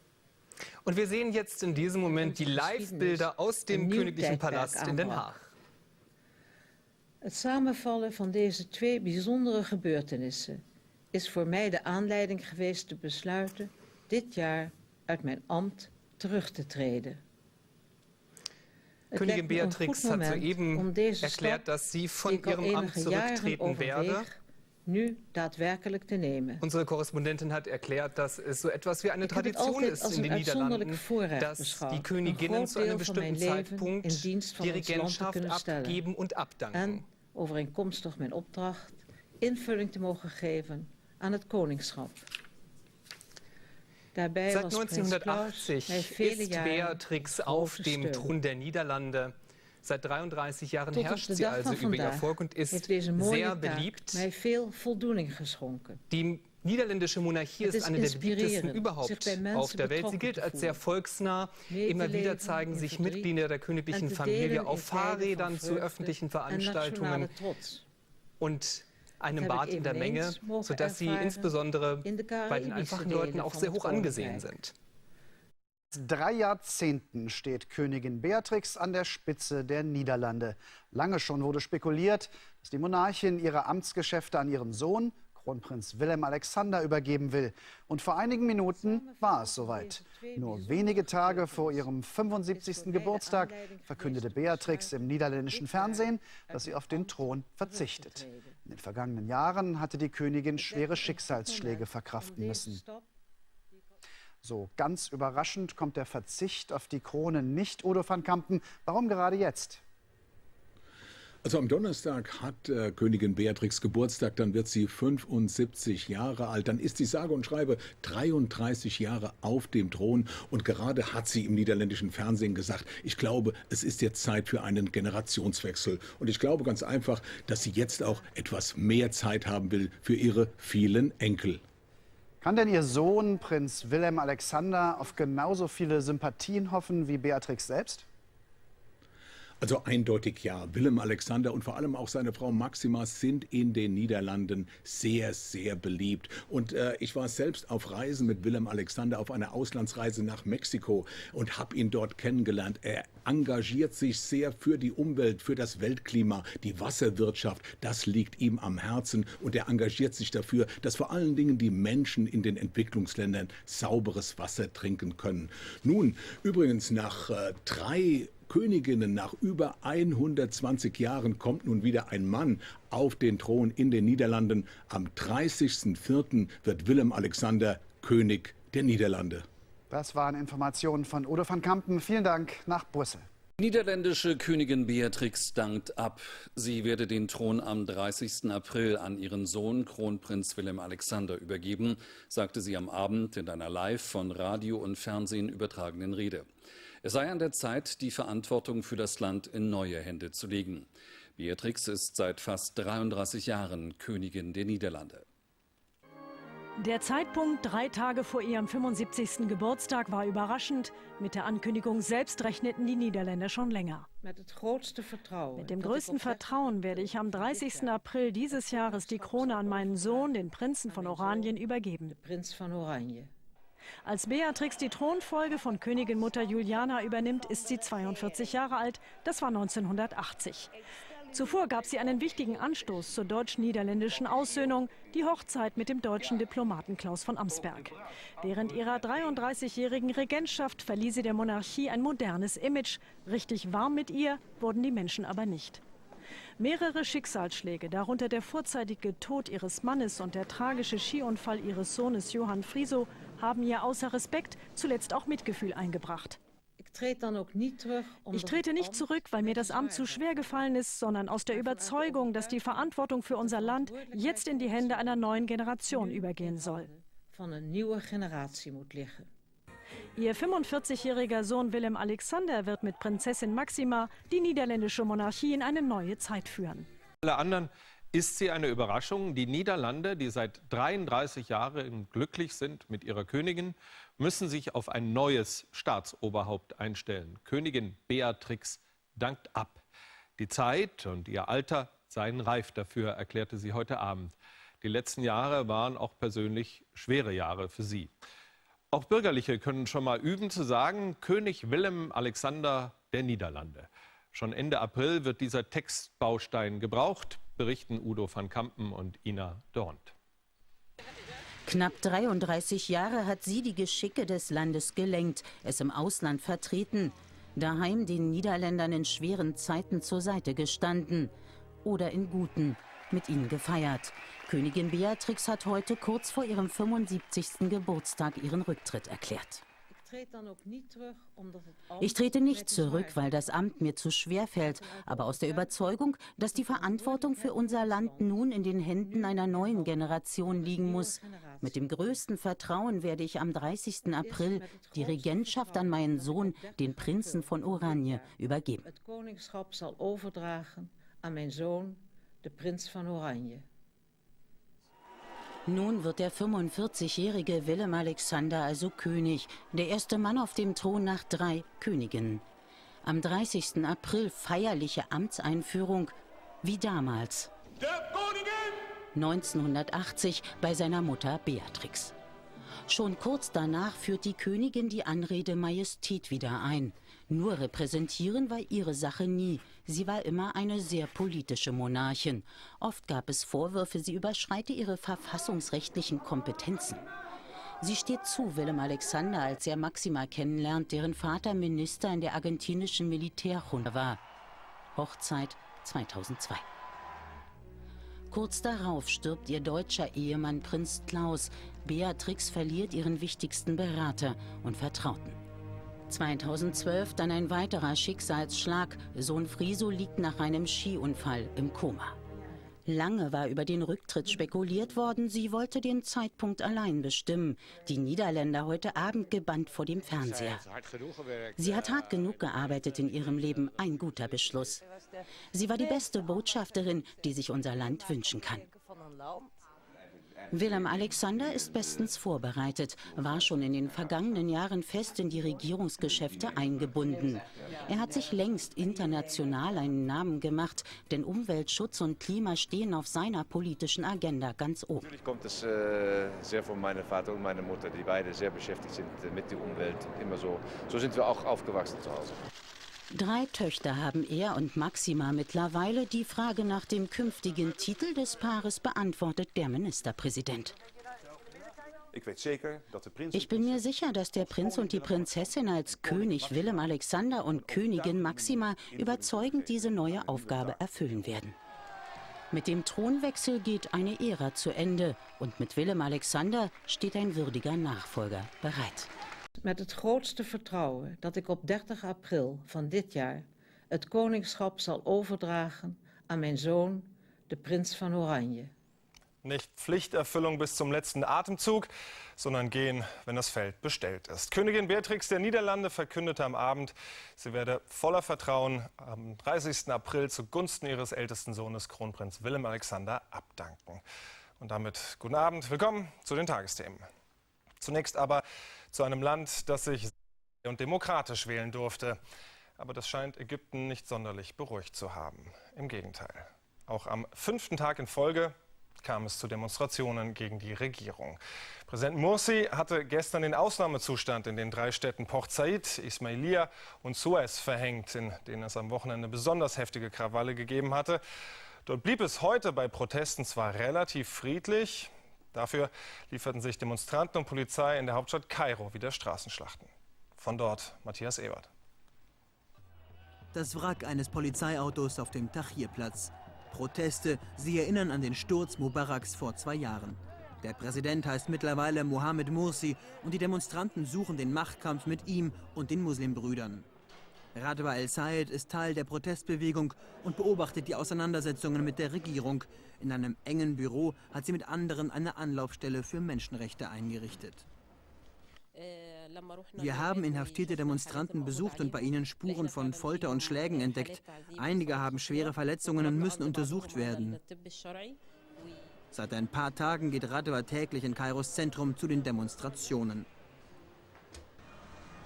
Und wir sehen jetzt in diesem Moment die Live-Bilder aus dem Königlichen Palast in Den Haag. Het samenvallen van deze twee bijzondere gebeurtenissen is voor mij de aanleiding geweest te besluiten dit jaar uit mijn ambt terug te treden. Königin Beatrix hat soeben erklärt, dass sie von ihrem Amt zurücktreten werde. Nu daadwerkelijk te nemen. Unsere Korrespondentin hat erklärt, dass es so etwas wie eine Tradition ist in den Niederlanden, dass die Königinnen zu einem bestimmten Zeitpunkt die Regentschaft abgeben und abdanken. En overeenkomstig mijn opdracht invulling te mogen geven aan het koningschap. Seit 1980 ist Beatrix auf dem Thron der Niederlande. Seit 33 Jahren herrscht sie also über ihr Volk und ist sehr beliebt. Die niederländische Monarchie ist eine der beliebtesten überhaupt auf der Welt. Sie gilt als sehr volksnah. Immer wieder zeigen sich Mitglieder der königlichen Familie auf Fahrrädern zu öffentlichen Veranstaltungen und einem Bad in der Menge, sodass sie insbesondere bei den einfachen Leuten auch sehr hoch angesehen sind. Seit 3 Jahrzehnten steht Königin Beatrix an der Spitze der Niederlande. Lange schon wurde spekuliert, dass die Monarchin ihre Amtsgeschäfte an ihren Sohn, Kronprinz Willem Alexander, übergeben will. Und vor einigen Minuten war es soweit. Nur wenige Tage vor ihrem 75. Geburtstag verkündete Beatrix im niederländischen Fernsehen, dass sie auf den Thron verzichtet. In den vergangenen Jahren hatte die Königin schwere Schicksalsschläge verkraften müssen. So ganz überraschend kommt der Verzicht auf die Krone nicht, Udo van Kampen. Warum gerade jetzt? Also am Donnerstag hat Königin Beatrix Geburtstag, dann wird sie 75 Jahre alt. Dann ist sie sage und schreibe 33 Jahre auf dem Thron. Und gerade hat sie im niederländischen Fernsehen gesagt, ich glaube, es ist jetzt Zeit für einen Generationswechsel. Und ich glaube ganz einfach, dass sie jetzt auch etwas mehr Zeit haben will für ihre vielen Enkel. Kann denn ihr Sohn, Prinz Willem Alexander, auf genauso viele Sympathien hoffen wie Beatrix selbst? Also eindeutig ja. Willem Alexander und vor allem auch seine Frau Máxima sind in den Niederlanden sehr, sehr beliebt. Und ich war selbst auf Reisen mit Willem Alexander, auf einer Auslandsreise nach Mexiko und habe ihn dort kennengelernt. Er engagiert sich sehr für die Umwelt, für das Weltklima, die Wasserwirtschaft. Das liegt ihm am Herzen und er engagiert sich dafür, dass vor allen Dingen die Menschen in den Entwicklungsländern sauberes Wasser trinken können. Nun, übrigens nach 3 Königinnen, nach über 120 Jahren kommt nun wieder ein Mann auf den Thron in den Niederlanden. Am 30.04. wird Willem Alexander König der Niederlande. Das waren Informationen von Udo van Kampen. Vielen Dank nach Brüssel. Niederländische Königin Beatrix dankt ab. Sie werde den Thron am 30. April an ihren Sohn Kronprinz Willem Alexander übergeben, sagte sie am Abend in einer live von Radio und Fernsehen übertragenen Rede. Es sei an der Zeit, die Verantwortung für das Land in neue Hände zu legen. Beatrix ist seit fast 33 Jahren Königin der Niederlande. Der Zeitpunkt 3 Tage vor ihrem 75. Geburtstag war überraschend. Mit der Ankündigung selbst rechneten die Niederländer schon länger. Mit dem größten Vertrauen werde ich am 30. April dieses Jahres die Krone an meinen Sohn, den Prinzen von Oranien, übergeben. Als Beatrix die Thronfolge von Königin Mutter Juliana übernimmt, ist sie 42 Jahre alt. Das war 1980. Zuvor gab sie einen wichtigen Anstoß zur deutsch-niederländischen Aussöhnung, die Hochzeit mit dem deutschen Diplomaten Klaus von Amsberg. Während ihrer 33-jährigen Regentschaft verlieh sie der Monarchie ein modernes Image. Richtig warm mit ihr wurden die Menschen aber nicht. Mehrere Schicksalsschläge, darunter der vorzeitige Tod ihres Mannes und der tragische Skiunfall ihres Sohnes Johann Friso, haben ihr außer Respekt zuletzt auch Mitgefühl eingebracht. Ich trete nicht zurück, weil mir das Amt zu schwer gefallen ist, sondern aus der Überzeugung, dass die Verantwortung für unser Land jetzt in die Hände einer neuen Generation übergehen soll. Ihr 45-jähriger Sohn Willem Alexander wird mit Prinzessin Maxima die niederländische Monarchie in eine neue Zeit führen. Alle anderen ist sie eine Überraschung. Die Niederlande, die seit 33 Jahren glücklich sind mit ihrer Königin, müssen sich auf ein neues Staatsoberhaupt einstellen. Königin Beatrix dankt ab. Die Zeit und ihr Alter seien reif dafür, erklärte sie heute Abend. Die letzten Jahre waren auch persönlich schwere Jahre für sie. Auch Bürgerliche können schon mal üben zu sagen, König Willem Alexander der Niederlande. Schon Ende April wird dieser Textbaustein gebraucht, berichten Udo van Kampen und Ina Dornt. Knapp 33 Jahre hat sie die Geschicke des Landes gelenkt, es im Ausland vertreten, daheim den Niederländern in schweren Zeiten zur Seite gestanden oder in guten, mit ihnen gefeiert. Königin Beatrix hat heute kurz vor ihrem 75. Geburtstag ihren Rücktritt erklärt. Ich trete nicht zurück, weil das Amt mir zu schwer fällt, aber aus der Überzeugung, dass die Verantwortung für unser Land nun in den Händen einer neuen Generation liegen muss. Mit dem größten Vertrauen werde ich am 30. April die Regentschaft an meinen Sohn, den Prinzen von Oranje, übergeben. Het koningschap zal overdragen aan mijn zoon, de prins van Oranje. Nun wird der 45-jährige Willem Alexander also König, der erste Mann auf dem Thron nach 3 Königinnen. Am 30. April feierliche Amtseinführung, wie damals. 1980 bei seiner Mutter Beatrix. Schon kurz danach führt die Königin die Anrede Majestät wieder ein. Nur repräsentieren war ihre Sache nie. Sie war immer eine sehr politische Monarchin. Oft gab es Vorwürfe, sie überschreite ihre verfassungsrechtlichen Kompetenzen. Sie steht zu Willem Alexander, als er Maxima kennenlernt, deren Vater Minister in der argentinischen Militärjunta war. Hochzeit 2002. Kurz darauf stirbt ihr deutscher Ehemann Prinz Klaus. Beatrix verliert ihren wichtigsten Berater und Vertrauten. 2012 dann ein weiterer Schicksalsschlag. Sohn Friso liegt nach einem Skiunfall im Koma. Lange war über den Rücktritt spekuliert worden. Sie wollte den Zeitpunkt allein bestimmen. Die Niederländer heute Abend gebannt vor dem Fernseher. Sie hat hart genug gearbeitet in ihrem Leben. Ein guter Beschluss. Sie war die beste Botschafterin, die sich unser Land wünschen kann. Willem Alexander ist bestens vorbereitet, war schon in den vergangenen Jahren fest in die Regierungsgeschäfte eingebunden. Er hat sich längst international einen Namen gemacht, denn Umweltschutz und Klima stehen auf seiner politischen Agenda ganz oben. Natürlich kommt es sehr von meinem Vater und meiner Mutter, die beide sehr beschäftigt sind mit der Umwelt. Immer so. So sind wir auch aufgewachsen zu Hause. 3 Töchter haben er und Maxima mittlerweile. Die Frage nach dem künftigen Titel des Paares beantwortet der Ministerpräsident. Ich bin mir sicher, dass der Prinz und die Prinzessin als König Willem Alexander und Königin Maxima überzeugend diese neue Aufgabe erfüllen werden. Mit dem Thronwechsel geht eine Ära zu Ende und mit Willem Alexander steht ein würdiger Nachfolger bereit. Met het grootste vertrouwen dat ik op 30 april van dit jaar het koningschap zal overdragen aan mijn zoon, de prins van Oranje. Nicht Pflichterfüllung bis zum letzten Atemzug, sondern gehen, wenn das Feld bestellt ist. Königin Beatrix der Niederlande verkündete am Abend, sie werde voller Vertrauen am 30. April zugunsten ihres ältesten Sohnes Kronprinz Willem Alexander abdanken. Und damit guten Abend, willkommen zu den Tagesthemen. Zunächst aber zu einem Land, das sich und demokratisch wählen durfte. Aber das scheint Ägypten nicht sonderlich beruhigt zu haben. Im Gegenteil. Auch am 5. Tag in Folge kam es zu Demonstrationen gegen die Regierung. Präsident Mursi hatte gestern den Ausnahmezustand in den 3 Städten Port Said, Ismailia und Suez verhängt, in denen es am Wochenende besonders heftige Krawalle gegeben hatte. Dort blieb es heute bei Protesten zwar relativ friedlich, dafür lieferten sich Demonstranten und Polizei in der Hauptstadt Kairo wieder Straßenschlachten. Von dort Matthias Ebert. Das Wrack eines Polizeiautos auf dem Tahrirplatz. Proteste, sie erinnern an den Sturz Mubaraks vor 2 Jahren. Der Präsident heißt mittlerweile Mohamed Mursi und die Demonstranten suchen den Machtkampf mit ihm und den Muslimbrüdern. Radwa El-Sayed ist Teil der Protestbewegung und beobachtet die Auseinandersetzungen mit der Regierung. In einem engen Büro hat sie mit anderen eine Anlaufstelle für Menschenrechte eingerichtet. Wir haben inhaftierte Demonstranten besucht und bei ihnen Spuren von Folter und Schlägen entdeckt. Einige haben schwere Verletzungen und müssen untersucht werden. Seit ein paar Tagen geht Radwa täglich in Kairos Zentrum zu den Demonstrationen.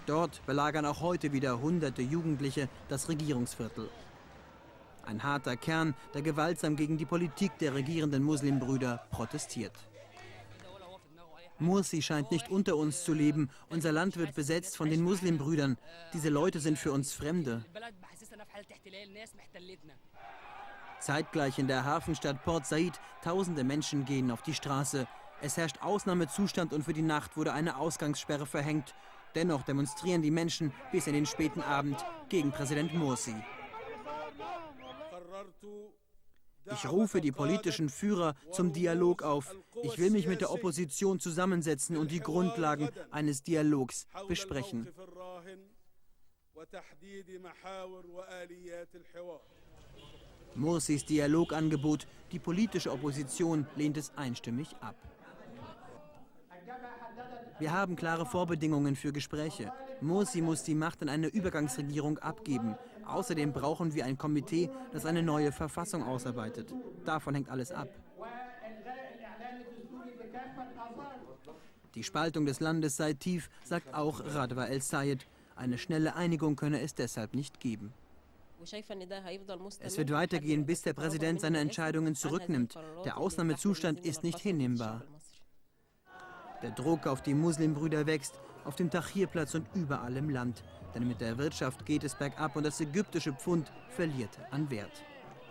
Dort belagern auch heute wieder hunderte Jugendliche das Regierungsviertel. Ein harter Kern, der gewaltsam gegen die Politik der regierenden Muslimbrüder protestiert. Mursi scheint nicht unter uns zu leben. Unser Land wird besetzt von den Muslimbrüdern. Diese Leute sind für uns Fremde. Zeitgleich in der Hafenstadt Port Said, tausende Menschen gehen auf die Straße. Es herrscht Ausnahmezustand und für die Nacht wurde eine Ausgangssperre verhängt. Dennoch demonstrieren die Menschen bis in den späten Abend gegen Präsident Mursi. Ich rufe die politischen Führer zum Dialog auf. Ich will mich mit der Opposition zusammensetzen und die Grundlagen eines Dialogs besprechen. Mursis Dialogangebot, die politische Opposition lehnt es einstimmig ab. Wir haben klare Vorbedingungen für Gespräche. Mursi muss die Macht an eine Übergangsregierung abgeben. Außerdem brauchen wir ein Komitee, das eine neue Verfassung ausarbeitet. Davon hängt alles ab. Die Spaltung des Landes sei tief, sagt auch Radwa El-Sayed. Eine schnelle Einigung könne es deshalb nicht geben. Es wird weitergehen, bis der Präsident seine Entscheidungen zurücknimmt. Der Ausnahmezustand ist nicht hinnehmbar. Der Druck auf die Muslimbrüder wächst, auf dem Tahrirplatz und überall im Land. Denn mit der Wirtschaft geht es bergab und das ägyptische Pfund verliert an Wert.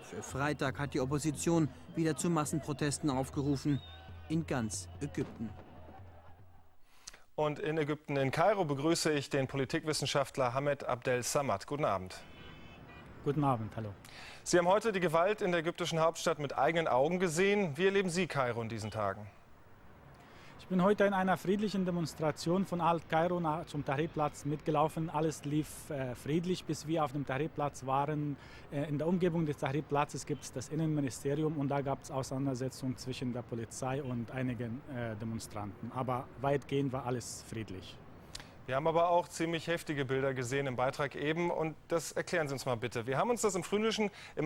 Für Freitag hat die Opposition wieder zu Massenprotesten aufgerufen, in ganz Ägypten. Und in Ägypten, in Kairo, begrüße ich den Politikwissenschaftler Hamed Abdel Samad. Guten Abend. Guten Abend, hallo. Sie haben heute die Gewalt in der ägyptischen Hauptstadt mit eigenen Augen gesehen. Wie erleben Sie Kairo in diesen Tagen? Ich bin heute in einer friedlichen Demonstration von Alt-Kairo zum Tahrirplatz mitgelaufen. Alles lief friedlich, bis wir auf dem Tahrirplatz waren. In der Umgebung des Tahrirplatzes gibt es das Innenministerium und da gab es Auseinandersetzungen zwischen der Polizei und einigen Demonstranten. Aber weitgehend war alles friedlich. Wir haben aber auch ziemlich heftige Bilder gesehen im Beitrag eben und das erklären Sie uns mal bitte. Wir haben uns das im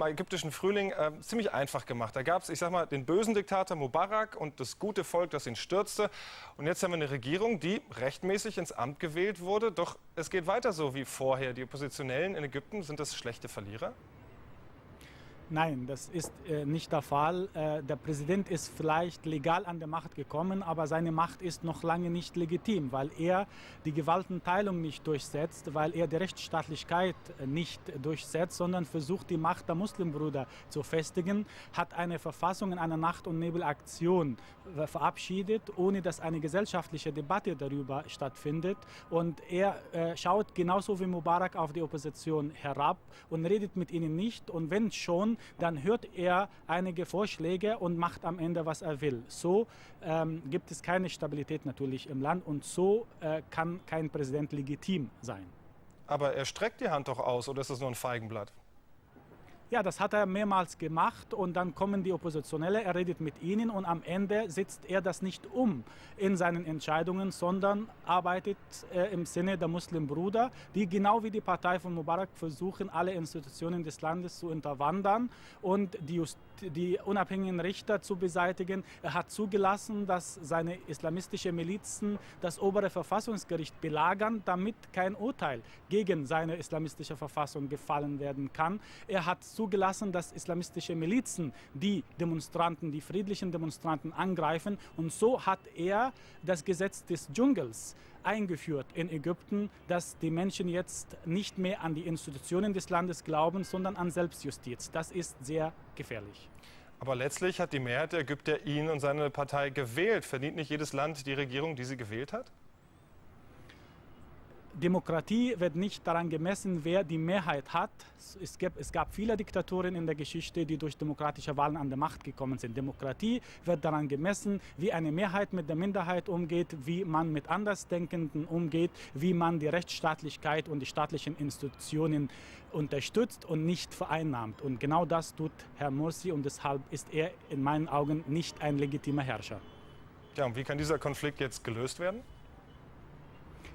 ägyptischen Frühling ziemlich einfach gemacht. Da gab es, ich sag mal, den bösen Diktator Mubarak und das gute Volk, das ihn stürzte. Und jetzt haben wir eine Regierung, die rechtmäßig ins Amt gewählt wurde. Doch es geht weiter so wie vorher. Die Oppositionellen in Ägypten, sind das schlechte Verlierer? Nein, das ist nicht der Fall. Der Präsident ist vielleicht legal an der Macht gekommen, aber seine Macht ist noch lange nicht legitim, weil er die Gewaltenteilung nicht durchsetzt, weil er die Rechtsstaatlichkeit nicht durchsetzt, sondern versucht, die Macht der Muslimbrüder zu festigen, hat eine Verfassung in einer Nacht- und Nebelaktion verabschiedet, ohne dass eine gesellschaftliche Debatte darüber stattfindet. Und er schaut genauso wie Mubarak auf die Opposition herab und redet mit ihnen nicht. Und wenn schon, dann hört er einige Vorschläge und macht am Ende, was er will. So gibt es keine Stabilität natürlich im Land und so kann kein Präsident legitim sein. Aber er streckt die Hand doch aus, oder ist das nur ein Feigenblatt? Ja, das hat er mehrmals gemacht und dann kommen die Oppositionelle, er redet mit ihnen und am Ende setzt er das nicht um in seinen Entscheidungen, sondern arbeitet im Sinne der Muslimbruder, die genau wie die Partei von Mubarak versuchen, alle Institutionen des Landes zu unterwandern und die unabhängigen Richter zu beseitigen. Er hat zugelassen, dass seine islamistischen Milizen das obere Verfassungsgericht belagern, damit kein Urteil gegen seine islamistische Verfassung gefallen werden kann. Er hat zugelassen, dass islamistische Milizen die Demonstranten, die friedlichen Demonstranten angreifen. Und so hat er das Gesetz des Dschungels eingeführt in Ägypten, dass die Menschen jetzt nicht mehr an die Institutionen des Landes glauben, sondern an Selbstjustiz. Das ist sehr gefährlich. Aber letztlich hat die Mehrheit der Ägypter ihn und seine Partei gewählt. Verdient nicht jedes Land die Regierung, die sie gewählt hat? Demokratie wird nicht daran gemessen, wer die Mehrheit hat. Es gab viele Diktaturen in der Geschichte, die durch demokratische Wahlen an die Macht gekommen sind. Demokratie wird daran gemessen, wie eine Mehrheit mit der Minderheit umgeht, wie man mit Andersdenkenden umgeht, wie man die Rechtsstaatlichkeit und die staatlichen Institutionen unterstützt und nicht vereinnahmt. Und genau das tut Herr Morsi und deshalb ist er in meinen Augen nicht ein legitimer Herrscher. Ja, und wie kann dieser Konflikt jetzt gelöst werden?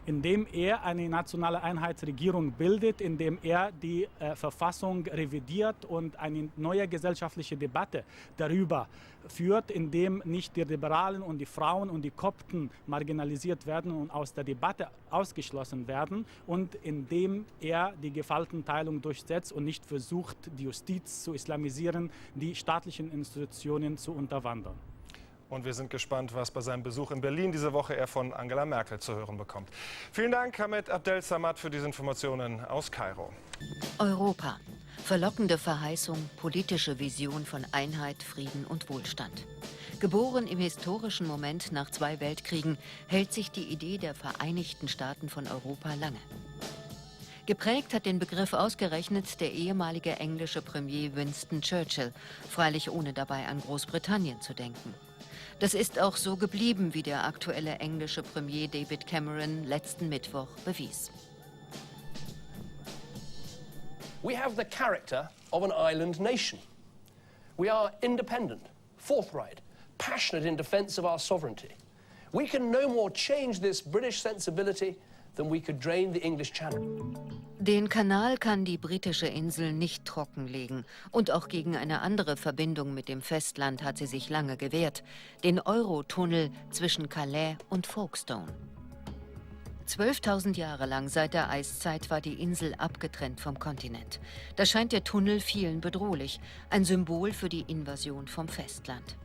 Indem er eine nationale Einheitsregierung bildet, indem er die Verfassung revidiert und eine neue gesellschaftliche Debatte darüber führt, indem nicht die Liberalen und die Frauen und die Kopten marginalisiert werden und aus der Debatte ausgeschlossen werden und indem er die Gewaltenteilung durchsetzt und nicht versucht, die Justiz zu islamisieren, die staatlichen Institutionen zu unterwandern. Und wir sind gespannt, was bei seinem Besuch in Berlin diese Woche er von Angela Merkel zu hören bekommt. Vielen Dank, Hamed Abdel Samad, für diese Informationen aus Kairo. Europa. Verlockende Verheißung, politische Vision von Einheit, Frieden und Wohlstand. Geboren im historischen Moment nach 2 Weltkriegen, hält sich die Idee der Vereinigten Staaten von Europa lange. Geprägt hat den Begriff ausgerechnet der ehemalige englische Premier Winston Churchill, freilich ohne dabei an Großbritannien zu denken. Das ist auch so geblieben, wie der aktuelle englische Premier David Cameron letzten Mittwoch bewies. We have the character of an island nation. We are independent, forthright, passionate in defense of our sovereignty. We can no more change this British sensibility than we could drain the English Channel. Den Kanal kann die britische Insel nicht trockenlegen. Und auch gegen eine andere Verbindung mit dem Festland hat sie sich lange gewehrt. Den Eurotunnel zwischen Calais und Folkestone. 12.000 Jahre lang seit der Eiszeit war die Insel abgetrennt vom Kontinent. Da scheint der Tunnel vielen bedrohlich. Ein Symbol für die Invasion vom Festland.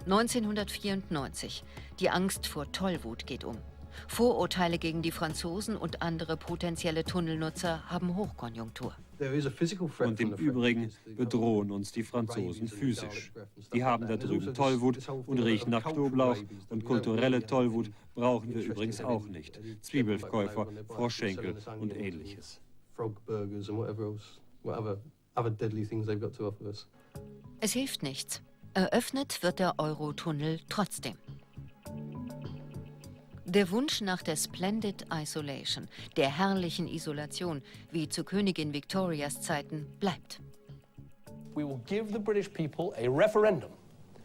1994. Die Angst vor Tollwut geht um. Vorurteile gegen die Franzosen und andere potenzielle Tunnelnutzer haben Hochkonjunktur. Und im Übrigen bedrohen uns die Franzosen physisch. Die haben da drüben Tollwut und riechen nach Knoblauch. Und kulturelle Tollwut brauchen wir übrigens auch nicht. Zwiebelverkäufer, Froschschenkel und Ähnliches. Es hilft nichts. Eröffnet wird der Eurotunnel trotzdem. Der Wunsch nach der Splendid Isolation, der herrlichen Isolation, wie zu Königin Victorias Zeiten, bleibt. We will give the British people a referendum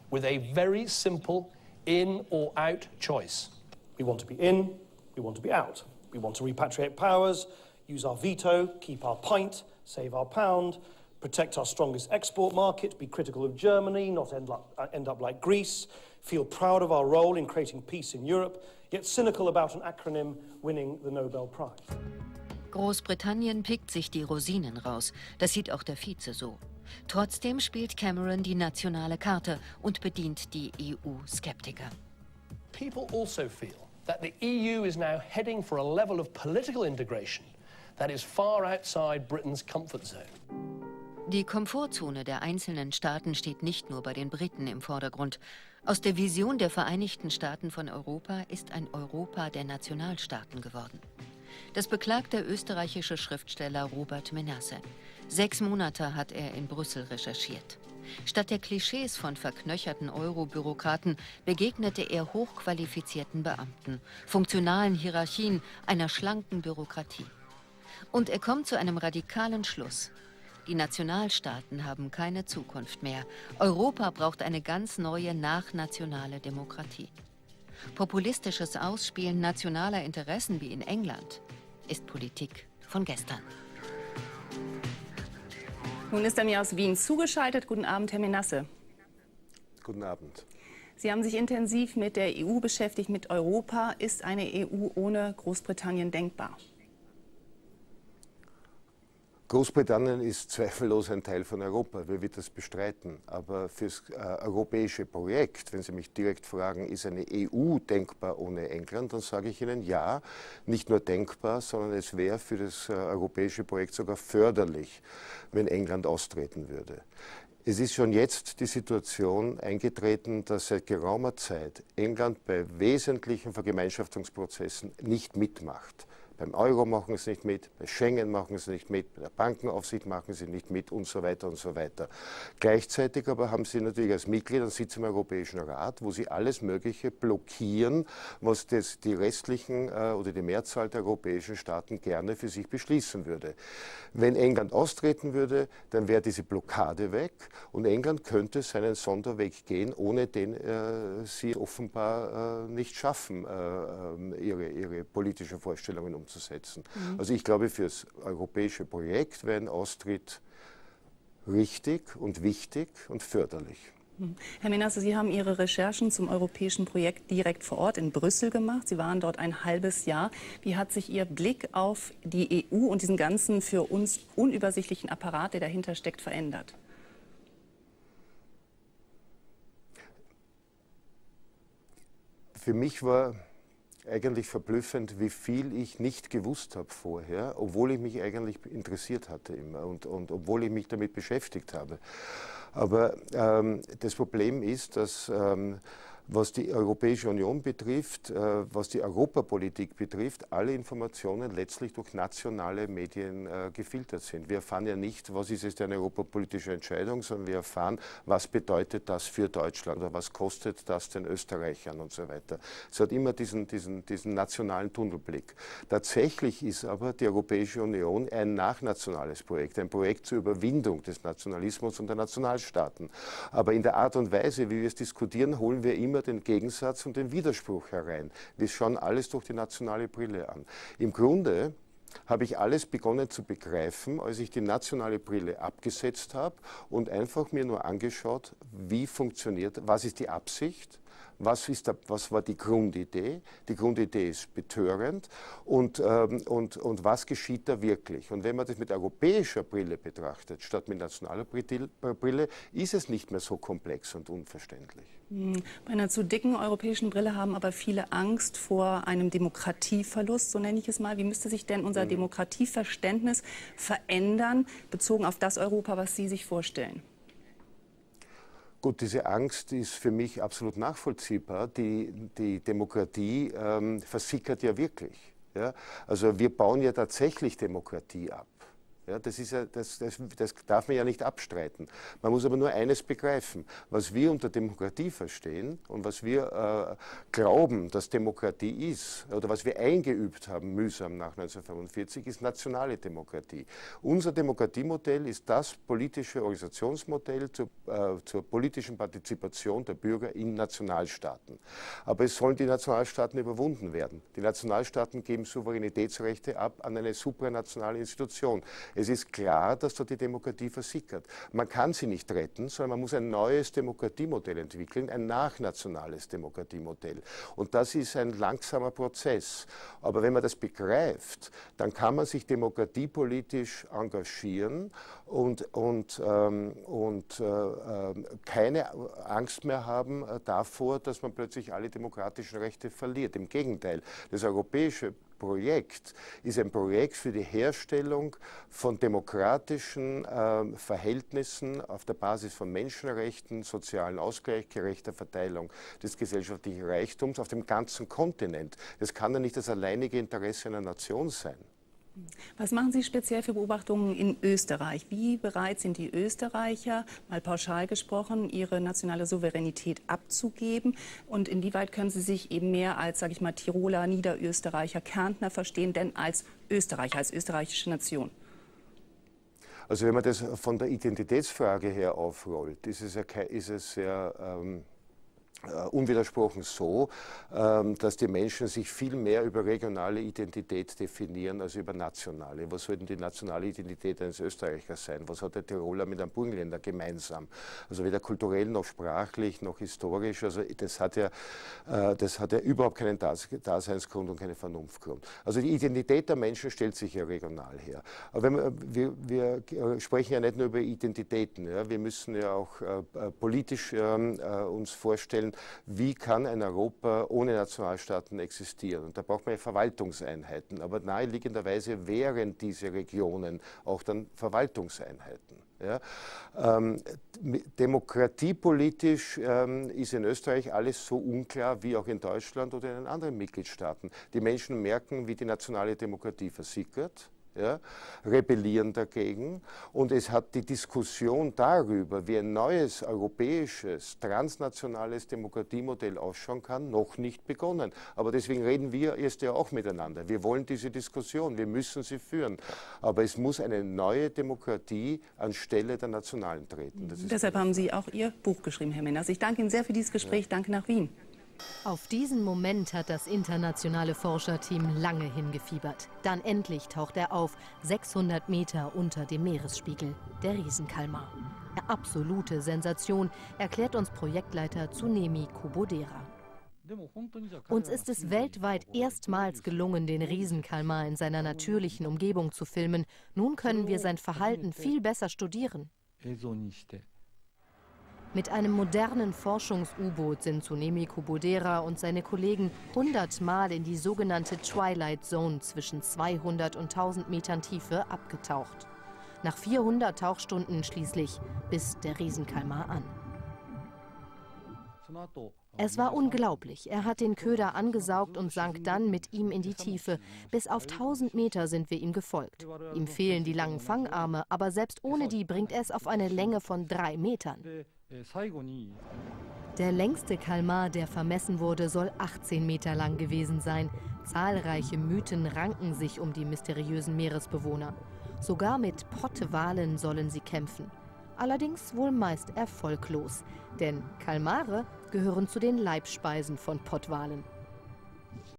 with a very simple in or out choice. We want to be in, we want to be out. We want to repatriate powers, use our veto, keep our pint, save our pound, protect our strongest export market, be critical of Germany, not end up like Greece, feel proud of our role in creating peace in Europe, yet cynical about an acronym winning the Nobel Prize. Großbritannien pickt sich die Rosinen raus. Das sieht auch der Vize so. Trotzdem spielt Cameron die nationale Karte und bedient die EU-Skeptiker. People also feel that the EU is now heading for a level of political integration that is far outside Britain's comfort zone. Die Komfortzone der einzelnen Staaten steht nicht nur bei den Briten im Vordergrund. Aus der Vision der Vereinigten Staaten von Europa ist ein Europa der Nationalstaaten geworden. Das beklagt der österreichische Schriftsteller Robert Menasse. 6 Monate hat er in Brüssel recherchiert. Statt der Klischees von verknöcherten Eurobürokraten begegnete er hochqualifizierten Beamten, funktionalen Hierarchien, einer schlanken Bürokratie. Und er kommt zu einem radikalen Schluss. Die Nationalstaaten haben keine Zukunft mehr. Europa braucht eine ganz neue nachnationale Demokratie. Populistisches Ausspielen nationaler Interessen wie in England ist Politik von gestern. Nun ist er mir aus Wien zugeschaltet. Guten Abend, Herr Menasse. Guten Abend. Sie haben sich intensiv mit der EU beschäftigt, mit Europa. Ist eine EU ohne Großbritannien denkbar? Großbritannien ist zweifellos ein Teil von Europa. Wer wird das bestreiten? Aber fürs europäische Projekt, wenn Sie mich direkt fragen, ist eine EU denkbar ohne England, dann sage ich Ihnen ja, nicht nur denkbar, sondern es wäre für das europäische Projekt sogar förderlich, wenn England austreten würde. Es ist schon jetzt die Situation eingetreten, dass seit geraumer Zeit England bei wesentlichen Vergemeinschaftungsprozessen nicht mitmacht. Beim Euro machen sie nicht mit, bei Schengen machen sie nicht mit, bei der Bankenaufsicht machen sie nicht mit und so weiter und so weiter. Gleichzeitig aber haben sie natürlich als Mitglied einen Sitz im Europäischen Rat, wo sie alles Mögliche blockieren, was die restlichen oder die Mehrzahl der europäischen Staaten gerne für sich beschließen würde. Wenn England austreten würde, dann wäre diese Blockade weg und England könnte seinen Sonderweg gehen, ohne den sie offenbar nicht schaffen, ihre politischen Vorstellungen umzusetzen. Also ich glaube, für das europäische Projekt wäre ein Austritt richtig und wichtig und förderlich. Herr Menasse, Sie haben Ihre Recherchen zum europäischen Projekt direkt vor Ort in Brüssel gemacht. Sie waren dort ein halbes Jahr. Wie hat sich Ihr Blick auf die EU und diesen ganzen für uns unübersichtlichen Apparat, der dahinter steckt, verändert? Für mich war eigentlich verblüffend, wie viel ich nicht gewusst habe vorher, obwohl ich mich eigentlich interessiert hatte immer und obwohl ich mich damit beschäftigt habe. Aber das Problem ist, dass was die Europäische Union betrifft, was die Europapolitik betrifft, alle Informationen letztlich durch nationale Medien gefiltert sind. Wir erfahren ja nicht, was ist jetzt eine europapolitische Entscheidung, sondern wir erfahren, was bedeutet das für Deutschland oder was kostet das den Österreichern und so weiter. Es hat immer diesen nationalen Tunnelblick. Tatsächlich ist aber die Europäische Union ein nachnationales Projekt, ein Projekt zur Überwindung des Nationalismus und der Nationalstaaten. Aber in der Art und Weise, wie wir es diskutieren, holen wir immer den Gegensatz und den Widerspruch herein. Wir schauen alles durch die nationale Brille an. Im Grunde habe ich alles begonnen zu begreifen, als ich die nationale Brille abgesetzt habe und einfach mir nur angeschaut, wie funktioniert, was ist die Absicht, was war die Grundidee? Die Grundidee ist betörend und was geschieht da wirklich? Und wenn man das mit europäischer Brille betrachtet, statt mit nationaler Brille, ist es nicht mehr so komplex und unverständlich. Bei einer zu dicken europäischen Brille haben aber viele Angst vor einem Demokratieverlust, so nenne ich es mal. Wie müsste sich denn unser Demokratieverständnis verändern, bezogen auf das Europa, was Sie sich vorstellen? Gut, diese Angst ist für mich absolut nachvollziehbar. Die Demokratie versickert ja wirklich. Ja? Also wir bauen ja tatsächlich Demokratie ab. Ja, das darf man ja nicht abstreiten. Man muss aber nur eines begreifen. Was wir unter Demokratie verstehen und was wir glauben, dass Demokratie ist, oder was wir eingeübt haben, mühsam nach 1945, ist nationale Demokratie. Unser Demokratiemodell ist das politische Organisationsmodell zur politischen Partizipation der Bürger in Nationalstaaten. Aber es sollen die Nationalstaaten überwunden werden. Die Nationalstaaten geben Souveränitätsrechte ab an eine supranationale Institution. Es ist klar, dass dort die Demokratie versickert. Man kann sie nicht retten, sondern man muss ein neues Demokratiemodell entwickeln, ein nachnationales Demokratiemodell. Und das ist ein langsamer Prozess. Aber wenn man das begreift, dann kann man sich demokratiepolitisch engagieren und keine Angst mehr haben davor, dass man plötzlich alle demokratischen Rechte verliert. Im Gegenteil, das europäische Projekt ist ein Projekt für die Herstellung von demokratischen Verhältnissen auf der Basis von Menschenrechten, sozialen Ausgleich, gerechter Verteilung des gesellschaftlichen Reichtums auf dem ganzen Kontinent. Das kann ja nicht das alleinige Interesse einer Nation sein. Was machen Sie speziell für Beobachtungen in Österreich? Wie bereit sind die Österreicher, mal pauschal gesprochen, ihre nationale Souveränität abzugeben? Und inwieweit können Sie sich eben mehr als, sage ich mal, Tiroler, Niederösterreicher, Kärntner verstehen, denn als Österreicher, als österreichische Nation? Also wenn man das von der Identitätsfrage her aufrollt, ist es sehr unwidersprochen so, dass die Menschen sich viel mehr über regionale Identität definieren als über nationale. Was soll denn die nationale Identität eines Österreichers sein? Was hat der Tiroler mit einem Burgenländer gemeinsam? Also weder kulturell noch sprachlich noch historisch. Also das hat ja überhaupt keinen Daseinsgrund und keinen Vernunftgrund. Also die Identität der Menschen stellt sich ja regional her. Aber wir sprechen ja nicht nur über Identitäten. Ja? Wir müssen ja auch politisch uns vorstellen, wie kann ein Europa ohne Nationalstaaten existieren? Und da braucht man ja Verwaltungseinheiten. Aber naheliegenderweise wären diese Regionen auch dann Verwaltungseinheiten. Ja? Demokratiepolitisch ist in Österreich alles so unklar wie auch in Deutschland oder in den anderen Mitgliedstaaten. Die Menschen merken, wie die nationale Demokratie versickert. Ja, rebellieren dagegen, und es hat die Diskussion darüber, wie ein neues europäisches, transnationales Demokratiemodell ausschauen kann, noch nicht begonnen. Aber deswegen reden wir erst ja auch miteinander. Wir wollen diese Diskussion, wir müssen sie führen. Aber es muss eine neue Demokratie anstelle der nationalen treten. Deshalb haben Sie auch Ihr Buch geschrieben, Herr Menners. Ich danke Ihnen sehr für dieses Gespräch. Ja. Danke nach Wien. Auf diesen Moment hat das internationale Forscherteam lange hingefiebert. Dann endlich taucht er auf, 600 Meter unter dem Meeresspiegel, der Riesenkalmar. Eine absolute Sensation, erklärt uns Projektleiter Tsunemi Kubodera. Uns ist es weltweit erstmals gelungen, den Riesenkalmar in seiner natürlichen Umgebung zu filmen. Nun können wir sein Verhalten viel besser studieren. Mit einem modernen Forschungs-U-Boot sind Tsunemi Kubodera und seine Kollegen 100-mal in die sogenannte Twilight Zone zwischen 200 und 1000 Metern Tiefe abgetaucht. Nach 400 Tauchstunden schließlich biss der Riesenkalmar an. Es war unglaublich. Er hat den Köder angesaugt und sank dann mit ihm in die Tiefe. Bis auf 1000 Meter sind wir ihm gefolgt. Ihm fehlen die langen Fangarme, aber selbst ohne die bringt er es auf eine Länge von 3 Metern. Der längste Kalmar, der vermessen wurde, soll 18 Meter lang gewesen sein. Zahlreiche Mythen ranken sich um die mysteriösen Meeresbewohner. Sogar mit Pottwalen sollen sie kämpfen. Allerdings wohl meist erfolglos, denn Kalmare gehören zu den Leibspeisen von Pottwalen.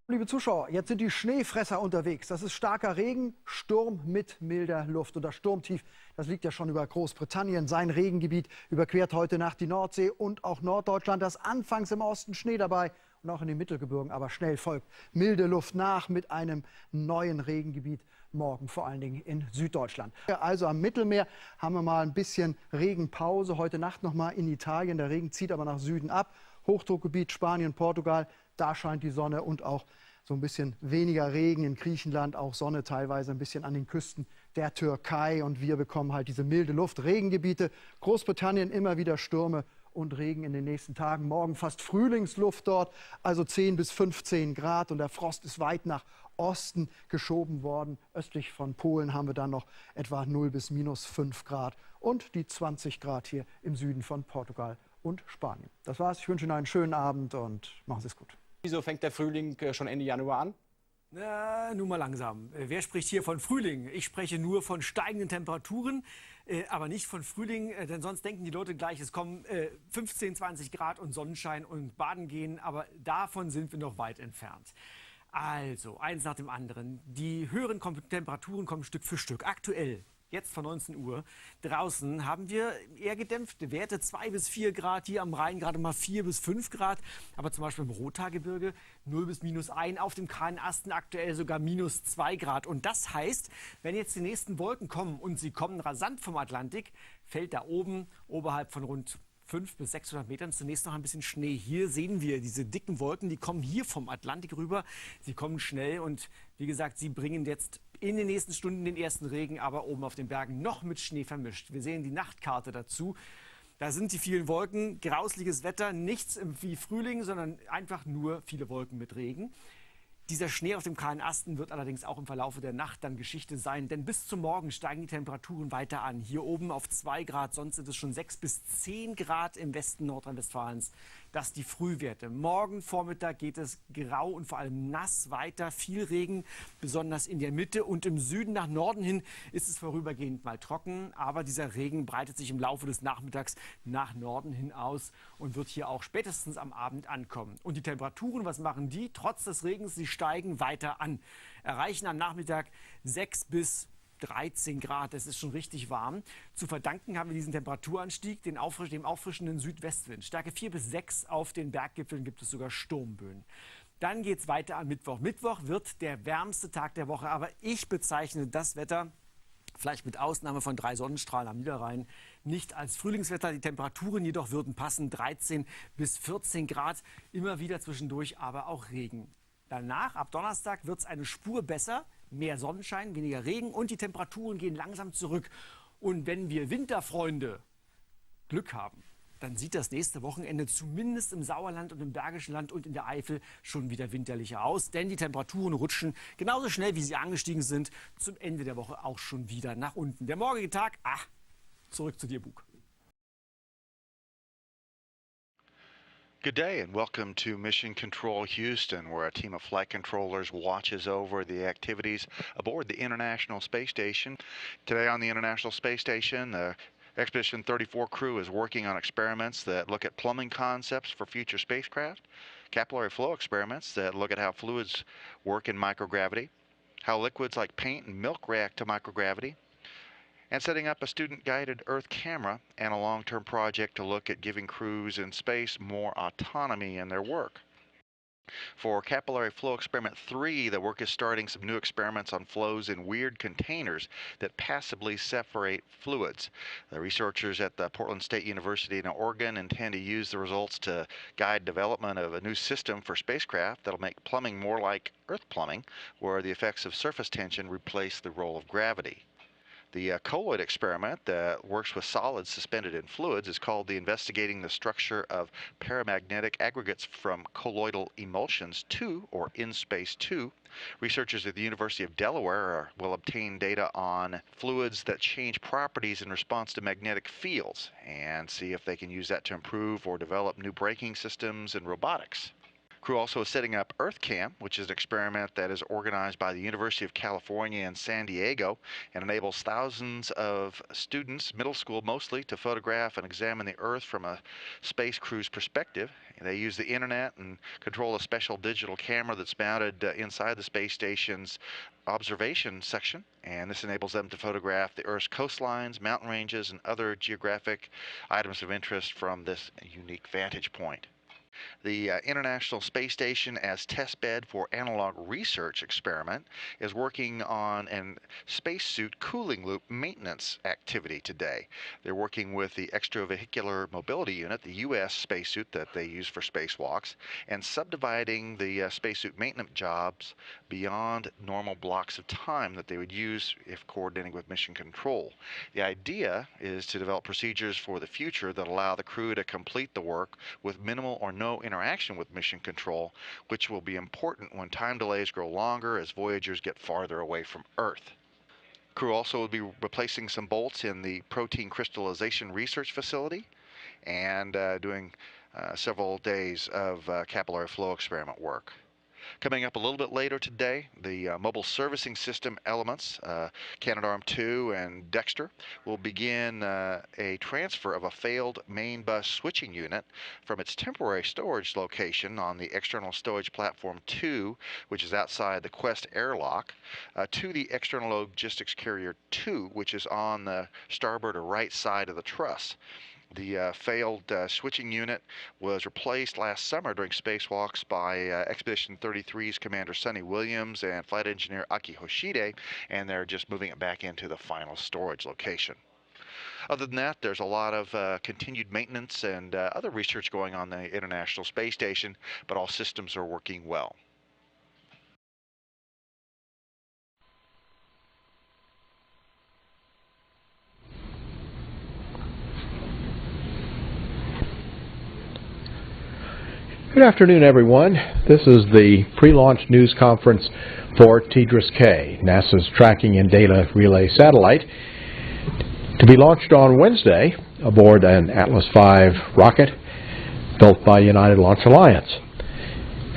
Liebe Zuschauer, jetzt sind die Schneefresser unterwegs. Das ist starker Regen, Sturm mit milder Luft. Und das Sturmtief, das liegt ja schon über Großbritannien. Sein Regengebiet überquert heute Nacht die Nordsee und auch Norddeutschland. Das anfangs im Osten Schnee dabei und auch in den Mittelgebirgen, aber schnell folgt milde Luft nach mit einem neuen Regengebiet. Morgen vor allen Dingen in Süddeutschland. Also am Mittelmeer haben wir mal ein bisschen Regenpause. Heute Nacht noch mal in Italien. Der Regen zieht aber nach Süden ab. Hochdruckgebiet Spanien, Portugal, da scheint die Sonne und auch so ein bisschen weniger Regen in Griechenland, auch Sonne teilweise ein bisschen an den Küsten der Türkei. Und wir bekommen halt diese milde Luft. Regengebiete, Großbritannien immer wieder Stürme und Regen in den nächsten Tagen. Morgen fast Frühlingsluft dort, also 10 bis 15 Grad. Und der Frost ist weit nach Osten geschoben worden. Östlich von Polen haben wir dann noch etwa 0 bis minus 5 Grad. Und die 20 Grad hier im Süden von Portugal und Spanien. Das war's. Ich wünsche Ihnen einen schönen Abend und machen Sie es gut. Wieso fängt der Frühling schon Ende Januar an? Nun mal langsam. Wer spricht hier von Frühling? Ich spreche nur von steigenden Temperaturen, aber nicht von Frühling, denn sonst denken die Leute gleich, es kommen 15, 20 Grad und Sonnenschein und Baden gehen, aber davon sind wir noch weit entfernt. Also, eins nach dem anderen. Die höheren Temperaturen kommen Stück für Stück. Aktuell, jetzt von 19 Uhr, draußen haben wir eher gedämpfte Werte, 2 bis 4 Grad, hier am Rhein gerade mal 4 bis 5 Grad, aber zum Beispiel im Rothaargebirge 0 bis minus 1, auf dem kahlen Asten aktuell sogar minus 2 Grad. Und das heißt, wenn jetzt die nächsten Wolken kommen und sie kommen rasant vom Atlantik, fällt da oben, oberhalb von rund 500 bis 600 Metern zunächst noch ein bisschen Schnee. Hier sehen wir diese dicken Wolken, die kommen hier vom Atlantik rüber. Sie kommen schnell und wie gesagt, sie bringen jetzt in den nächsten Stunden den ersten Regen, aber oben auf den Bergen noch mit Schnee vermischt. Wir sehen die Nachtkarte dazu. Da sind die vielen Wolken, grausliches Wetter, nichts wie Frühling, sondern einfach nur viele Wolken mit Regen. Dieser Schnee auf dem kahlen Asten wird allerdings auch im Verlaufe der Nacht dann Geschichte sein, denn bis zum Morgen steigen die Temperaturen weiter an. Hier oben auf 2 Grad, sonst sind es schon 6 bis 10 Grad im Westen Nordrhein-Westfalens. Das die Frühwerte. Morgen Vormittag geht es grau und vor allem nass weiter. Viel Regen, besonders in der Mitte und im Süden nach Norden hin ist es vorübergehend mal trocken. Aber dieser Regen breitet sich im Laufe des Nachmittags nach Norden hin aus und wird hier auch spätestens am Abend ankommen. Und die Temperaturen, was machen die? Trotz des Regens, sie steigen weiter an. Erreichen am Nachmittag 6 bis 13 Grad, das ist schon richtig warm. Zu verdanken haben wir diesen Temperaturanstieg dem auffrischenden Südwestwind. Stärke 4 bis 6, auf den Berggipfeln gibt es sogar Sturmböen. Dann geht es weiter am Mittwoch. Mittwoch wird der wärmste Tag der Woche, aber ich bezeichne das Wetter, vielleicht mit Ausnahme von 3 Sonnenstrahlen am Niederrhein, nicht als Frühlingswetter. Die Temperaturen jedoch würden passen, 13 bis 14 Grad, immer wieder zwischendurch aber auch Regen. Danach, ab Donnerstag, wird es eine Spur besser. Mehr Sonnenschein, weniger Regen und die Temperaturen gehen langsam zurück. Und wenn wir Winterfreunde Glück haben, dann sieht das nächste Wochenende zumindest im Sauerland und im Bergischen Land und in der Eifel schon wieder winterlicher aus. Denn die Temperaturen rutschen genauso schnell, wie sie angestiegen sind, zum Ende der Woche auch schon wieder nach unten. Der morgige Tag, zurück zu dir, Bug. Good day and welcome to Mission Control Houston, where a team of flight controllers watches over the activities aboard the International Space Station. Today on the International Space Station, the Expedition 34 crew is working on experiments that look at plumbing concepts for future spacecraft, capillary flow experiments that look at how fluids work in microgravity, how liquids like paint and milk react to microgravity, and setting up a student-guided Earth camera and a long-term project to look at giving crews in space more autonomy in their work. For Capillary Flow Experiment 3, the work is starting some new experiments on flows in weird containers that passively separate fluids. The researchers at the Portland State University in Oregon intend to use the results to guide development of a new system for spacecraft that'll make plumbing more like Earth plumbing, where the effects of surface tension replace the role of gravity. The colloid experiment that works with solids suspended in fluids is called the Investigating the Structure of Paramagnetic Aggregates from Colloidal Emulsions 2, or InSpace 2. Researchers at the University of Delaware will obtain data on fluids that change properties in response to magnetic fields and see if they can use that to improve or develop new braking systems and robotics. Crew also is setting up EarthCam, which is an experiment that is organized by the University of California in San Diego and enables thousands of students, middle school mostly, to photograph and examine the Earth from a space crew's perspective. They use the internet and control a special digital camera that's mounted inside the space station's observation section, and this enables them to photograph the Earth's coastlines, mountain ranges, and other geographic items of interest from this unique vantage point. The International Space Station as testbed for analog research experiment is working on a spacesuit cooling loop maintenance activity today. They're working with the Extravehicular Mobility Unit, the U.S. spacesuit that they use for spacewalks, and subdividing the spacesuit maintenance jobs beyond normal blocks of time that they would use if coordinating with mission control. The idea is to develop procedures for the future that allow the crew to complete the work with minimal or no interaction with mission control, which will be important when time delays grow longer as Voyagers get farther away from Earth. Crew also will be replacing some bolts in the protein crystallization research facility and doing several days of capillary flow experiment work. Coming up a little bit later today, the mobile servicing system elements, Canadarm2 and Dexter, will begin a transfer of a failed main bus switching unit from its temporary storage location on the external storage platform 2, which is outside the Quest airlock, to the external logistics carrier 2, which is on the starboard or right side of the truss. The failed switching unit was replaced last summer during spacewalks by Expedition 33's Commander Sonny Williams and Flight Engineer Aki Hoshide, and they're just moving it back into the final storage location. Other than that, there's a lot of continued maintenance and other research going on the International Space Station, but all systems are working well. Good afternoon, everyone. This is the pre-launch news conference for TDRS-K, NASA's Tracking and Data Relay Satellite, to be launched on Wednesday aboard an Atlas V rocket built by United Launch Alliance.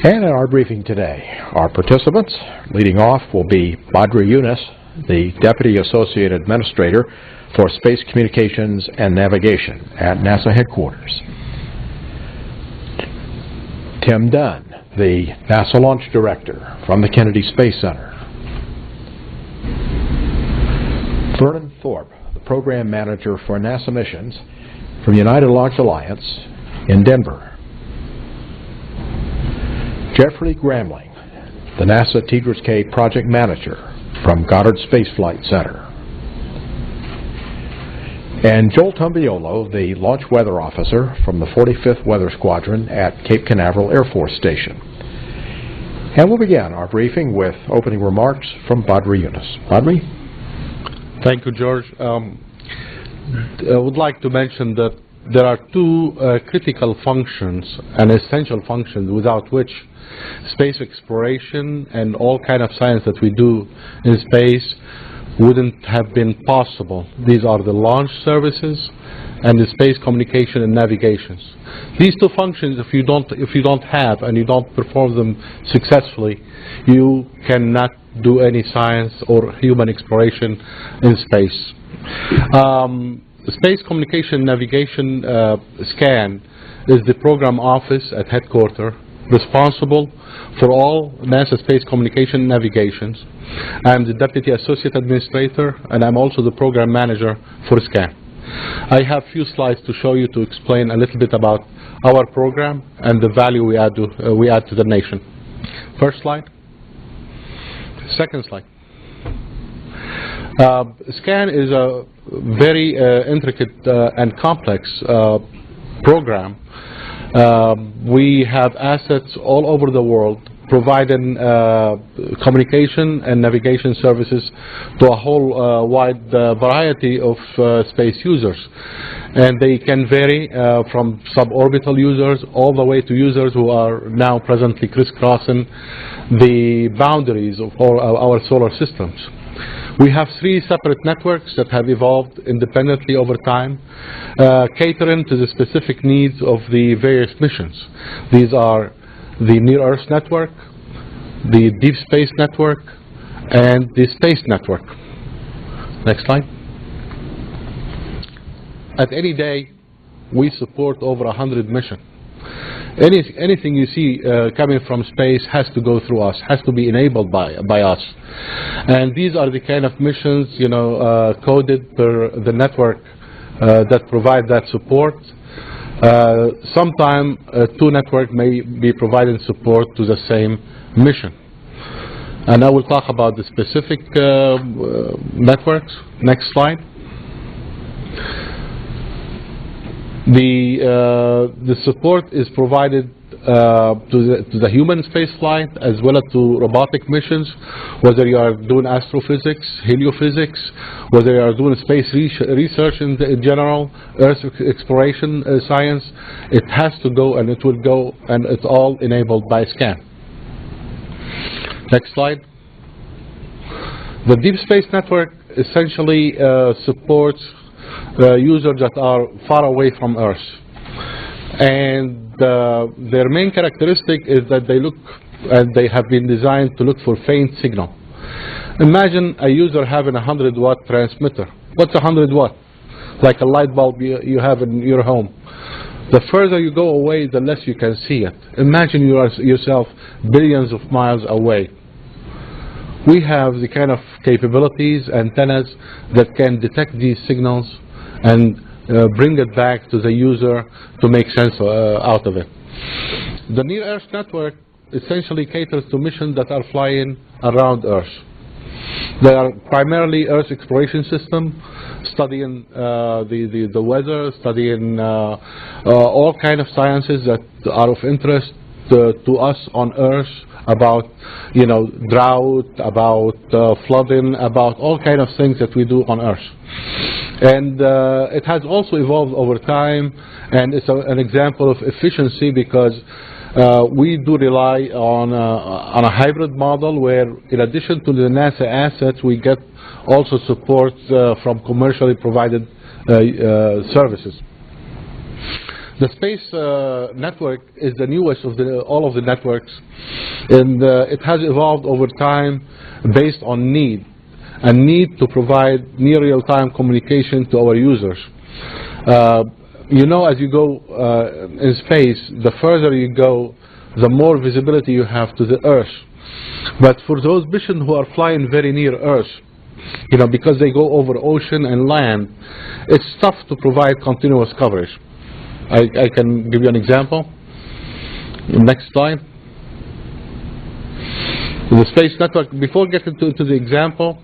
And in our briefing today, our participants, leading off will be Badri Yunus, the Deputy Associate Administrator for Space Communications and Navigation at NASA headquarters. Tim Dunn, the NASA Launch Director from the Kennedy Space Center. Vernon Thorpe, the Program Manager for NASA Missions from United Launch Alliance in Denver. Jeffrey Gramling, the NASA TDRS-K Project Manager from Goddard Space Flight Center. And Joel Tumbiolo, the Launch Weather Officer from the 45th Weather Squadron at Cape Canaveral Air Force Station. And we'll begin our briefing with opening remarks from Badri Yunus. Badri? Thank you, George. I would like to mention that there are two critical functions and essential functions without which space exploration and all kind of science that we do in space wouldn't have been possible. These are the launch services and the space communication and navigations. These two functions, if you don't have and you don't perform them successfully, you cannot do any science or human exploration in space. Space Communication Navigation SCAN is the program office at headquarters responsible for all NASA space communication navigations. I'm the Deputy Associate Administrator and I'm also the Program Manager for SCAN. I have a few slides to show you to explain a little bit about our program and the value we add to the nation. First slide. Second slide. SCAN is a very intricate and complex program. We have assets all over the world providing communication and navigation services to a whole wide variety of space users. And they can vary from suborbital users all the way to users who are now presently crisscrossing the boundaries of all our solar systems. We have three separate networks that have evolved independently over time, catering to the specific needs of the various missions. These are the Near-Earth Network, the Deep Space Network, and the Space Network. Next slide. At any day, we support over 100 missions. Anything you see coming from space has to go through us, has to be enabled by us. And these are the kind of missions, coded per the network that provide that support. Sometimes two networks may be providing support to the same mission. And I will talk about the specific networks. Next slide. The support is provided to the human space flight as well as to robotic missions, whether you are doing astrophysics, heliophysics, whether you are doing space research in general, Earth exploration science. It has to go and it will go, and it's all enabled by SCAN. Next slide. The Deep Space Network essentially supports users that are far away from Earth. And their main characteristic is that they look, and they have been designed to look for faint signal. Imagine a user having a 100-watt transmitter. What's 100 watt? Like a light bulb you have in your home. The further you go away, the less you can see it. Imagine yourself billions of miles away. We have the kind of capabilities, antennas, that can detect these signals and bring it back to the user to make sense out of it. The Near-Earth Network essentially caters to missions that are flying around Earth. They are primarily Earth exploration system, studying the weather, studying all kinds of sciences that are of interest to us on Earth, about drought, about flooding, about all kinds of things that we do on Earth. And it has also evolved over time, and it's an example of efficiency because we do rely on a hybrid model where, in addition to the NASA assets, we get also support from commercially provided services. The space network is the newest of all of the networks, and it has evolved over time based on need, a need to provide near real-time communication to our users. You know, as you go in space, the further you go, the more visibility you have to the Earth. But for those missions who are flying very near Earth, you know, because they go over ocean and land, it's tough to provide continuous coverage. I can give you an example. Next slide. The space network, before getting to the example,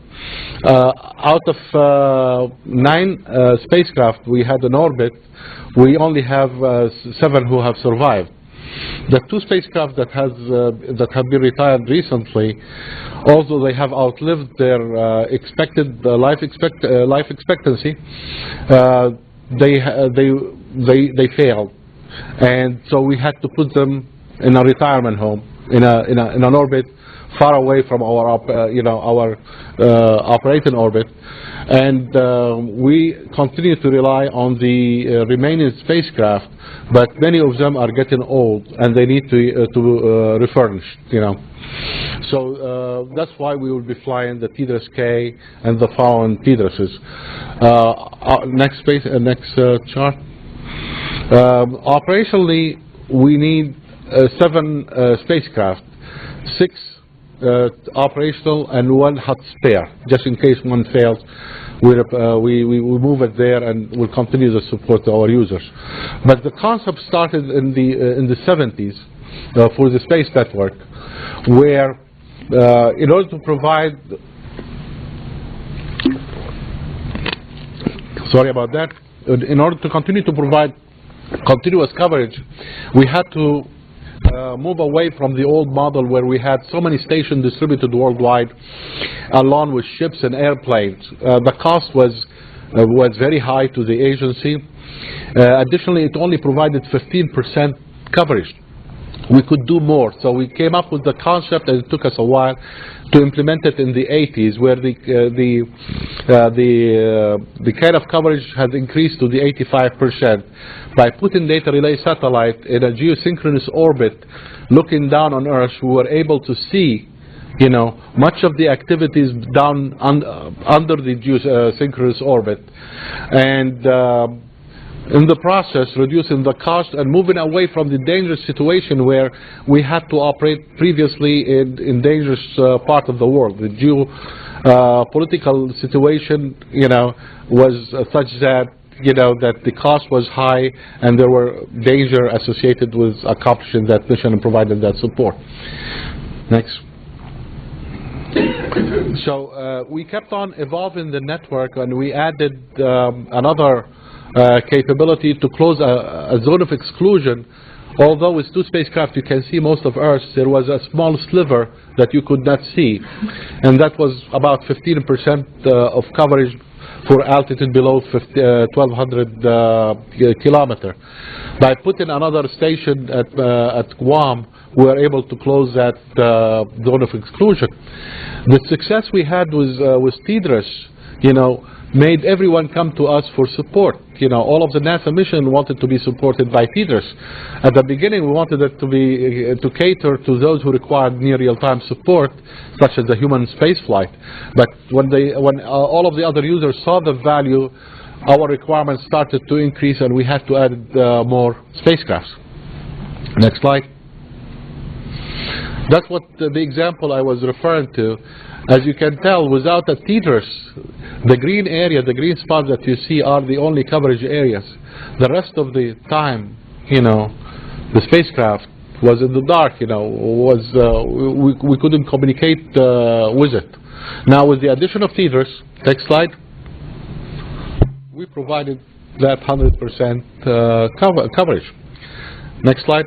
out of 9 spacecraft we had in orbit, we only have 7 who have survived. The 2 spacecraft that have been retired recently, although they have outlived their expected life expectancy, they failed, and so we had to put them in a retirement home in an orbit far away from our operating orbit, and we continue to rely on the remaining spacecraft, but many of them are getting old and they need to refurnish, you know. So that's why we will be flying the TDRS-K and the following TDRSs. Next chart. Operationally, we need 7 spacecraft, 6 operational and 1 hot spare, just in case one fails. We move it there and we'll continue to support our users. But the concept started in the 70s for the space network, where in order to provide, sorry about that, in order to continue to provide continuous coverage, we had to move away from the old model where we had so many stations distributed worldwide, along with ships and airplanes. The cost was very high to the agency. Additionally, it only provided 15% coverage. We could do more, so we came up with the concept, and it took us a while to implement it in the 80s, where the kind of coverage has increased to the 85%. By putting data relay satellite in a geosynchronous orbit, looking down on Earth, we were able to see, you know, much of the activities down under the geosynchronous orbit, and in the process reducing the cost and moving away from the dangerous situation where we had to operate previously in dangerous part of the world. The geopolitical situation, you know, was such that, you know, that the cost was high and there were danger associated with accomplishing that mission and providing that support. Next. So we kept on evolving the network, and we added another capability to close a zone of exclusion. Although with 2 spacecraft you can see most of Earth, there was a small sliver that you could not see, and that was about 15% of coverage for altitude below 1,200 kilometers. By putting another station at Guam, we were able to close that zone of exclusion. The success we had with TDRS, you know, made everyone come to us for support. You know, all of the NASA mission wanted to be supported by TDRS. At the beginning, we wanted it to cater to those who required near real-time support, such as the human spaceflight. But when all of the other users saw the value, our requirements started to increase, and we had to add more spacecrafts. Next slide. That's what the example I was referring to. As you can tell, without a TDRS, the green area, the green spots that you see are the only coverage areas. The rest of the time, you know, the spacecraft was in the dark, you know, we couldn't communicate with it. Now with the addition of TDRS, next slide, we provided that 100% coverage. Next slide.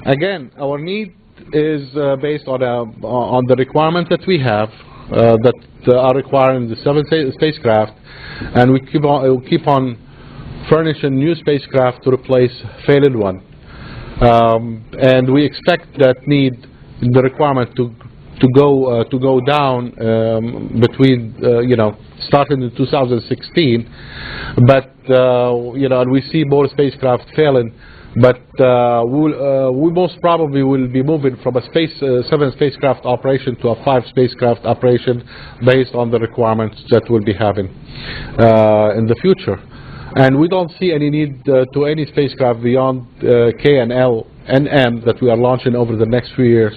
Again, our need is based on the requirements that we have that are required in the 7 spacecraft, and we keep on furnishing new spacecraft to replace failed one. and we expect that the requirement to go down between starting in 2016, but and we see more spacecraft failing, but we most probably will be moving from a 7 spacecraft operation to a 5 spacecraft operation based on the requirements that we'll be having in the future. And we don't see any need to any spacecraft beyond K and L and M that we are launching over the next few years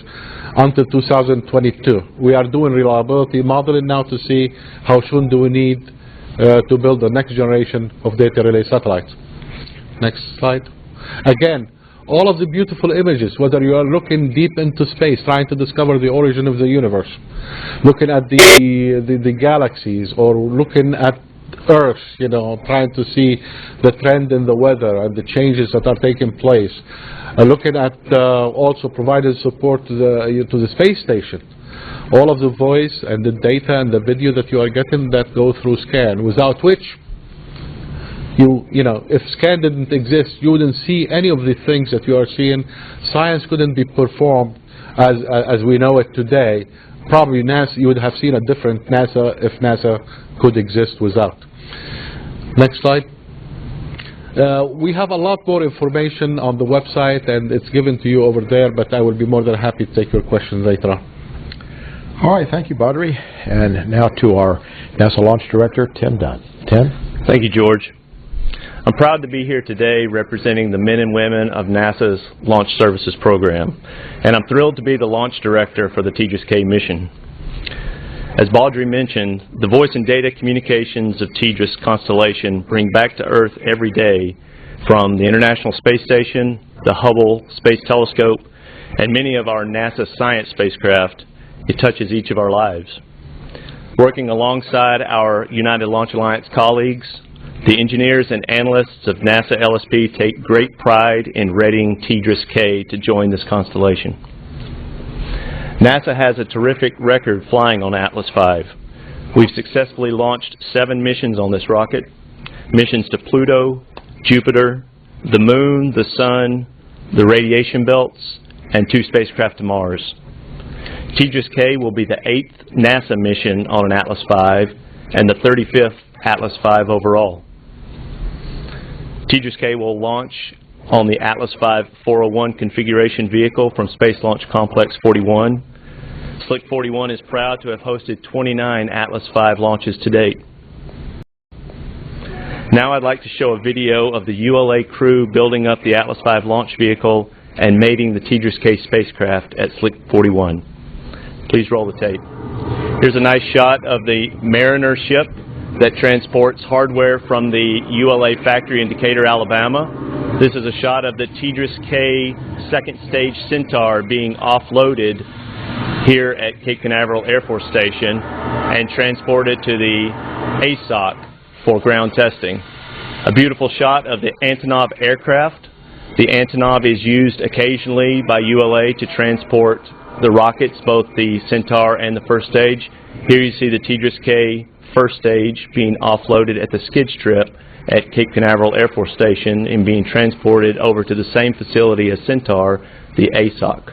until 2022. We are doing reliability modeling now to see how soon do we need to build the next generation of data relay satellites. Next slide. Again, all of the beautiful images, whether you are looking deep into space, trying to discover the origin of the universe, looking at the galaxies, or looking at Earth, trying to see the trend in the weather and the changes that are taking place, looking at also providing support to the space station. All of the voice and the data and the video that you are getting that go through SCAN, without which if SCAN didn't exist, you wouldn't see any of the things that you are seeing. Science couldn't be performed as we know it today. Probably NASA, you would have seen a different NASA if NASA could exist without. Next slide. We have a lot more information on the website, and it's given to you over there, but I will be more than happy to take your questions later on. All right, thank you, Badri. And now to our NASA Launch Director, Tim Dunn. Tim? Thank you, George. I'm proud to be here today representing the men and women of NASA's Launch Services Program, and I'm thrilled to be the Launch Director for the TDRS-K mission. As Badri mentioned, the voice and data communications of TDRS constellation bring back to Earth every day from the International Space Station, the Hubble Space Telescope, and many of our NASA science spacecraft. It touches each of our lives. Working alongside our United Launch Alliance colleagues, the engineers and analysts of NASA LSP take great pride in readying TDRS-K to join this constellation. NASA has a terrific record flying on Atlas V. We've successfully launched 7 missions on this rocket, missions to Pluto, Jupiter, the Moon, the Sun, the radiation belts, and 2 spacecraft to Mars. TDRS-K will be the 8th NASA mission on an Atlas V and the 35th Atlas V overall. TDRS-K will launch on the Atlas V 401 configuration vehicle from Space Launch Complex 41. Slick 41 is proud to have hosted 29 Atlas V launches to date. Now I'd like to show a video of the ULA crew building up the Atlas V launch vehicle and mating the TDRS-K spacecraft at Slick 41. Please roll the tape. Here's a nice shot of the Mariner ship that transports hardware from the ULA factory in Decatur, Alabama. This is a shot of the TDRS-K second stage Centaur being offloaded here at Cape Canaveral Air Force Station and transported to the ASOC for ground testing. A beautiful shot of the Antonov aircraft. The Antonov is used occasionally by ULA to transport the rockets, both the Centaur and the first stage. Here you see the TDRS-K first stage being offloaded at the skid strip at Cape Canaveral Air Force Station and being transported over to the same facility as Centaur, the ASOC,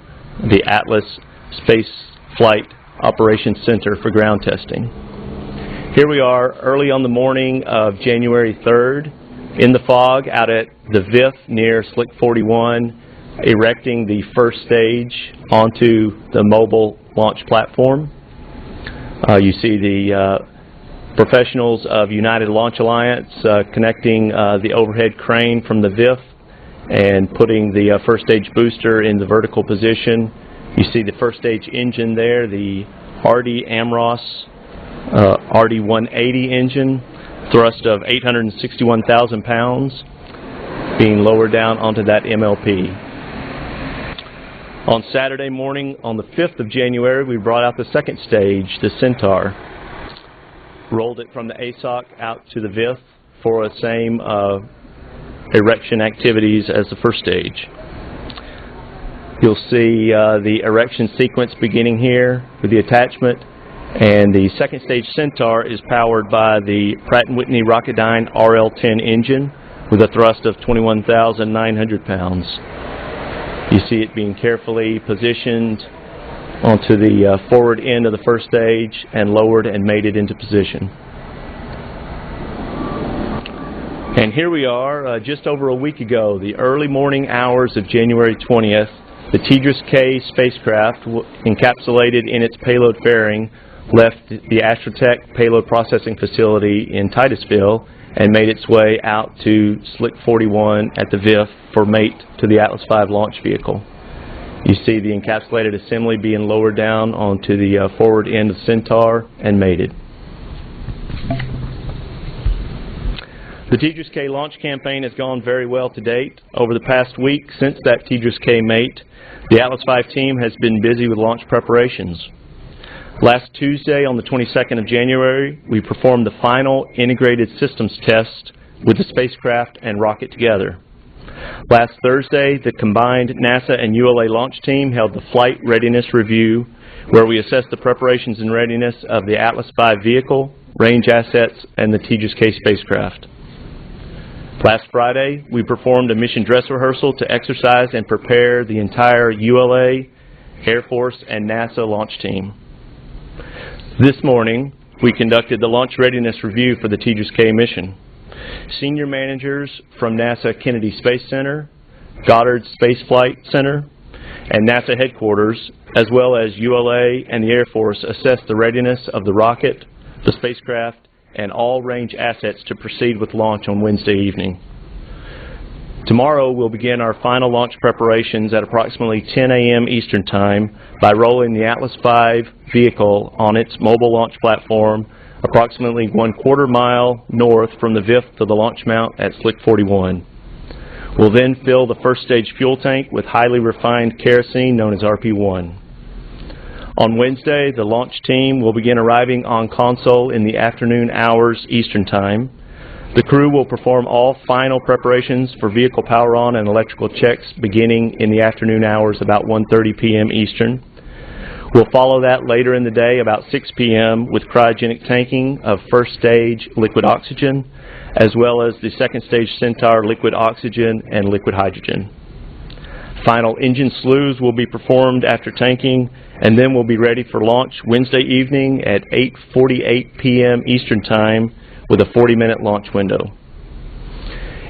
the Atlas Space Flight Operations Center for ground testing. Here we are early on the morning of January 3rd in the fog out at the VIF near Slick 41, erecting the first stage onto the mobile launch platform. You see the professionals of United Launch Alliance connecting the overhead crane from the VIF and putting the first stage booster in the vertical position. You see the first stage engine there, the RD Amros RD-180 engine, thrust of 861,000 pounds, being lowered down onto that MLP. On Saturday morning, on the 5th of January, we brought out the second stage, the Centaur. Rolled it from the ASOC out to the VIF for the same erection activities as the first stage. You'll see the erection sequence beginning here with the attachment, and the second stage Centaur is powered by the Pratt & Whitney Rocketdyne RL-10 engine with a thrust of 21,900 pounds. You see it being carefully positioned onto the forward end of the first stage and lowered and mated into position. And here we are, just over a week ago, the early morning hours of January 20th, the TDRS-K spacecraft, encapsulated in its payload fairing, left the Astrotech payload processing facility in Titusville and made its way out to Slick 41 at the VIF for mate to the Atlas V launch vehicle. You see the encapsulated assembly being lowered down onto the forward end of Centaur and mated. The TDRS-K launch campaign has gone very well to date. Over the past week since that TDRS-K mate, the Atlas V team has been busy with launch preparations. Last Tuesday, on the 22nd of January, we performed the final integrated systems test with the spacecraft and rocket together. Last Thursday, the combined NASA and ULA launch team held the flight readiness review, where we assessed the preparations and readiness of the Atlas V vehicle, range assets, and the TDRS-K spacecraft. Last Friday, we performed a mission dress rehearsal to exercise and prepare the entire ULA, Air Force, and NASA launch team. This morning, we conducted the launch readiness review for the TDRS-K mission. Senior managers from NASA Kennedy Space Center, Goddard Space Flight Center, and NASA headquarters, as well as ULA and the Air Force, assessed the readiness of the rocket, the spacecraft, and all range assets to proceed with launch on Wednesday evening. Tomorrow, we'll begin our final launch preparations at approximately 10 a.m. Eastern Time by rolling the Atlas V vehicle on its mobile launch platform approximately 1/4 mile north from the VIF to the launch mount at Slick 41. We'll then fill the first stage fuel tank with highly refined kerosene known as RP1. On Wednesday, the launch team will begin arriving on console in the afternoon hours Eastern Time. The crew will perform all final preparations for vehicle power on and electrical checks beginning in the afternoon hours about 1:30 p.m. Eastern. We'll follow that later in the day about 6 p.m. with cryogenic tanking of first stage liquid oxygen, as well as the second stage Centaur liquid oxygen and liquid hydrogen. Final engine slews will be performed after tanking, and then we'll be ready for launch Wednesday evening at 8:48 p.m. Eastern Time with a 40-minute launch window.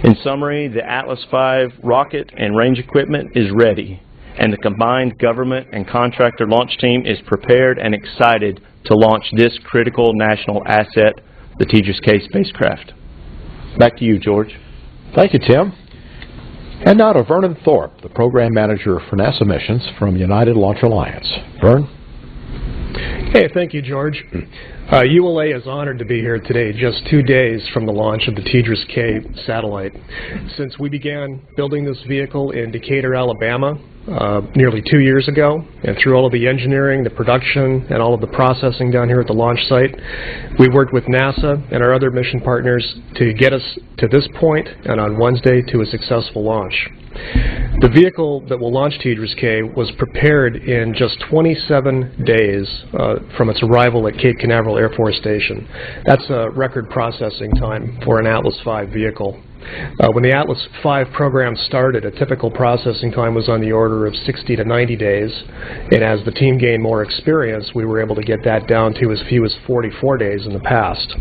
In summary, the Atlas V rocket and range equipment is ready, and the combined government and contractor launch team is prepared and excited to launch this critical national asset, the TDRS-K spacecraft. Back to you, George. Thank you, Tim. And now to Vernon Thorpe, the Program Manager for NASA Missions from United Launch Alliance. Vern? Hey, thank you, George. ULA is honored to be here today, just 2 days from the launch of the TDRS-K satellite. Since we began building this vehicle in Decatur, Alabama, nearly 2 years ago, and through all of the engineering, the production, and all of the processing down here at the launch site, we worked with NASA and our other mission partners to get us to this point, and on Wednesday to a successful launch. The vehicle that will launch TDRS-K was prepared in just 27 days from its arrival at Cape Canaveral Air Force Station. That's a record processing time for an Atlas V vehicle. When the Atlas V program started, a typical processing time was on the order of 60 to 90 days, and as the team gained more experience, we were able to get that down to as few as 44 days in the past.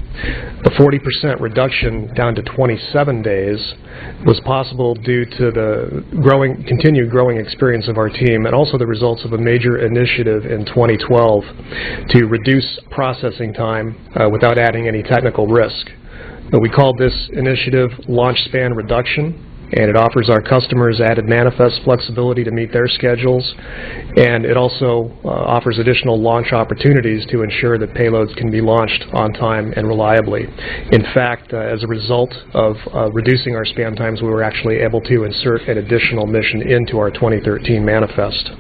The 40% reduction down to 27 days was possible due to the continued growing experience of our team, and also the results of a major initiative in 2012 to reduce processing time without adding any technical risk. We called this initiative Launch Span Reduction, and it offers our customers added manifest flexibility to meet their schedules, and it also offers additional launch opportunities to ensure that payloads can be launched on time and reliably. In fact, as a result of reducing our span times, we were actually able to insert an additional mission into our 2013 manifest.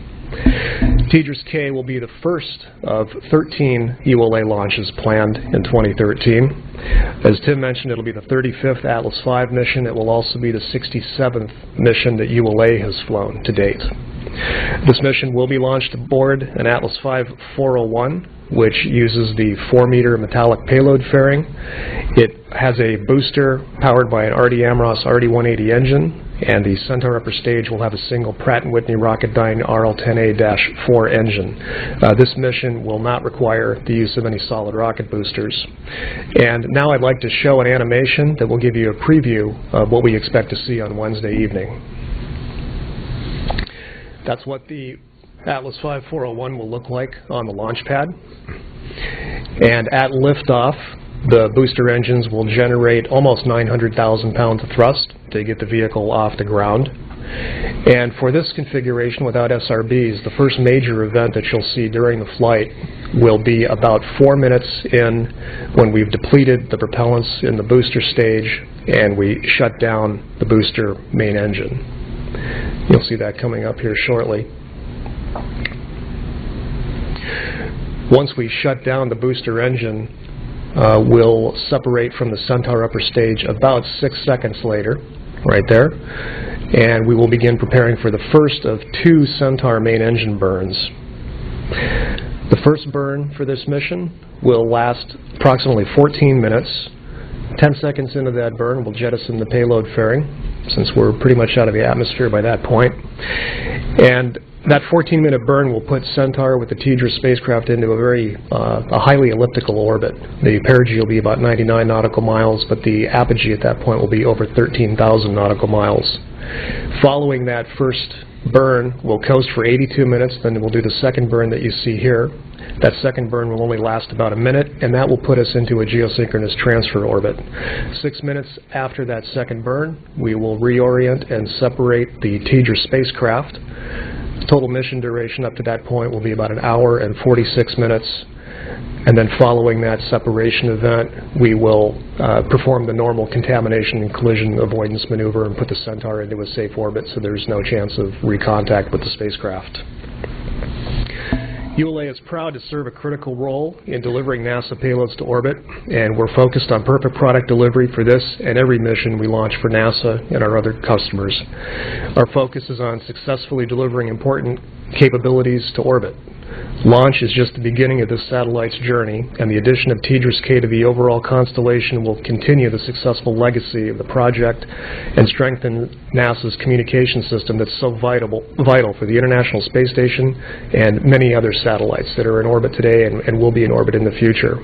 TDRS-K will be the first of 13 ULA launches planned in 2013. As Tim mentioned, it'll be the 35th Atlas V mission. It will also be the 67th mission that ULA has flown to date. This mission will be launched aboard an Atlas V 401, which uses the 4-meter metallic payload fairing. It has a booster powered by an RD Amros RD-180 engine, and the Centaur upper stage will have a single Pratt & Whitney Rocketdyne RL-10A-4 engine. This mission will not require the use of any solid rocket boosters. And now I'd like to show an animation that will give you a preview of what we expect to see on Wednesday evening. That's what the Atlas V 401 will look like on the launch pad. And at liftoff, the booster engines will generate almost 900,000 pounds of thrust to get the vehicle off the ground. And for this configuration without SRBs, the first major event that you'll see during the flight will be about 4 minutes in, when we've depleted the propellants in the booster stage and we shut down the booster main engine. You'll see that coming up here shortly. Once we shut down the booster engine, we'll separate from the Centaur upper stage about 6 seconds later, right there, and we will begin preparing for the first of 2 Centaur main engine burns. The first burn for this mission will last approximately 14 minutes. 10 seconds into that burn, we'll jettison the payload fairing, since we're pretty much out of the atmosphere by that point. And that 14-minute burn will put Centaur with the TDRS spacecraft into a highly elliptical orbit. The perigee will be about 99 nautical miles, but the apogee at that point will be over 13,000 nautical miles. Following that first burn, we'll coast for 82 minutes, then we'll do the second burn that you see here. That second burn will only last about a minute, and that will put us into a geosynchronous transfer orbit. 6 minutes after that second burn, we will reorient and separate the TDRS spacecraft. Total mission duration up to that point will be about 1 hour and 46 minutes. And then following that separation event, we will perform the normal contamination and collision avoidance maneuver and put the Centaur into a safe orbit so there's no chance of recontact with the spacecraft. ULA is proud to serve a critical role in delivering NASA payloads to orbit, and we're focused on perfect product delivery for this and every mission we launch for NASA and our other customers. Our focus is on successfully delivering important capabilities to orbit. Launch is just the beginning of this satellite's journey, and the addition of TDRS-K to the overall constellation will continue the successful legacy of the project and strengthen NASA's communication system that's so vital for the International Space Station and many other satellites that are in orbit today and will be in orbit in the future.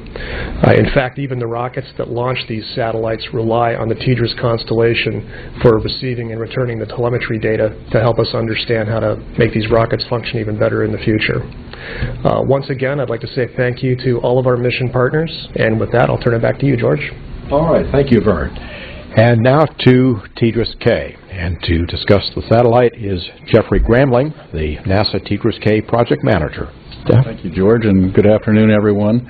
In fact, even the rockets that launch these satellites rely on the TDRS constellation for receiving and returning the telemetry data to help us understand how to make these rockets function even better in the future. Once again, I'd like to say thank you to all of our mission partners, and with that, I'll turn it back to you, George. All right, thank you, Vern. And now to TDRS-K. And to discuss the satellite is Jeffrey Gramling, the NASA TDRS-K project manager. Jeff? Thank you, George, and good afternoon, everyone.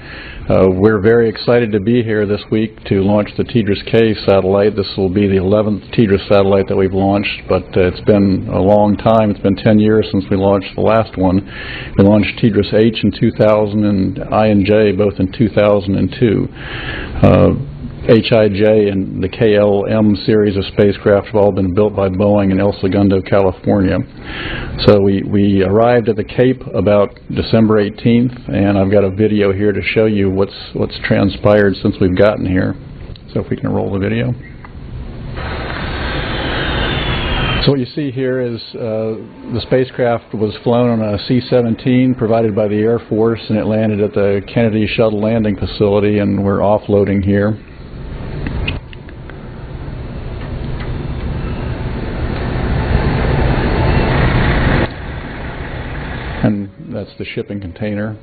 We're very excited to be here this week to launch the TDRS-K satellite. This will be the 11th TDRS satellite that we've launched, but it's been a long time. It's been 10 years since we launched the last one. We launched TDRS-H in 2000 and I&J both in 2002. HIJ and the KLM series of spacecraft have all been built by Boeing in El Segundo, California. So we arrived at the Cape about December 18th, and I've got a video here to show you what's transpired since we've gotten here. So if we can roll the video. So what you see here is the spacecraft was flown on a C-17 provided by the Air Force, and it landed at the Kennedy Shuttle Landing Facility, and we're offloading here. And that's the shipping container,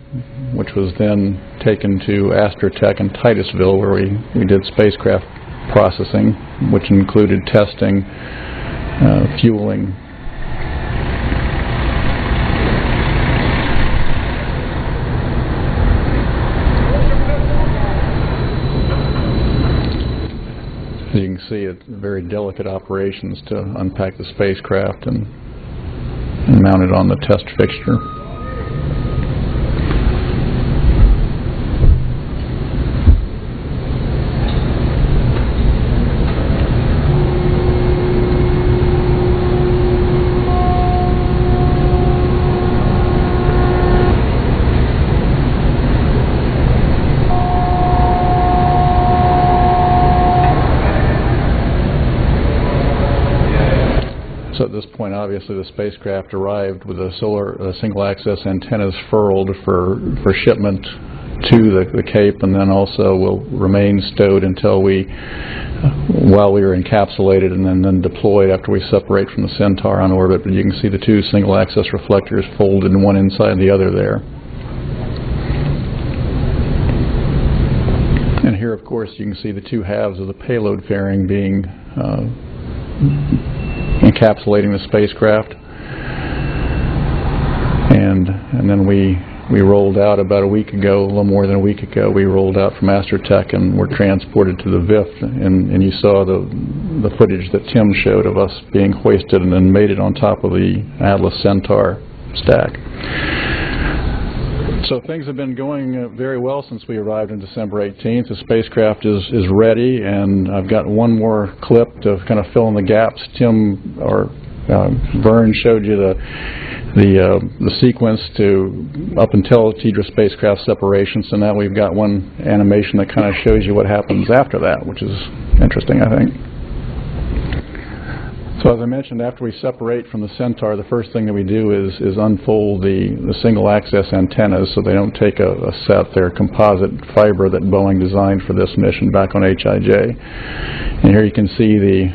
which was then taken to Astrotech in Titusville, where we did spacecraft processing, which included testing, fueling. As you can see, it's very delicate operations to unpack the spacecraft and mount it on the test fixture. So at this point, obviously, the spacecraft arrived with a single-access antennas furled for shipment to the Cape, and then also will remain stowed until while we are encapsulated and then deployed after we separate from the Centaur on orbit. But you can see the two single-access reflectors folded one inside the other there. And here, of course, you can see the two halves of the payload fairing being encapsulating the spacecraft. And then we rolled out about a week ago, a little more than a week ago. We rolled out from Astrotech and were transported to the VIF, and you saw the footage that Tim showed of us being hoisted and then made it on top of the Atlas Centaur stack. So things have been going very well since we arrived on December 18th. The spacecraft is ready, and I've got one more clip to kind of fill in the gaps. Vern showed you the sequence up until TDRS spacecraft separation. So now we've got one animation that kind of shows you what happens after that, which is interesting, I think. So as I mentioned, after we separate from the Centaur, the first thing that we do is unfold the single-access antennas so they don't take a set. They're composite fiber that Boeing designed for this mission back on HIJ. And here you can see the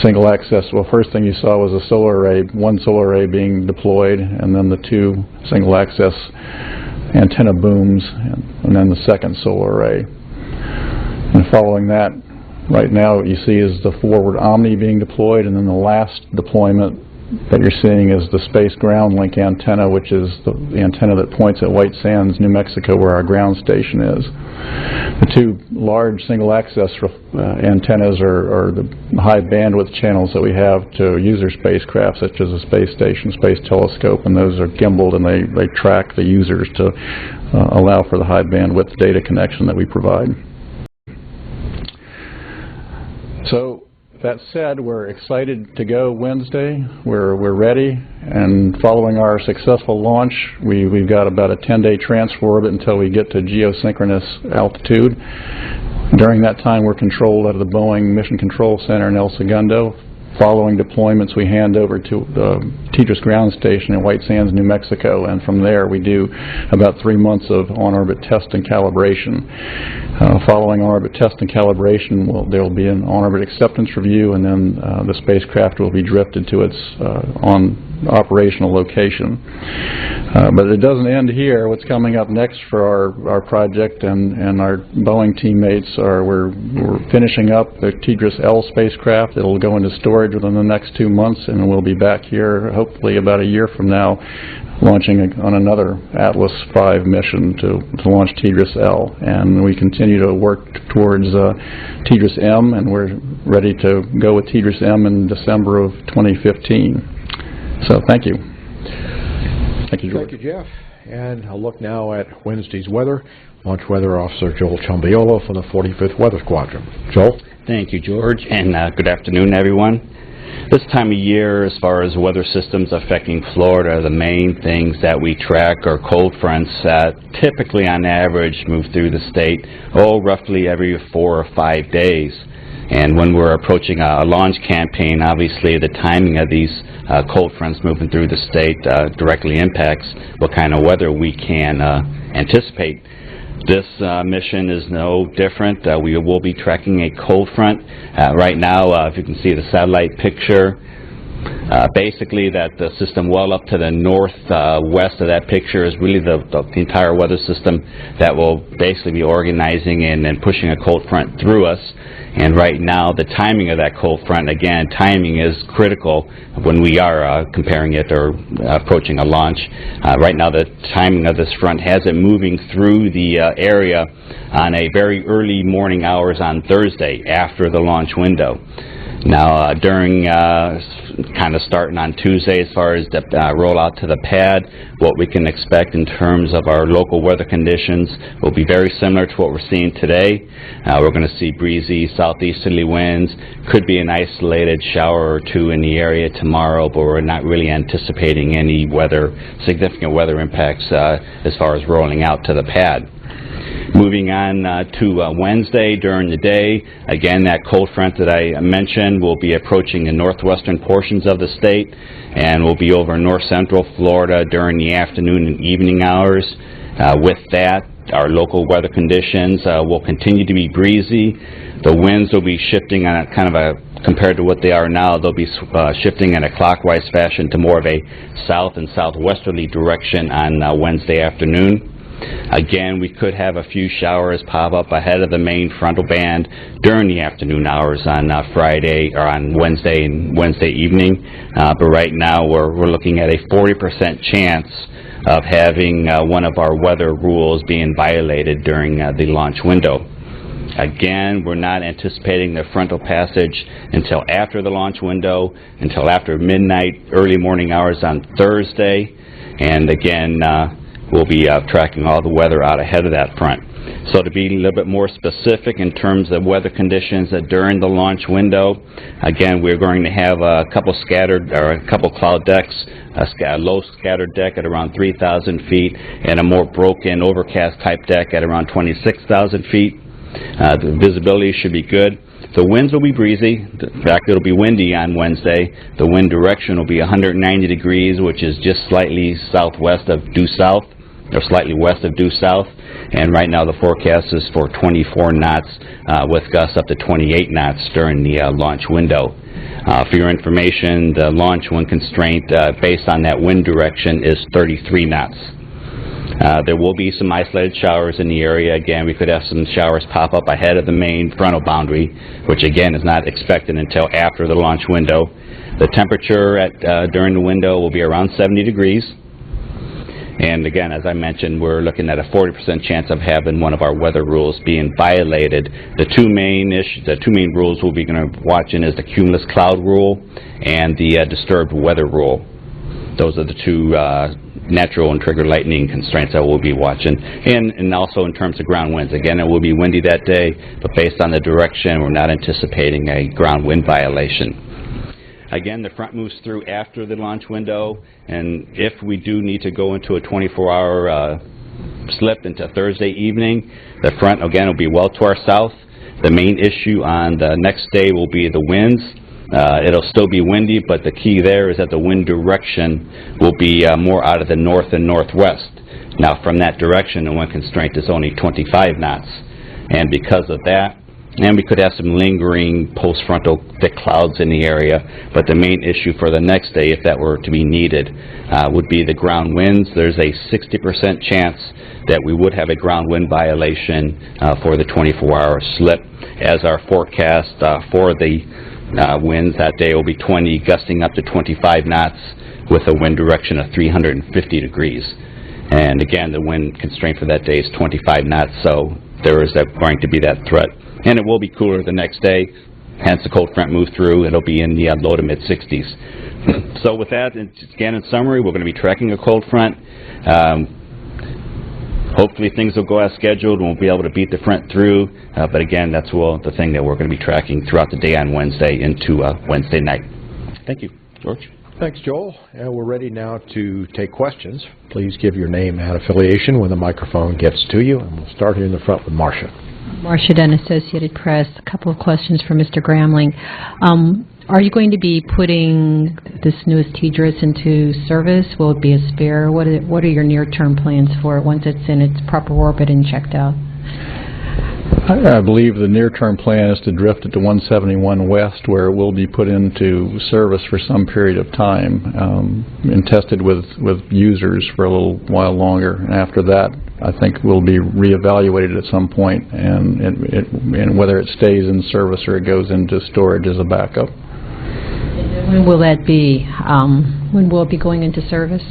single-access. Well, first thing you saw was a solar array, one solar array being deployed, and then the two single-access antenna booms, and then the second solar array. And following that, right now what you see is the forward Omni being deployed, and then the last deployment that you're seeing is the Space Ground Link antenna, which is the antenna that points at White Sands, New Mexico, where our ground station is. The two large single-access antennas are the high bandwidth channels that we have to user spacecraft, such as a space station, space telescope, and those are gimbaled and they track the users to allow for the high bandwidth data connection that we provide. So, that said, we're excited to go Wednesday. We're ready, and following our successful launch, we've got about a 10-day transfer orbit until we get to geosynchronous altitude. During that time, we're controlled out of the Boeing Mission Control Center in El Segundo. Following deployments, we hand over to the TDRS ground station in White Sands, New Mexico, and from there we do about 3 months of on-orbit test and calibration. Following on-orbit test and calibration, there will be an on-orbit acceptance review, and then the spacecraft will be drifted to its operational location. But it doesn't end here. What's coming up next for our project and our Boeing teammates we're finishing up the TDRS L spacecraft. It'll go into storage within the next 2 months, and we'll be back here hopefully about a year from now, launching on another Atlas V mission to launch TDRS L. And we continue to work towards TDRS M, and we're ready to go with TDRS M in December of 2015. So thank you. Thank you, George. Thank you, Jeff. And a look now at Wednesday's weather. Launch Weather Officer Joel Ciambiolo from the 45th Weather Squadron. Joel? Thank you, George, and good afternoon, everyone. This time of year, as far as weather systems affecting Florida, the main things that we track are cold fronts that typically on average move through the state, roughly every 4 or 5 days. And when we're approaching a launch campaign, obviously the timing of these cold fronts moving through the state directly impacts what kind of weather we can anticipate. This mission is no different. We will be tracking a cold front. Right now, if you can see the satellite picture, basically that the system well up to the northwest of that picture is really the entire weather system that will basically be organizing and pushing a cold front through us. And right now, the timing of that cold front, again, timing is critical when we are comparing it or approaching a launch. Right now, the timing of this front has it moving through the area on a very early morning hours on Thursday after the launch window. Now, during kind of starting on Tuesday, as far as the rollout to the pad, what we can expect in terms of our local weather conditions will be very similar to what we're seeing today. We're going to see breezy southeasterly winds. Could be an isolated shower or two in the area tomorrow, but we're not really anticipating any significant weather impacts as far as rolling out to the pad. Moving on to Wednesday during the day, again that cold front that I mentioned will be approaching the northwestern portions of the state and will be over north central Florida during the afternoon and evening hours. With that, our local weather conditions will continue to be breezy. The winds will be shifting on a kind of a, compared to what they are now, they'll be shifting in a clockwise fashion to more of a south and southwesterly direction on Wednesday afternoon. Again, we could have a few showers pop up ahead of the main frontal band during the afternoon hours on Friday or on Wednesday and Wednesday evening. But right now we're looking at a 40% chance of having one of our weather rules being violated during the launch window. Again, we're not anticipating the frontal passage until after the launch window, until after midnight, early morning hours on Thursday. And again, we'll be tracking all the weather out ahead of that front. So to be a little bit more specific in terms of weather conditions during the launch window, again, we're going to have a couple scattered or a couple cloud decks, a low scattered deck at around 3,000 feet and a more broken overcast type deck at around 26,000 feet. The visibility should be good. The winds will be breezy. In fact, it'll be windy on Wednesday. The wind direction will be 190 degrees, which is just slightly southwest of due south, or slightly west of due south. And right now the forecast is for 24 knots with gusts up to 28 knots during the launch window. For your information, the launch wind constraint based on that wind direction is 33 knots. There will be some isolated showers in the area. Again, we could have some showers pop up ahead of the main frontal boundary, which again is not expected until after the launch window. The temperature during the window will be around 70 degrees. And again, as I mentioned, we're looking at a 40% chance of having one of our weather rules being violated. The two main rules we'll be going to watching is the cumulus cloud rule and the disturbed weather rule. Those are the two natural and trigger lightning constraints that we'll be watching. And also in terms of ground winds. Again, it will be windy that day, but based on the direction, we're not anticipating a ground wind violation. Again, the front moves through after the launch window, and if we do need to go into a 24-hour slip into Thursday evening, the front, again, will be well to our south. The main issue on the next day will be the winds. It'll still be windy, but the key there is that the wind direction will be more out of the north and northwest. Now, from that direction, the wind constraint is only 25 knots, and because of that, and we could have some lingering post-frontal thick clouds in the area, but the main issue for the next day, if that were to be needed, would be the ground winds. There's a 60% chance that we would have a ground wind violation for the 24-hour slip, as our forecast for the winds that day will be 20, gusting up to 25 knots with a wind direction of 350 degrees. And again, the wind constraint for that day is 25 knots, so there is going to be that threat. And it will be cooler the next day, hence the cold front move through. It'll be in the low to mid-60s. So with that, again in summary, we're going to be tracking a cold front. Hopefully things will go as scheduled and we'll be able to beat the front through. But again, that's the thing that we're going to be tracking throughout the day on Wednesday into Wednesday night. Thank you. George? Thanks, Joel. And we're ready now to take questions. Please give your name and affiliation when the microphone gets to you. And we'll start here in the front with Marcia. Marcia Dunn, Associated Press. A couple of questions for Mr. Gramling. Are you going to be putting this newest TDRS into service? Will it be a spare? What are your near-term plans for it once it's in its proper orbit and checked out? I believe the near-term plan is to drift it to 171 West, where it will be put into service for some period of time and tested with users for a little while longer. And after that, I think we'll be reevaluated at some point, and whether it stays in service or it goes into storage as a backup. When will that be? When will it be going into service?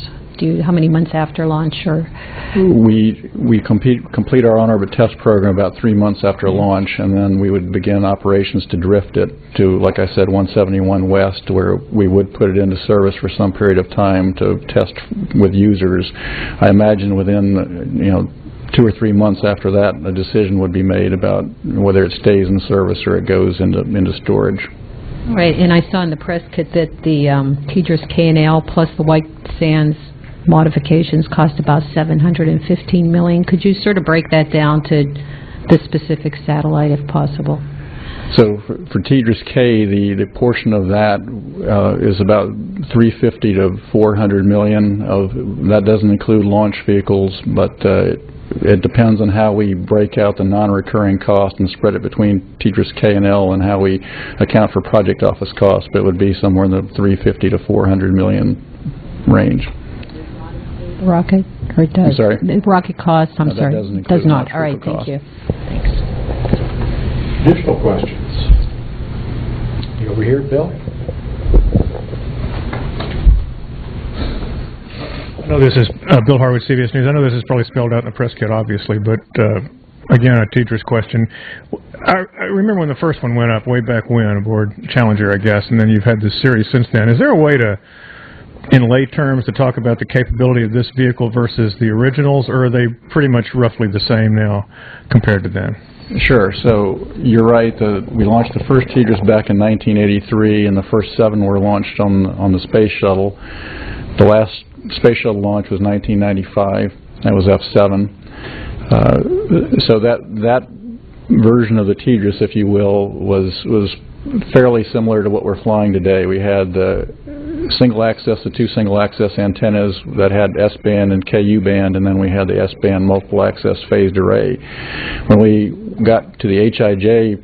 How many months after launch? Or we complete our on-orbit test program about 3 months after launch, and then we would begin operations to drift it to, like I said, 171 West, where we would put it into service for some period of time to test with users. I imagine within 2 or 3 months after that, a decision would be made about whether it stays in service or it goes into storage. Right, and I saw in the press kit that the TDRS K&L plus the White Sands modifications cost about $715 million. Could you sort of break that down to the specific satellite, if possible? So for TDRS K, the portion of that is about 350 to 400 million. That doesn't include launch vehicles, but it depends on how we break out the non-recurring cost and spread it between TDRS K and L, and how we account for project office costs. But it would be somewhere in the 350 to 400 million range. Rocket, or it does? I'm sorry? The rocket cost, I'm sorry. That doesn't include does not. launch All right, vehicle thank cost. you. Thanks. Additional questions? Over here, Bill? I know this is Bill Harwood, CBS News. I know this is probably spelled out in the press kit, obviously, but again, a TDRS question. I remember when the first one went up way back when, aboard Challenger, I guess, and then you've had this series since then. Is there a way to, in lay terms, to talk about the capability of this vehicle versus the originals, or are they pretty much roughly the same now compared to then? Sure. So you're right. We launched the first TDRS back in 1983, and the first 7 were launched on the space shuttle. The last space shuttle launch was 1995. That was F7. So that version of the TDRS, if you will, was fairly similar to what we're flying today. We had the the 2 single-access antennas that had S-band and KU band, and then we had the S-band multiple-access phased array. When we got to the HIJ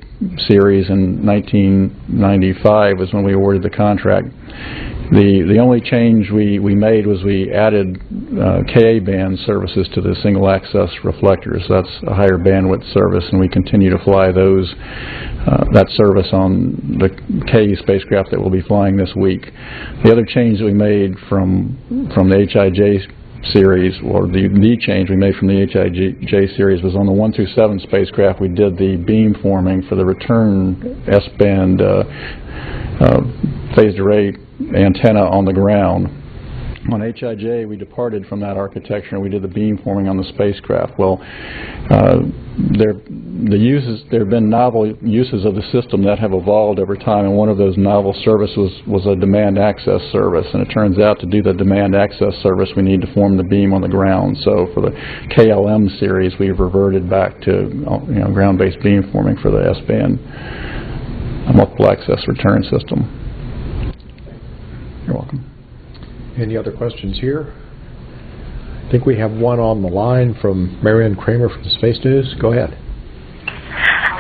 series in 1995 was when we awarded the contract. The only change we made was we added Ka band services to the single access reflectors. That's a higher bandwidth service, and we continue to fly that service on the Ku spacecraft that we'll be flying this week. The other change that we made from the HIJ series, or the change we made from the HIJ series, was on the 1 through 7 spacecraft. We did the beam forming for the return S-band phased array antenna on the ground. On HIJ, we departed from that architecture and we did the beam forming on the spacecraft. Well, there have been novel uses of the system that have evolved over time, and one of those novel services was a demand access service. And it turns out to do the demand access service, we need to form the beam on the ground. So for the KLM series, we've reverted back to ground-based beam forming for the S-band multiple access return system. You're welcome. Any other questions here? I think we have one on the line from Marianne Kramer from Space News. Go ahead.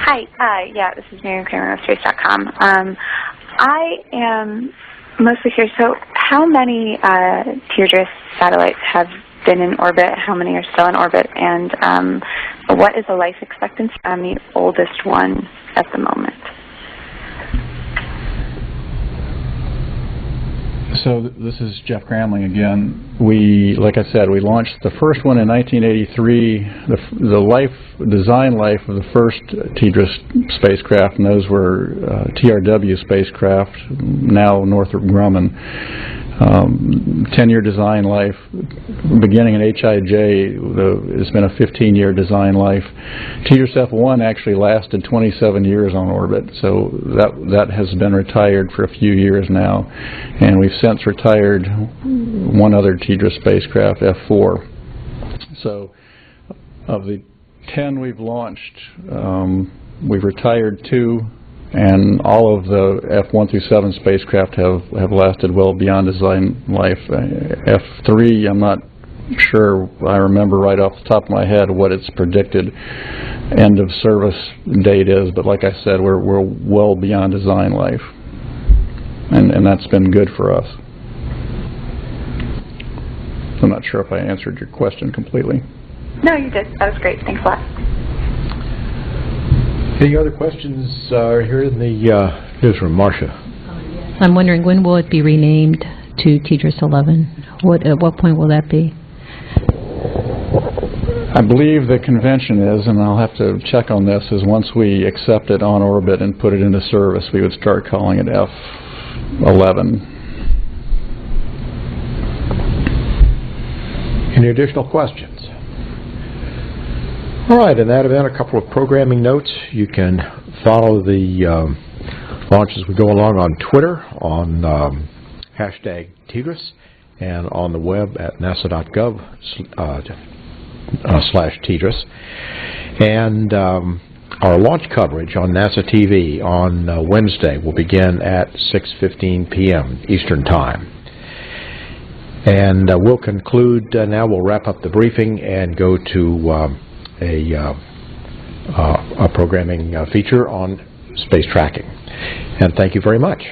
Hi, yeah, this is Marianne Kramer of Space.com. I am mostly curious, so how many TDRS satellites have been in orbit, how many are still in orbit, and what is the life expectancy on the oldest one at the moment? So this is Jeff Gramling again. Like I said, we launched the first one in 1983. The design life of the first TDRS spacecraft, and those were TRW spacecraft, now Northrop Grumman. 10-year design life. Beginning in HIJ, it's been a 15-year design life. TDRS F1 actually lasted 27 years on orbit, so that has been retired for a few years now. And we've since retired one other TDRS spacecraft, F4. So of the 10 we've launched, we've retired 2. And all of the F1 through 7 spacecraft have lasted well beyond design life. F3, I'm not sure I remember right off the top of my head what its predicted end of service date is, but like I said, we're well beyond design life. And that's been good for us. I'm not sure if I answered your question completely. No, you did. That was great. Thanks a lot. Any other questions here in the newsroom? Marcia. I'm wondering, when will it be renamed to TDRS 11? At what point will that be? I believe the convention is, and I'll have to check on this, is once we accept it on orbit and put it into service, we would start calling it F11. Any additional questions? All right, in that event, a couple of programming notes. You can follow the launch as we go along on Twitter on hashtag TDRS, and on the web at nasa.gov/TDRS. And our launch coverage on NASA TV on Wednesday will begin at 6:15 p.m. Eastern Time. And we'll conclude, now we'll wrap up the briefing and go to a programming feature on space tracking. And thank you very much.